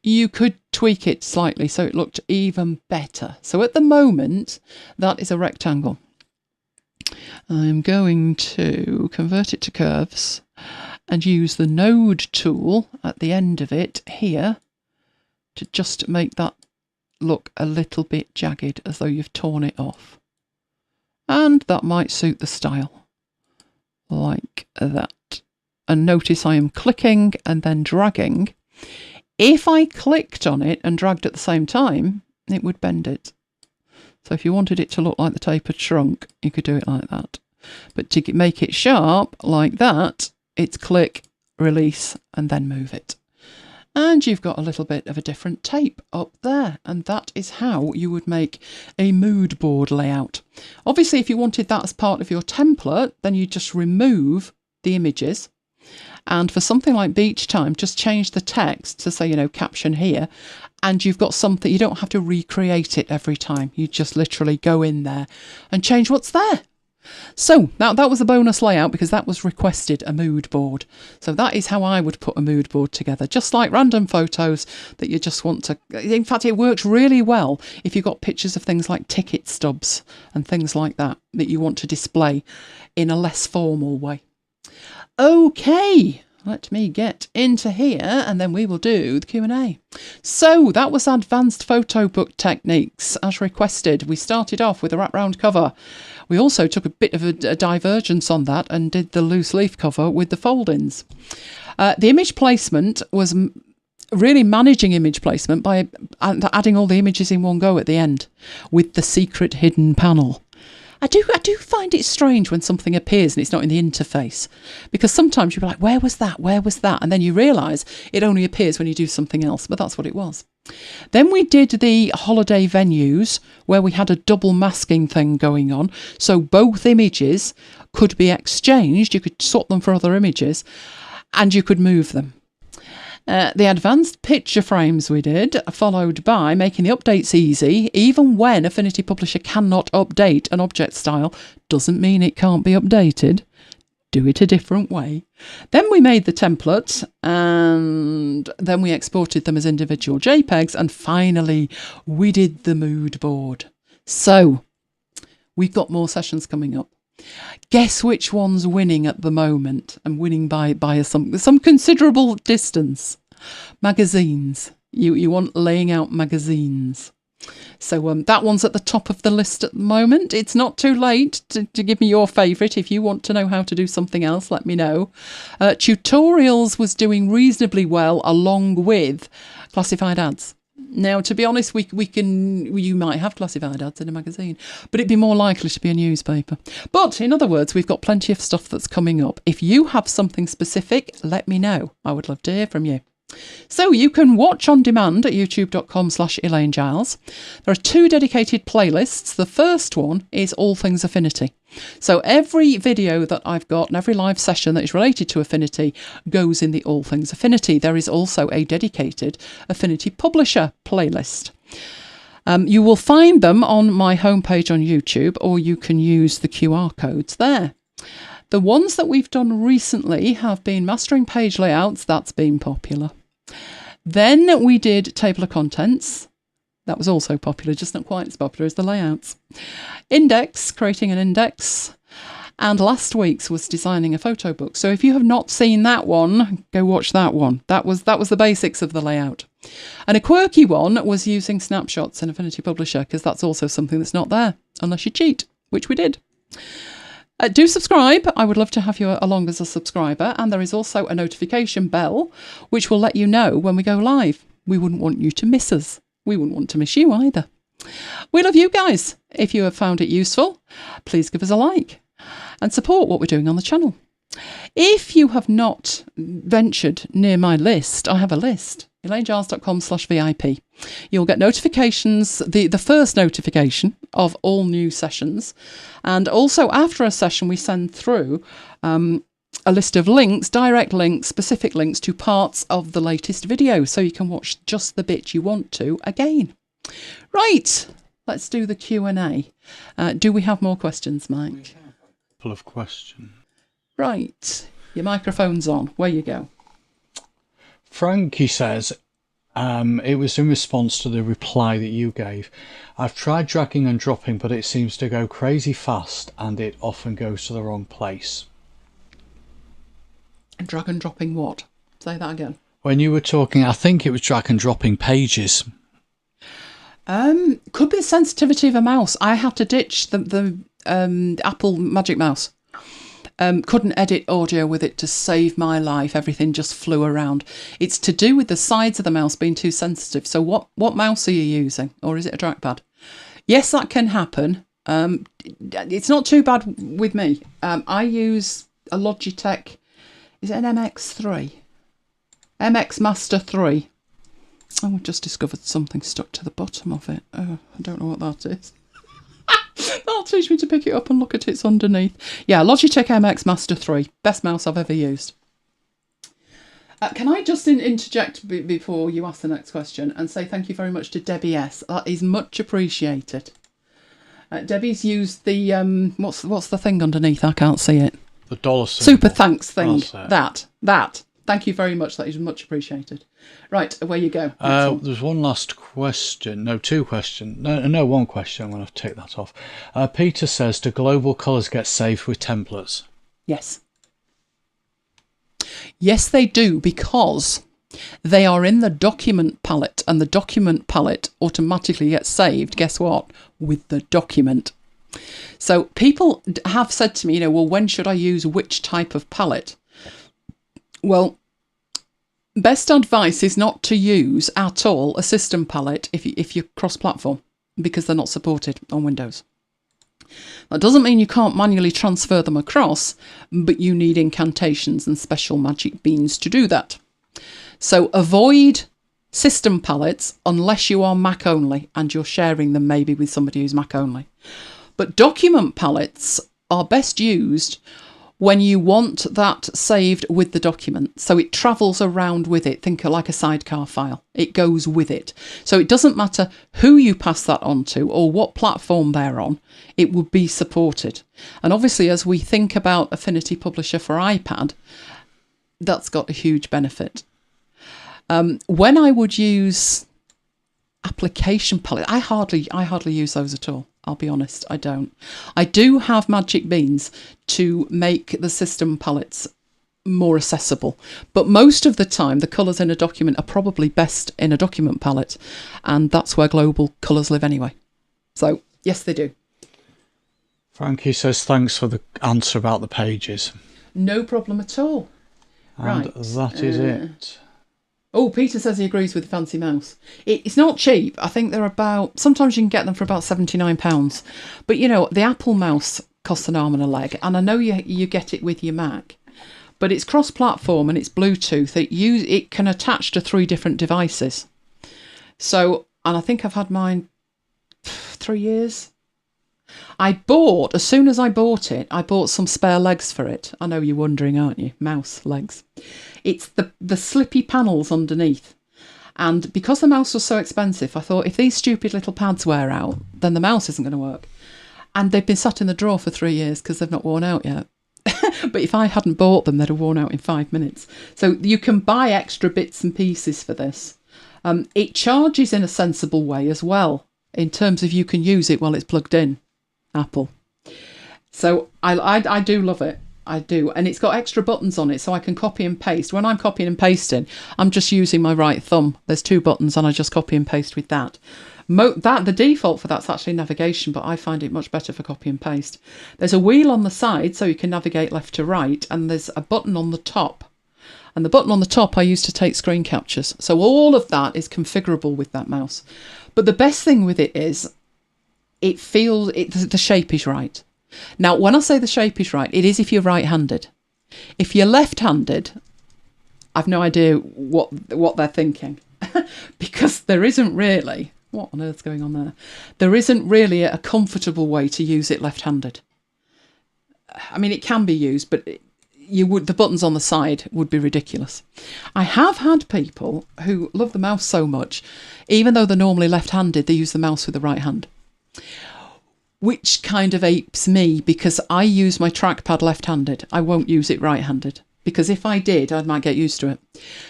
You could tweak it slightly so it looked even better. So at the moment, that is a rectangle. I'm going to convert it to curves and use the node tool at the end of it here to just make that look a little bit jagged, as though you've torn it off. And that might suit the style, like that. And notice I am clicking and then dragging. If I clicked on it and dragged at the same time, it would bend it. So if you wanted it to look like the tape had shrunk, you could do it like that. But to make it sharp like that, it's click, release, and then move it. And you've got a little bit of a different tape up there. And that is how you would make a mood board layout. Obviously, if you wanted that as part of your template, then you just remove the images. And for something like beach time, just change the text to say, you know, caption here. And you've got something, you don't have to recreate it every time. You just literally go in there and change what's there. So that was a bonus layout because that was requested, a mood board. So that is how I would put a mood board together, just like random photos that you just want to. In fact, it works really well if you've got pictures of things like ticket stubs and things like that that you want to display in a less formal way. Okay, let me get into here and then we will do the Q&A. So that was advanced photo book techniques as requested. We started off with a wraparound cover. We also took a bit of a divergence on that and did the loose leaf cover with the fold-ins. The image placement was really managing image placement by adding all the images in one go at the end with the secret hidden panel. I do find it strange when something appears and it's not in the interface, because sometimes you'll be like, where was that? Where was that? And then you realise it only appears when you do something else, but that's what it was. Then we did the holiday venues where we had a double masking thing going on. So both images could be exchanged. You could swap them for other images and you could move them. The advanced picture frames we did, followed by making the updates easy. Even when Affinity Publisher cannot update an object style, doesn't mean it can't be updated. Do it a different way. Then we made the templates and then we exported them as individual JPEGs, and finally we did the mood board. So we've got more sessions coming up. Guess which one's winning at the moment, and winning by some considerable distance. Magazines. You want laying out magazines. So that one's at the top of the list at the moment. It's not too late to give me your favourite. If you want to know how to do something else, let me know. Tutorials was doing reasonably well along with classified ads. Now, to be honest, you might have classified ads in a magazine, but it'd be more likely to be a newspaper. But in other words, we've got plenty of stuff that's coming up. If you have something specific, let me know. I would love to hear from you. So you can watch on demand at youtube.com/Elaine Giles. There are 2 dedicated playlists. The first one is All Things Affinity. So every video that I've got and every live session that is related to Affinity goes in the All Things Affinity. There is also a dedicated Affinity Publisher playlist. You will find them on my homepage on YouTube, or you can use the QR codes there. The ones that we've done recently have been mastering page layouts. That's been popular. Then we did table of contents. That was also popular, just not quite as popular as the layouts. Index, creating an index. And last week's was designing a photo book. So if you have not seen that one, go watch that one. That was the basics of the layout. And a quirky one was using snapshots in Affinity Publisher, because that's also something that's not there, unless you cheat, which we did. Do subscribe. I would love to have you along as a subscriber. And there is also a notification bell, which will let you know when we go live. We wouldn't want you to miss us. We wouldn't want to miss you either. We love you guys. If you have found it useful, please give us a like and support what we're doing on the channel. If you have not ventured near my list, I have a list, elainegiles.com/VIP. You'll get notifications, the first notification of all new sessions. And also after a session, we send through a list of links, direct links, specific links to parts of the latest video. So you can watch just the bit you want to again. Right, let's do the Q&A. Do we have more questions, Mike? We have a couple of questions. Right, your microphone's on. Where you go? Frankie says, it was in response to the reply that you gave. I've tried dragging and dropping, but it seems to go crazy fast and it often goes to the wrong place. Drag and dropping what? Say that again. When you were talking, I think it was drag and dropping pages. Could be the sensitivity of a mouse. I had to ditch the Apple Magic Mouse. Couldn't edit audio with it to save my life. Everything just flew around. It's to do with the sides of the mouse being too sensitive. So what mouse are you using? Or is it a trackpad? Yes, that can happen. It's not too bad with me. I use a Logitech. Is it an MX3? MX Master 3. Oh, we've just discovered something stuck to the bottom of it. Oh, I don't know what that is. That'll teach me to pick it up and look at it's underneath. Yeah, Logitech MX Master 3. Best mouse I've ever used. Can I just interject before you ask the next question and say thank you very much to Debbie S. That is much appreciated. Debbie's used the, what's the thing underneath? I can't see it. The dollar symbol. Super thanks thing. That. Thank you very much. That is much appreciated. Right, away you go. There's one last question. No, 2 questions. No, 1 question. I'm going to have to take that off. Peter says, do global colours get saved with templates? Yes. Yes, they do, because they are in the document palette, and the document palette automatically gets saved, guess what? With the document. So people have said to me, well, when should I use which type of palette? Well, best advice is not to use at all a system palette if you're cross-platform, because they're not supported on Windows. That doesn't mean you can't manually transfer them across, but you need incantations and special magic beans to do that. So avoid system palettes unless you are Mac only and you're sharing them maybe with somebody who's Mac only. But document palettes are best used when you want that saved with the document. So it travels around with it. Think of like a sidecar file. It goes with it. So it doesn't matter who you pass that on to or what platform they're on, it would be supported. And obviously, as we think about Affinity Publisher for iPad, that's got a huge benefit. When I would use application palette, I hardly use those at all. I'll be honest, I don't. I do have magic beans to make the system palettes more accessible. But most of the time, the colours in a document are probably best in a document palette, and that's where global colours live anyway. So, yes, they do. Frankie says thanks for the answer about the pages. No problem at all. And right. that is it. Oh, Peter says he agrees with the fancy mouse. It's not cheap. I think they're about... Sometimes you can get them for about £79. But, you know, the Apple mouse costs an arm and a leg. And I know you get it with your Mac. But it's cross-platform and it's Bluetooth. It can attach to 3 different devices. So, and I think I've had mine 3 years. As soon as I bought it, I bought some spare legs for it. I know you're wondering, aren't you? Mouse legs. It's the slippy panels underneath. And because the mouse was so expensive, I thought if these stupid little pads wear out, then the mouse isn't going to work. And they've been sat in the drawer for 3 years because they've not worn out yet. But if I hadn't bought them, they'd have worn out in 5 minutes. So you can buy extra bits and pieces for this. It charges in a sensible way as well, in terms of you can use it while it's plugged in. Apple. So I do love it. I do. And it's got extra buttons on it so I can copy and paste. When I'm copying and pasting, I'm just using my right thumb. There's 2 buttons and I just copy and paste with that. The default for that's actually navigation, but I find it much better for copy and paste. There's a wheel on the side so you can navigate left to right, and there's a button on the top. And the button on the top I use to take screen captures. So all of that is configurable with that mouse. But the best thing with it is the shape is right. Now, when I say the shape is right, it is if you're right-handed. If you're left-handed, I've no idea what they're thinking. Because there isn't really... What on earth's going on there? There isn't really a comfortable way to use it left-handed. I mean, it can be used, but the buttons on the side would be ridiculous. I have had people who love the mouse so much, even though they're normally left-handed, they use the mouse with the right hand. Which kind of apes me, because I use my trackpad left-handed. I won't use it right-handed, because if I did, I might get used to it.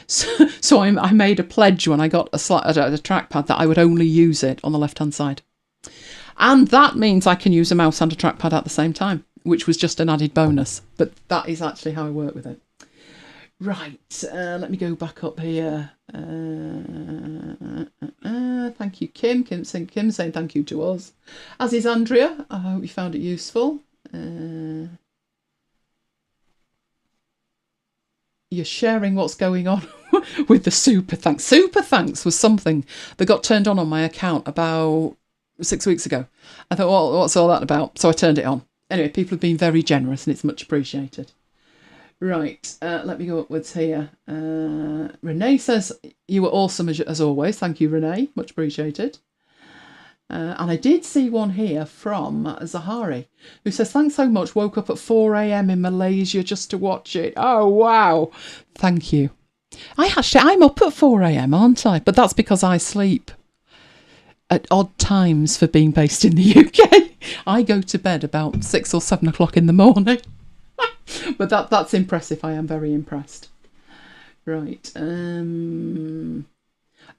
So I made a pledge when I got a trackpad that I would only use it on the left-hand side. And that means I can use a mouse and a trackpad at the same time, which was just an added bonus. But that is actually how I work with it. Right, let me go back up here. Thank you, Kim. Kim saying thank you to us. As is Andrea. I hope you found it useful. You're sharing what's going on with the super thanks. Super thanks was something that got turned on my account about 6 weeks ago. I thought, well, what's all that about? So I turned it on. Anyway, people have been very generous and it's much appreciated. Right, let me go upwards here. Renee says, you were awesome as always. Thank you, Renee. Much appreciated. And I did see one here from Zahari, who says, thanks so much. Woke up at 4 a.m. in Malaysia just to watch it. Oh, wow. Thank you. I'm up at 4 a.m, aren't I? But that's because I sleep at odd times for being based in the UK. I go to bed about 6 or 7 o'clock in the morning. But that's impressive. I am very impressed. Right.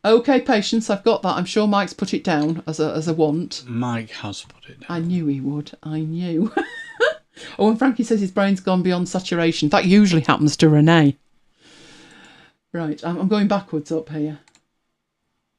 Okay, Patience, I've got that. I'm sure Mike's put it down as a want. Mike has put it down. I knew he would. I knew. Oh, and Frankie says his brain's gone beyond saturation. That usually happens to Renee. Right, I'm going backwards up here.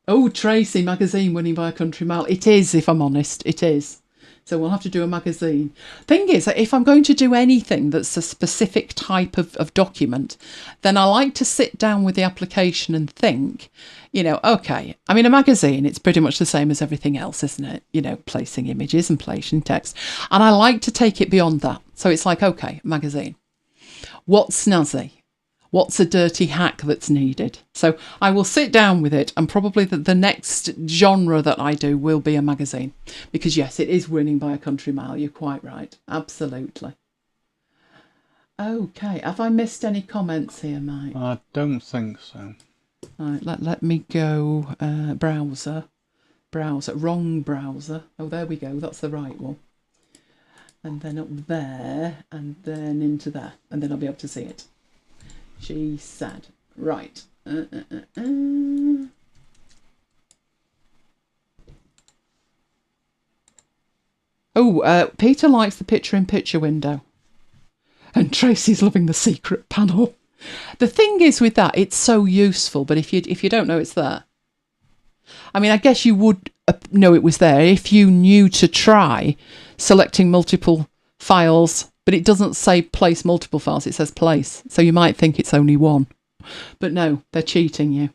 Oh, Tracy, magazine winning by a country mile. It is, if I'm honest. It is. So we'll have to do a magazine. Thing is, if I'm going to do anything that's a specific type of document, then I like to sit down with the application and think, okay, I mean, a magazine, it's pretty much the same as everything else, isn't it? Placing images and placing text. And I like to take it beyond that. So it's like, okay, magazine. What's snazzy? What's a dirty hack that's needed? So I will sit down with it, and probably the next genre that I do will be a magazine. Because yes, it is winning by a country mile. You're quite right. Absolutely. Okay, have I missed any comments here, Mike? I don't think so. All right, let me go. Browser. Wrong browser. Oh, there we go. That's the right one. And then up there, and then into there. And then I'll be able to see it. She said, right. Oh, Peter likes the picture-in-picture window. And Tracy's loving the secret panel. The thing is with that, it's so useful, but if you don't know it's there, I mean, I guess you would know it was there if you knew to try selecting multiple files, but it doesn't say place multiple files, it says place. So you might think it's only one. But no, they're cheating you.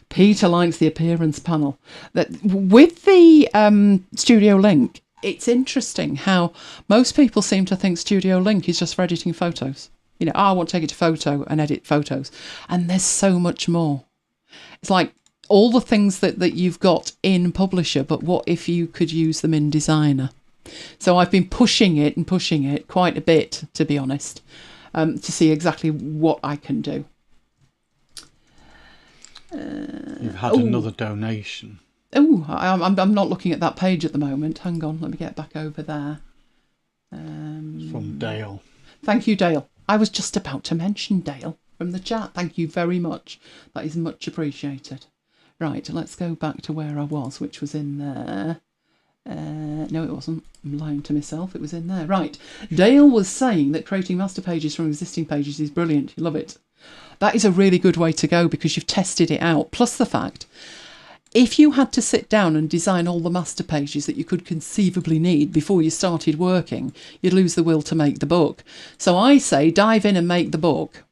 Peter likes the appearance panel. With the StudioLink, it's interesting how most people seem to think StudioLink is just for editing photos. You know, I want to take it to photo and edit photos. And there's so much more. It's like all the things that you've got in Publisher, but what if you could use them in Designer? So I've been pushing it quite a bit, to be honest, to see exactly what I can do. You've had another donation. Oh, I'm not looking at that page at the moment. Hang on, let me get back over there. It's from Dale. Thank you, Dale. I was just about to mention Dale from the chat. Thank you very much. That is much appreciated. Right, let's go back to where I was, which was in there. No, it wasn't. I'm lying to myself. It was in there. Right. Dale was saying that creating master pages from existing pages is brilliant. You love it. That is a really good way to go because you've tested it out. Plus the fact, if you had to sit down and design all the master pages that you could conceivably need before you started working, you'd lose the will to make the book. So I say dive in and make the book,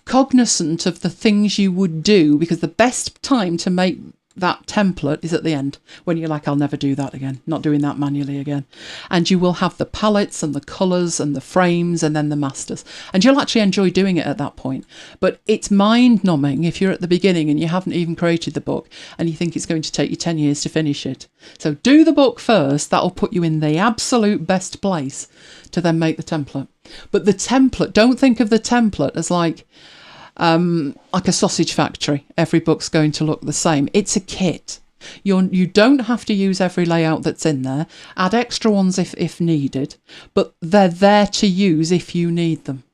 cognizant of the things you would do, because the best time to make that template is at the end, when you're like, I'll never do that again, not doing that manually again. And you will have the palettes and the colours and the frames and then the masters. And you'll actually enjoy doing it at that point. But it's mind-numbing if you're at the beginning and you haven't even created the book and you think it's going to take you 10 years to finish it. So do the book first. That'll put you in the absolute best place to then make the template. But the template, don't think of the template as like a sausage factory. Every book's going to look the same. It's a kit. You don't have to use every layout that's in there. Add extra ones if needed, but they're there to use if you need them.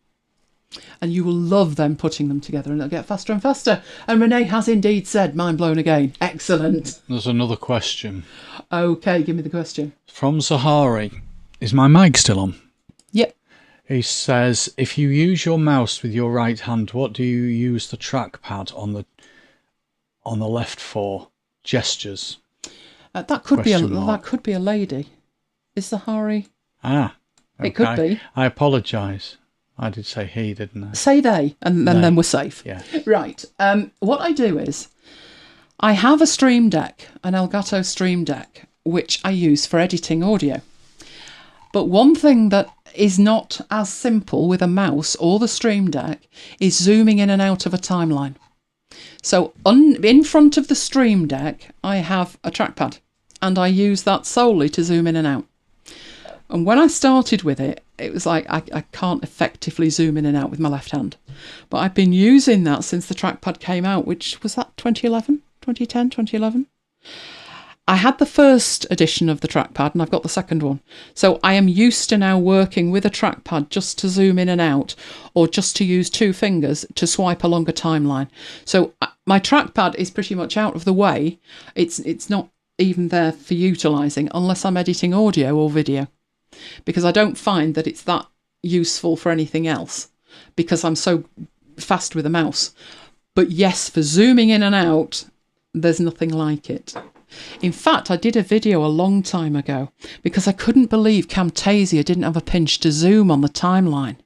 And you will love them putting them together, and they'll get faster and faster. And Renee has indeed said, mind blown again. Excellent. There's another question. Okay, give me the question. From Zahari. Is my mic still on? Yep. He says, if you use your mouse with your right hand, what do you use the trackpad on the left for? Gestures. That could be a lady. Is Zahari? Ah, okay. It could be. I apologise. I did say he, didn't I? Say they, and then we're safe. Yeah. Right. What I do is, I have a Stream Deck, an Elgato Stream Deck, which I use for editing audio. But one thing that is not as simple with a mouse or the Stream Deck is zooming in and out of a timeline. So in front of the Stream Deck, I have a trackpad, and I use that solely to zoom in and out. And when I started with it, it was like I can't effectively zoom in and out with my left hand. But I've been using that since the trackpad came out, which was that 2011, 2010, 2011? I had the first edition of the trackpad and I've got the second one. So I am used to now working with a trackpad just to zoom in and out, or just to use two fingers to swipe along a timeline. So my trackpad is pretty much out of the way. It's not even there for utilising unless I'm editing audio or video, because I don't find that it's that useful for anything else because I'm so fast with a mouse. But yes, for zooming in and out, there's nothing like it. In fact, I did a video a long time ago because I couldn't believe Camtasia didn't have a pinch to zoom on the timeline.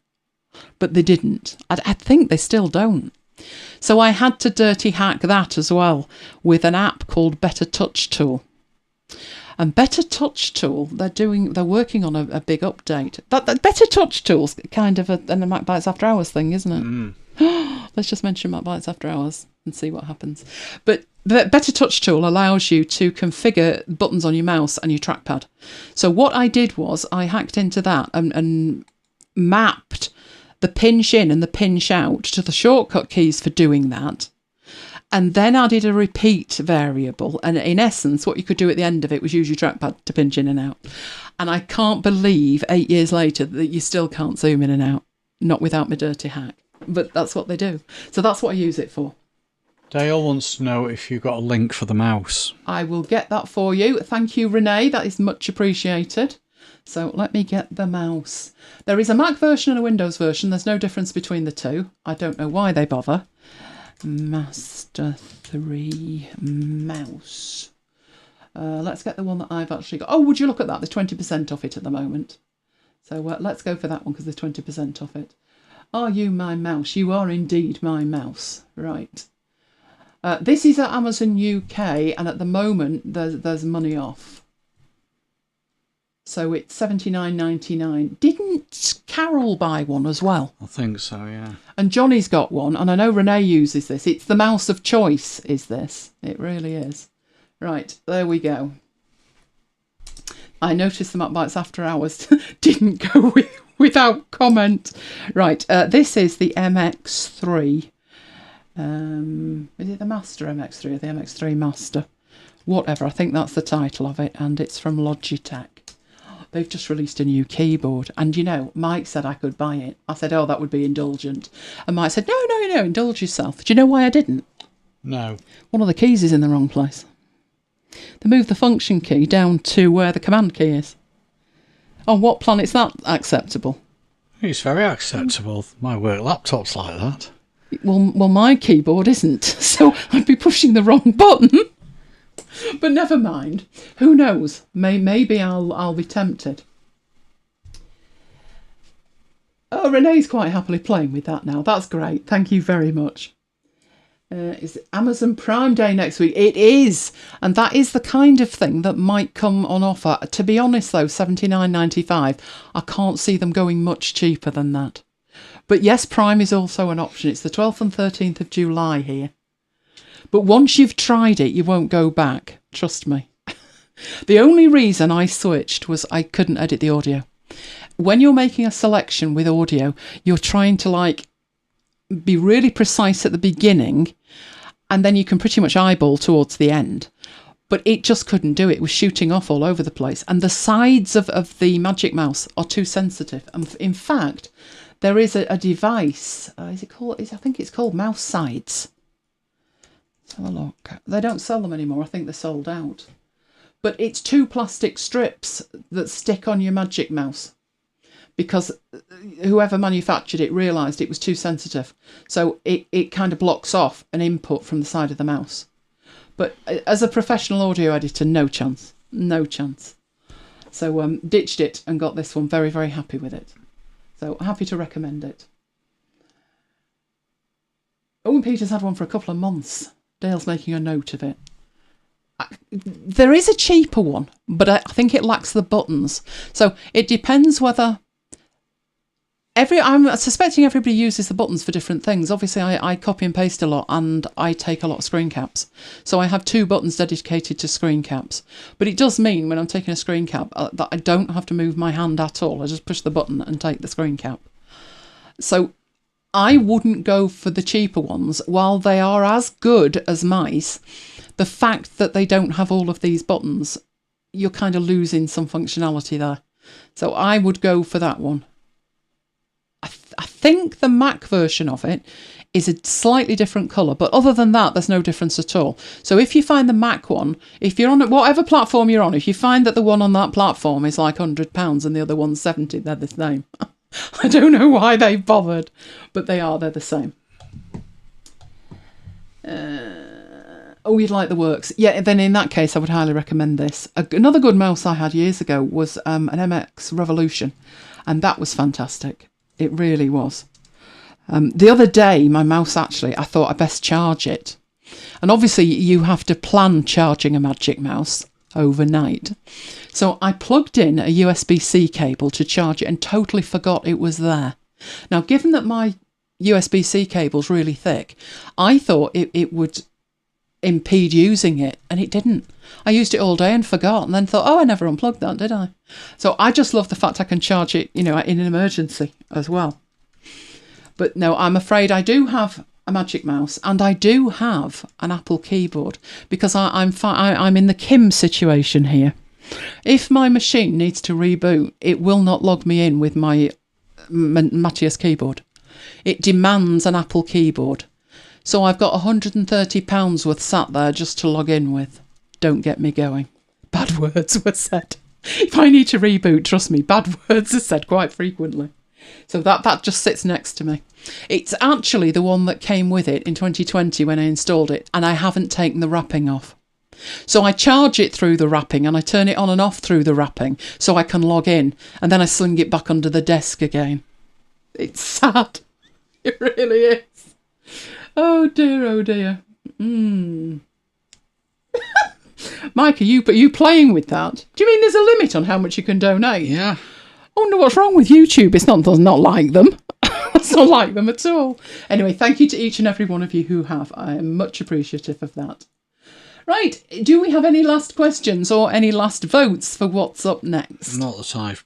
But they didn't. I think they still don't. So I had to dirty hack that as well with an app called Better Touch Tool. And Better Touch Tool, they're working on a big update. That Better Touch Tool's kind of a Mac Bytes After Hours thing, isn't it? Mm. Let's just mention Mac Bytes After Hours and see what happens. But the Better Touch Tool allows you to configure buttons on your mouse and your trackpad. So what I did was I hacked into that and mapped the pinch in and the pinch out to the shortcut keys for doing that. And then added a repeat variable. And in essence, what you could do at the end of it was use your trackpad to pinch in and out. And I can't believe 8 years later that you still can't zoom in and out. Not without my dirty hack. But that's what they do. So that's what I use it for. Dale wants to know if you've got a link for the mouse. I will get that for you. Thank you, Renee. That is much appreciated. So let me get the mouse. There is a Mac version and a Windows version. There's no difference between the two. I don't know why they bother. Master 3 mouse. Let's get the one that I've actually got. Oh, would you look at that? There's 20% off it at the moment. So let's go for that one because there's 20% off it. Are you my mouse? You are indeed my mouse. Right. This is at Amazon UK, and at the moment there's money off. So it's $79.99. Didn't Carol buy one as well? I think so, yeah. And Johnny's got one, and I know Renee uses this. It's the mouse of choice, is this. It really is. Right, there we go. I noticed the Mac Bites After Hours didn't go without comment. Right, this is the MX3. Is it the Master MX3 or the MX3 Master? Whatever, I think that's the title of it, and it's from Logitech. They've just released a new keyboard, and you know, Mike said I could buy it. I said, oh, that would be indulgent. And Mike said, no, indulge yourself. Do you know why I didn't? No. One of the keys is in the wrong place. They moved the function key down to where the command key is. On what planet's that acceptable? It's very acceptable. My work laptop's like that. Well, my keyboard isn't, so I'd be pushing the wrong button. But never mind. Who knows? Maybe I'll be tempted. Oh, Renee's quite happily playing with that now. That's great. Thank you very much. Is it Amazon Prime Day next week? It is. And that is the kind of thing that might come on offer. To be honest, though, $79.95. I can't see them going much cheaper than that. But yes, Prime is also an option. It's the 12th and 13th of July here. But once you've tried it, you won't go back. Trust me. The only reason I switched was I couldn't edit the audio. When you're making a selection with audio, you're trying to be really precise at the beginning, and then you can pretty much eyeball towards the end. But it just couldn't do it. It was shooting off all over the place. And the sides of the Magic Mouse are too sensitive. And in fact, there is a device. Is it called? I think it's called Mouse Sides. Let's have a look. They don't sell them anymore. I think they're sold out. But it's 2 plastic strips that stick on your Magic Mouse, because whoever manufactured it realised it was too sensitive. So it kind of blocks off an input from the side of the mouse. But as a professional audio editor, no chance. No chance. So ditched it and got this one. Very, very happy with it. So happy to recommend it. Owen Peters had one for a couple of months. Dale's making a note of it. There is a cheaper one, but I think it lacks the buttons. So it depends whether... I'm suspecting everybody uses the buttons for different things. Obviously, I copy and paste a lot, and I take a lot of screen caps. So I have 2 buttons dedicated to screen caps. But it does mean when I'm taking a screen cap that I don't have to move my hand at all. I just push the button and take the screen cap. So I wouldn't go for the cheaper ones. While they are as good as mice, the fact that they don't have all of these buttons, you're kind of losing some functionality there. So I would go for that one. I think the Mac version of it is a slightly different colour, but other than that, there's no difference at all. So if you find the Mac one, if you're on whatever platform you're on, if you find that the one on that platform is like £100 and the other one's 70, they're the same. I don't know why they bothered, but they're the same. Oh, you'd like the works. Yeah, then in that case, I would highly recommend this. Another good mouse I had years ago was an MX Revolution, and that was fantastic. It really was. The other day, my mouse actually, I thought I'd best charge it. And obviously, you have to plan charging a Magic Mouse overnight. So I plugged in a USB-C cable to charge it and totally forgot it was there. Now, given that my USB-C cable's really thick, I thought it would impede using it, and it didn't. I used it all day and forgot, and then thought, oh, I never unplugged that, did I? So I just love the fact I can charge it, in an emergency as well. But no, I'm afraid I do have a Magic Mouse, and I do have an Apple keyboard, because I'm in the Kim situation here. If my machine needs to reboot, it will not log me in with my Matthias keyboard. It demands an Apple keyboard. So I've got £130 worth sat there just to log in with. Don't get me going. Bad words were said. If I need to reboot, trust me, bad words are said quite frequently. So that just sits next to me. It's actually the one that came with it in 2020 when I installed it, and I haven't taken the wrapping off. So I charge it through the wrapping and I turn it on and off through the wrapping so I can log in, and then I sling it back under the desk again. It's sad. It really is. Oh dear, oh dear. Mike, are you playing with that? Do you mean there's a limit on how much you can donate? Yeah. I wonder what's wrong with YouTube. It's not like them. It's not like them at all. Anyway, thank you to each and every one of you who have. I am much appreciative of that. Right, do we have any last questions or any last votes for what's up next? Not that I've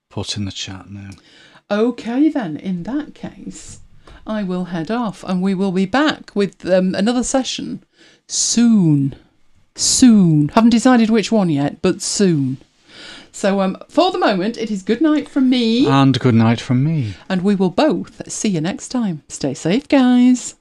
put in the chat, no. Okay then, in that case, I will head off and we will be back with another session soon. Soon. Haven't decided which one yet, but soon. So for the moment, it is good night from me. And good night from me. And we will both see you next time. Stay safe, guys.